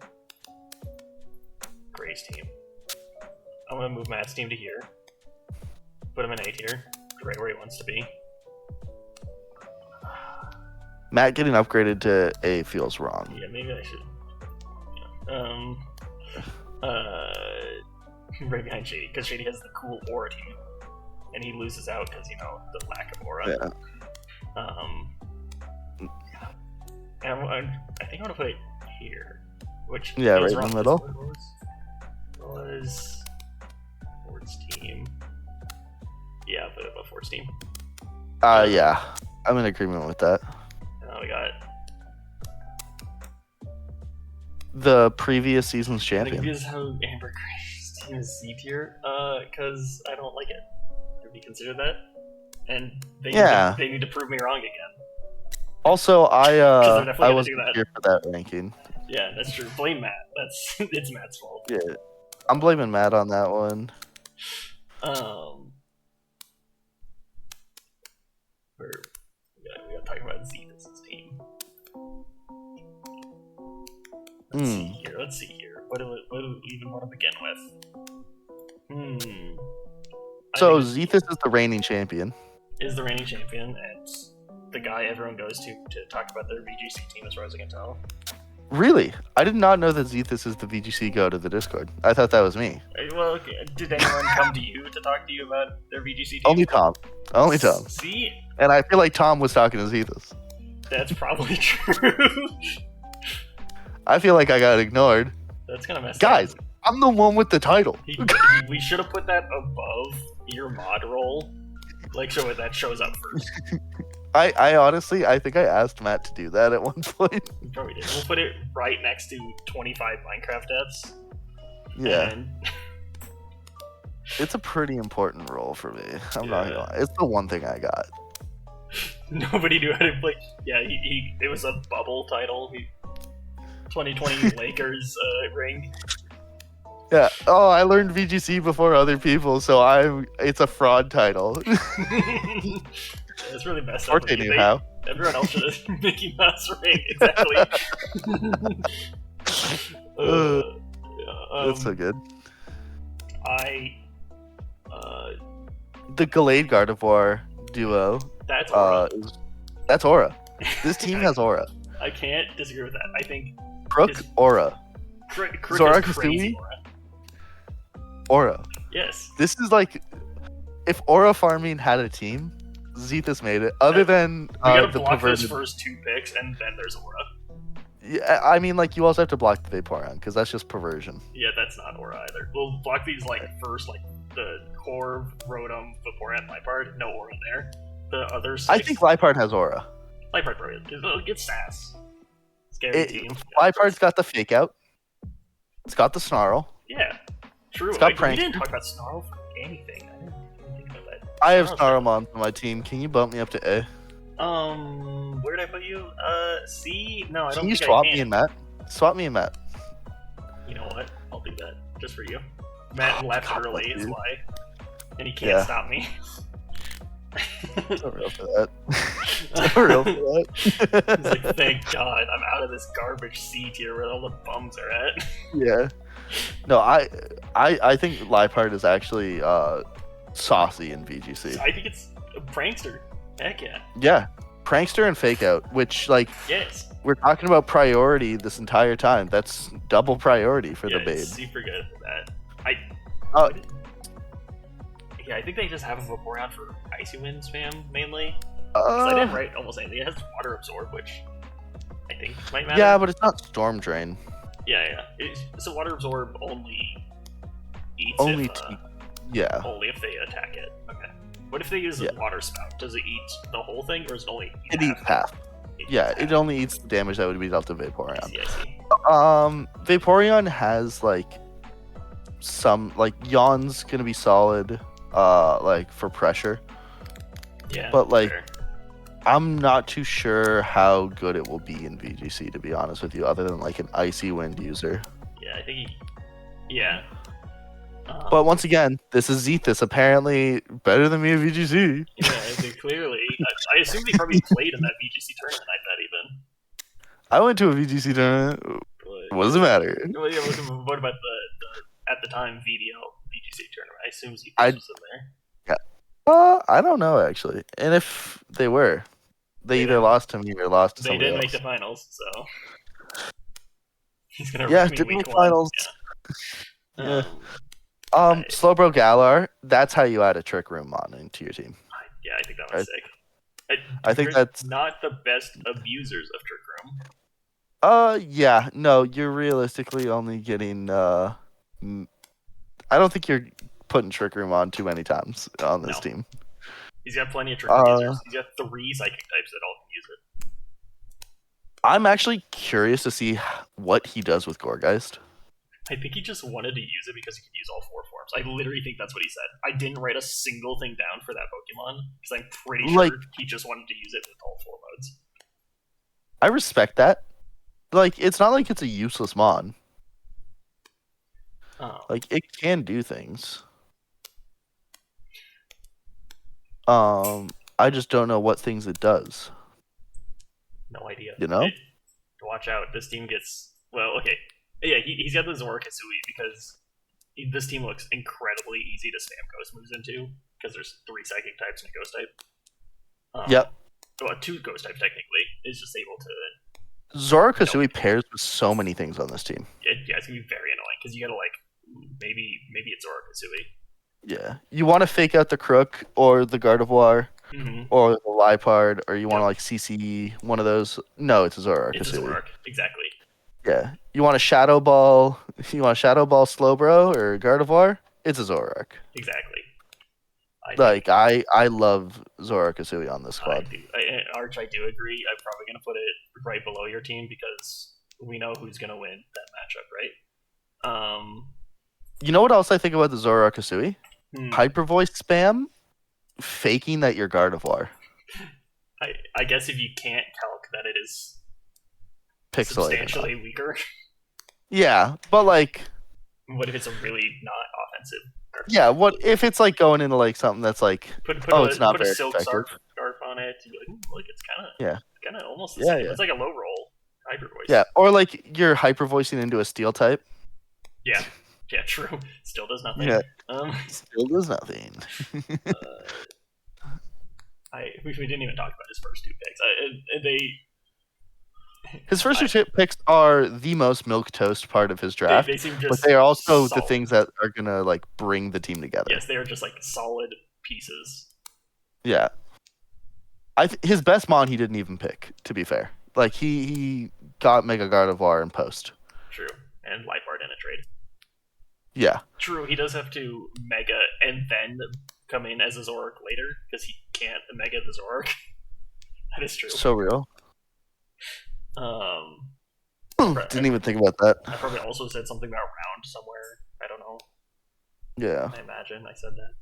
Gray's team. I'm gonna move Matt's team to here. Put him in A tier, right where he wants to be. Matt getting upgraded to A feels wrong. Yeah, maybe I should. Right behind Shady, because Shady has the cool aura team, and he loses out because the lack of aura. Yeah. And I think I'm gonna put it here, which right in the middle. Was Ford's team? Yeah, put it above Ford's team. Yeah, I'm in agreement with that. We got the previous season's champion. Maybe this is how Amber Gray's team is C tier, because I don't like it. Did we consider that? And they need to prove me wrong again. Also, I wasn't here for that ranking. Yeah, that's true. Blame Matt. It's Matt's fault. Yeah, I'm blaming Matt on that one. We gotta talk about Zetas' team. Let's see here. What do we even want to begin with? So Zethus is the reigning champion. Is the reigning champion, and the guy everyone goes to talk about their VGC team, as far as I can tell. Really? I did not know that Zethus is the VGC go to the Discord. I thought that was me. Well, did anyone come to you to talk to you about their VGC team? Only Tom. Only Tom. See? And I feel like Tom was talking to Zethus. That's probably true. I feel like I got ignored. That's kind of messed up. Guys, I'm the one with the title. We should have put that above your mod roll. Like, so that shows up first. I honestly, I think I asked Matt to do that at one point. We probably did. We'll put it right next to 25 Minecraft deaths. Yeah. It's a pretty important role for me. I'm not gonna lie. It's the one thing I got. Nobody knew how to play. Yeah, it was a bubble title. 2020 Lakers ring. Yeah. Oh, I learned VGC before other people, so it's a fraud title. It's really messed up. They knew how. Everyone else should have Mickey Mouse ring. Exactly. That's so good. The Gallade Gardevoir duo. That's Aura. That's Aura. This team has Aura. I can't disagree with that. I think Crook, Aura. Zorak Kasumi? Aura. Yes. This is like, if Aura farming had a team, Zethus made it. Other than We gotta the block those perverted. first 2 picks, and then there's Aura. Yeah, I mean, like you also have to block the Vaporeon because that's just perversion. Yeah, that's not Aura either. We'll block these like first, like the Corv, Rotom, Vaporeon, Liepard. No Aura there. The other 6. I think Liepard has aura. Liepard probably gets Sass. Scary team. Liepard's got the fake out. It's got the snarl. Yeah, true. It's got We prank. didn't talk about Snarl for anything. I didn't even think about that. I have Snarl's Snarlmon on my team. Can you bump me up to A? Where did I put you? C? No, I don't Can you think swap I can. me and Matt? Swap me and Matt. You know what? I'll do that just for you. Matt left God, early, is dude. why, and he can't Yeah. stop me. It's not real for that. It's not real for that. He's like, thank God, I'm out of this garbage C tier where all the bums are at. Yeah. No, I think Liepard is actually saucy in VGC. I think it's a prankster. Heck yeah. Yeah. Prankster and fake out, which like Yes. we're talking about priority this entire time. That's double priority for Yeah, the babe. it's super good for that. Uh, Yeah, I think they just have a Vaporeon for Icy Wind spam mainly. 'Cause I didn't write almost anything. It has Water Absorb, which I think might matter. yeah, but it's not Storm Drain. Yeah. So Water Absorb only eats Only if, Yeah. only if they attack it. Okay. What if they use a Yeah. Water Spout? Does it eat the whole thing, or is it only eat It eats half. It Yeah, eats it half. only eats the damage that would be dealt to I Vaporeon. see, I see. Vaporeon has like some like Yawn's gonna be solid, like for pressure. Yeah. But, like, fair. I'm not too sure how good it will be in VGC, to be honest with you, other than like an Icy Wind user. Yeah, I think yeah. But once again, this is Zethus, apparently better than me in VGC. Yeah, I think clearly. I assume they probably played in that VGC tournament, I bet, even. I went to a VGC tournament. But, What does it matter? Well, yeah, what about the at the time VDL VGC tournament? I assume Zethus I- was in there. I don't know actually. And if they were, they They either didn't. lost to me or lost to They somebody did else. make the finals, so he's gonna Yeah, rank me did week make one. finals. Yeah. Yeah. Right. Slowbro Galar, that's how you add a Trick Room Mon into your team. Yeah, I think that was sick. I think They're that's- not the best abusers of Trick Room. Yeah, no, you're realistically only getting I don't think you're putting Trick Room on too many times on this No. team. He's got plenty of Trick Room users. He's got 3 psychic types that all can use it. I'm actually curious to see what he does with Gorgeist. I think he just wanted to use it because he could use all 4 forms. I literally think that's what he said. I didn't write a single thing down for that Pokemon because I'm pretty sure Like- he just wanted to use it with all 4 modes. I respect that. Like, it's not like it's a useless Mon. Oh, Like, it can do things. I just don't know what things it does. no idea. You know? Watch out. This team gets... Well, okay. Yeah, he's got the Zora Kasui because this team looks incredibly easy to spam Ghost moves into because there's 3 Psychic types and a Ghost type. Yep. Well, 2 Ghost types technically. It's just able to... Zora Kasui pairs with so many things on this team. Yeah, it's going to be very annoying because you gotta, like... Maybe it's Zora Kasui. Yeah. You want to fake out the Crook or the Gardevoir Mm-hmm. or the Liepard, or you want to Yep. like CC one of those. No, it's a Zora It's a Kasui. Zorak, exactly. Yeah. You want a Shadow Ball? You want a Shadow Ball Slowbro or Gardevoir? It's a Zorak. Exactly. Like I love Zora Kasui on this squad. Arch, I do agree. I'm probably going to put it right below your team because we know who's going to win that matchup, right? You know what else I think about the Zora Kasui? Hmm. Hyper Voice spam, faking that you're Gardevoir. I guess if you can't calc that it is Pixelated. substantially weaker, Yeah, but like, what if it's a really not offensive? yeah, what if it's like going into like something that's like, it's not put a very silk effective. scarf on it. You'd be like, like it's kind of Yeah. almost the Yeah, same. yeah. It's like a low roll hyper voice. yeah, or like you're hyper voicing into a steel type. yeah, true. Still does nothing. Yeah. Um, Still does nothing. we didn't even talk about his first 2 picks. His first 2 picks are the most milquetoast part of his draft, They seem just but they are also the solid. things that are gonna like bring the team together. Yes, they are just like solid pieces. Yeah. His best mon he didn't even pick. To be fair, like he got Mega Gardevoir in post. True, and Life Art in a trade. Yeah. True, he does have to Mega and then come in as a Zoroark later because he can't Mega the Zoroark. That is true. So real. Didn't even think about that. I probably also said something about round somewhere. I don't know. Yeah. I imagine I said that.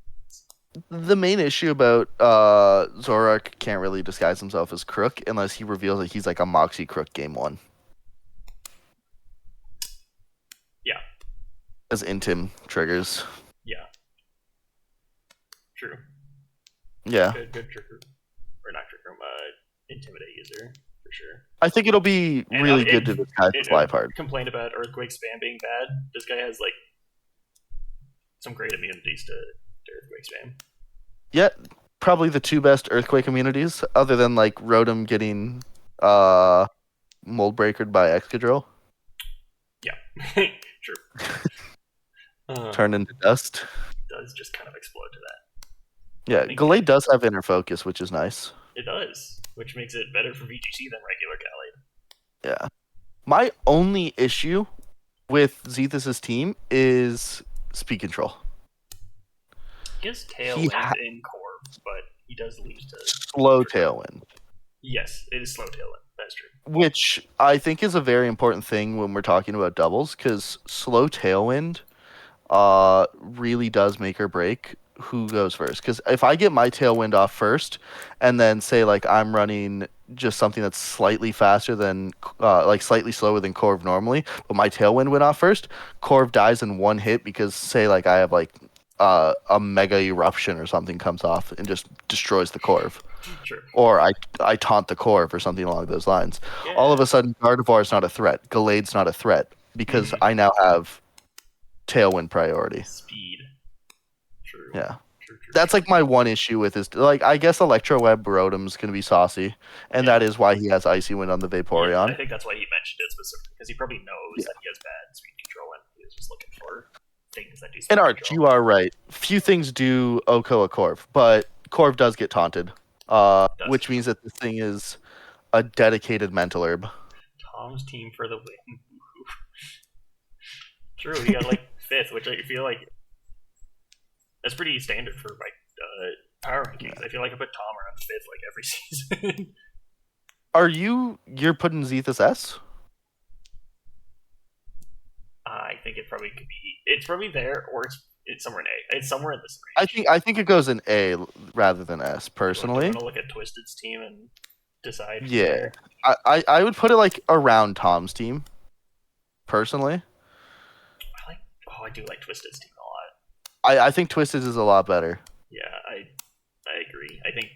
The main issue about Zoroark can't really disguise himself as Crook unless he reveals that he's like a Moxie Crook game 1. Yeah. As Intim triggers. Yeah. True. Yeah. Good trigger. Or not trigger, Intimidate user, for sure. I think it'll be really good to disguise his Life Art. Complained about Earthquake spam being bad. This guy has, like, some great immunities to Earthquake spam. Yeah, probably the 2 best Earthquake immunities, other than, like, Rotom getting Mold Breakered by Excadrill. Yeah, true. Turn into dust. Does just kind of explode to that. Yeah, Gallade does have Inner Focus, which is nice. It does, which makes it better for VGC than regular Gallade. Yeah. My only issue with Zethus' team is speed control. He has Tailwind in Corv, but he does lose to... Slow Tailwind. Yes, it is slow Tailwind. That's true. Which I think is a very important thing when we're talking about doubles, because slow Tailwind really does make or break who goes first. Because if I get my Tailwind off first, and then say like I'm running just something that's slightly faster than, like slightly slower than Corv normally, but my Tailwind went off first, Corv dies in one hit because say like I have like a Mega Eruption or something comes off and just destroys the Corv. Sure. Or I taunt the Corv or something along those lines. Yeah. All of a sudden, Gardevoir is not a threat. Gallade's not a threat because I now have Tailwind priority. Speed. True. Yeah. True. That's like my one issue with his. Like, I guess Electroweb Rotom's going to be saucy, and that is why he has Icy Wind on the Vaporeon. Yeah, I think that's why he mentioned it specifically, because he probably knows that he has bad speed control and he was just looking for things that do speed control. And control. you are right. Few things do Oko a Corv, but Corv does get taunted. Which means that this thing is a dedicated mental herb. Tom's team for the win. True, he got like 5th, which I feel like that's pretty standard for like power rankings. I feel like I put Tom around 5th like every season. You're putting Zethus S? I think it probably could be. It's probably there, or it's somewhere in A. It's somewhere in this range. I think it goes in A rather than S, personally. I'm gonna look at Twisted's team and decide. Yeah, I would put it like around Tom's team, personally. I do like Twisted's team a lot. I think Twisted's is a lot better. Yeah, I agree. I think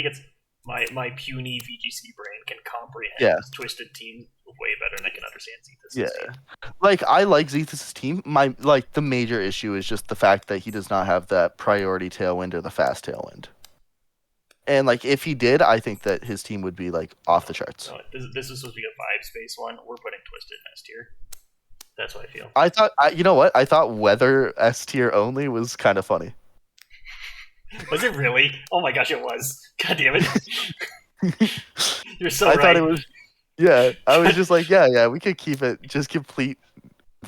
it's my puny VGC brain can comprehend Twisted team way better than I can understand Zethus' team. Like, I like Zethus' team. The major issue is just the fact that he does not have that priority Tailwind or the fast Tailwind. And, like, if he did, I think that his team would be, like, off the charts. No, this is supposed to be a 5-space one. We're putting Twisted in S tier. That's what I feel. I thought, you know what? I thought Weather S tier only was kind of funny. Was it really? Oh my gosh, it was. God damn it. You're so right. I thought it was. Yeah, I was just like, yeah, we could keep it just complete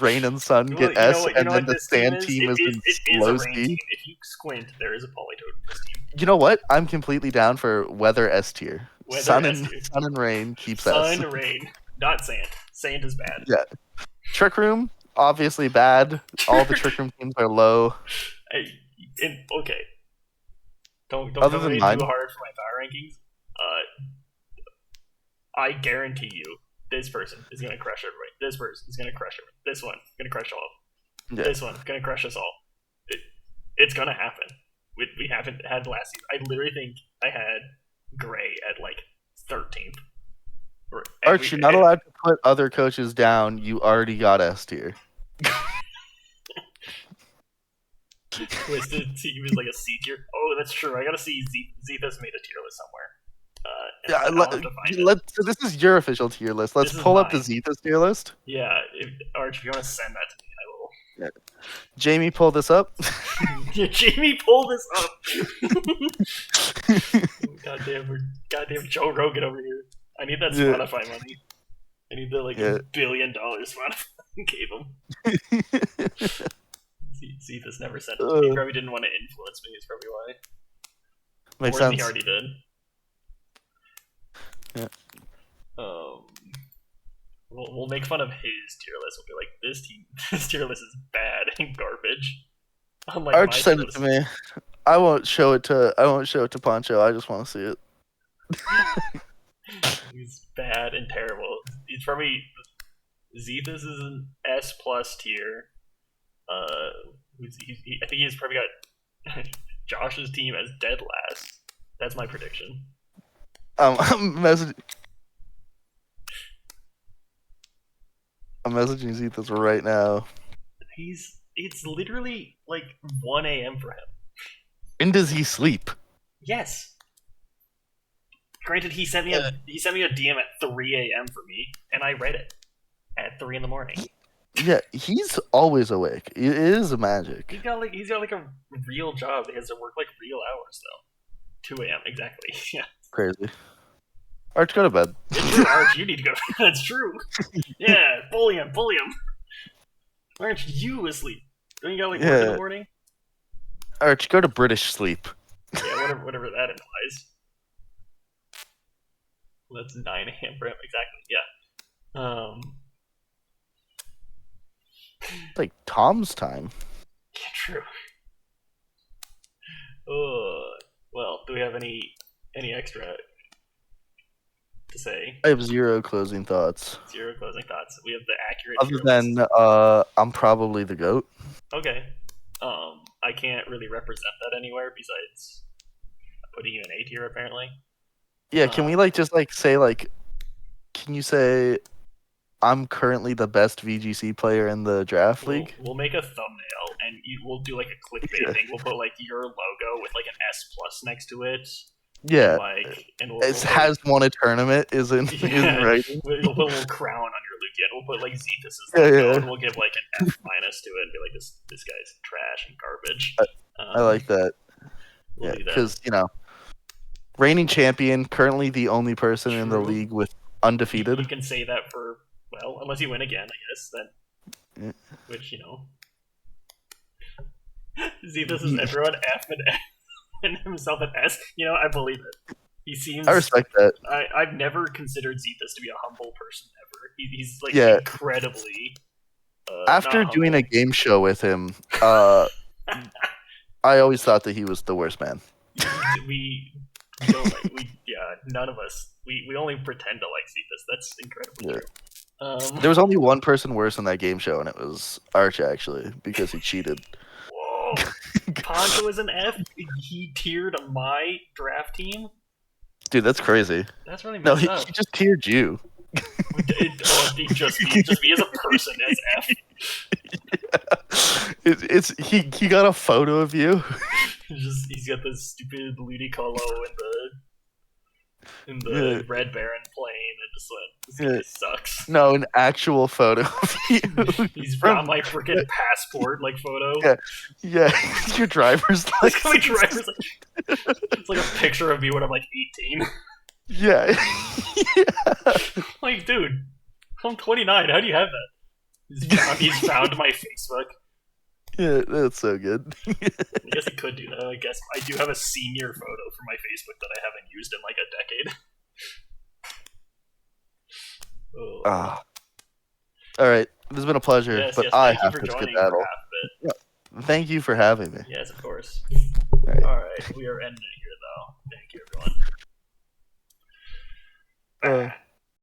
Rain and Sun, get S, and then the Sand team is in slow speed. If you squint, there is a Politoed in this team. You know what? I'm completely down for Weather S tier. Sun and Rain keeps S. Sun, Rain, not Sand. Sand is bad. Yeah. Trick Room, obviously bad. All the Trick Room teams are low. Okay. Don't Other come than too hard for my power rankings. I guarantee you, this person is gonna crush everybody. This person is gonna crush everybody. This one gonna crush all of them. Yeah. This one's gonna crush us all. It's gonna happen. We haven't had last season. I literally think I had Gray at like 13th. Arch, you're not allowed to put other coaches down. You already got S tier. Twisted team is like a C tier. Oh, that's true. I gotta see Zethus made a tier list somewhere. So this is your official tier list. Let's pull up the Zethus tier list. Yeah, Arch, if you want to send that to me, I will. Yeah. Jamie, pull this up. Yeah, Jamie, pull this up. Goddamn Joe Rogan over here. I need that Yeah. Spotify money. I need the like Yeah. $1 billion Spotify gave him. Zephus never sent it to me. He probably didn't want to influence me. Is probably why. Makes More sense. than he already did. Yeah. We'll make fun of his tier list. We'll be like, this tier list is bad and garbage. Unlike Arch my sent tier it to list. me. I won't show it to Poncho. I just want to see it. He's bad and terrible. He's probably Zephus is an S plus tier. I think he's probably got Josh's team as dead last. That's my prediction. I'm messaging Zetas right now. It's literally like 1 a.m. for him. And does he sleep? Yes. Granted, he sent me a DM at 3 a.m. for me, and I read it at 3 in the morning. Yeah, he's always awake. It is a magic. He's got like a real job. He has to work like real hours though. 2 a.m. exactly. Yeah. Crazy. Arch, go to bed. It's true, Arch. You need to go. That's true. Yeah, bully him. Why aren't you asleep? Don't you got like work in the morning? Arch, go to British sleep. Yeah, whatever that implies. Well, that's 9 a.m. for him exactly. Yeah. Like Tom's time. Yeah, true. Well, do we have any extra to say? I have zero closing thoughts. Zero closing thoughts. We have the accurate. Other than I'm probably the GOAT. Okay. I can't really represent that anywhere besides putting you in A tier apparently. Yeah, can we can you say I'm currently the best VGC player in the draft league? We'll make a thumbnail and we'll do like a clickbait thing. We'll put like your logo with like an S plus next to it. Yeah. And it has won a tournament, isn't right? We'll put a little crown on your Lugia, and we'll put like Zephus' logo, and we'll give like an F minus to it, and be like, this guy's trash and garbage. I like that. We'll do that. Because reigning champion, currently the only person in the league with undefeated. You can say that for unless you win again, I guess. Then, which Zephus is everyone F and himself an S. I believe it. He seems. I respect that. I've never considered Zephus to be a humble person ever. He's like incredibly. After doing a game show with him, I always thought that he was the worst man. None of us. We only pretend to like Zephus. That's incredibly true. There was only one person worse in that game show, and it was Arch, actually, because he cheated. Whoa. Poncho is an F. He tiered my draft team. Dude, that's crazy. That's really messed up. He just tiered you. Just me as a person as F. He got a photo of you. He's got this stupid Ludicolo in the Red Baron plane and just went, this guy sucks. No, an actual photo of you. He's got my freaking passport photo. Yeah. Your driver's license. My driver's it's like a picture of me when I'm 18. Yeah. Like, dude, I'm 29. How do you have that? He's found my Facebook. Yeah, that's so good. I guess he could do that. I guess I do have a senior photo for my Facebook that I haven't used in like a decade. All right, this has been a pleasure, but I have to skedaddle. Yeah. Thank you for having me. Yes, of course. All right, All right, we are ending it here.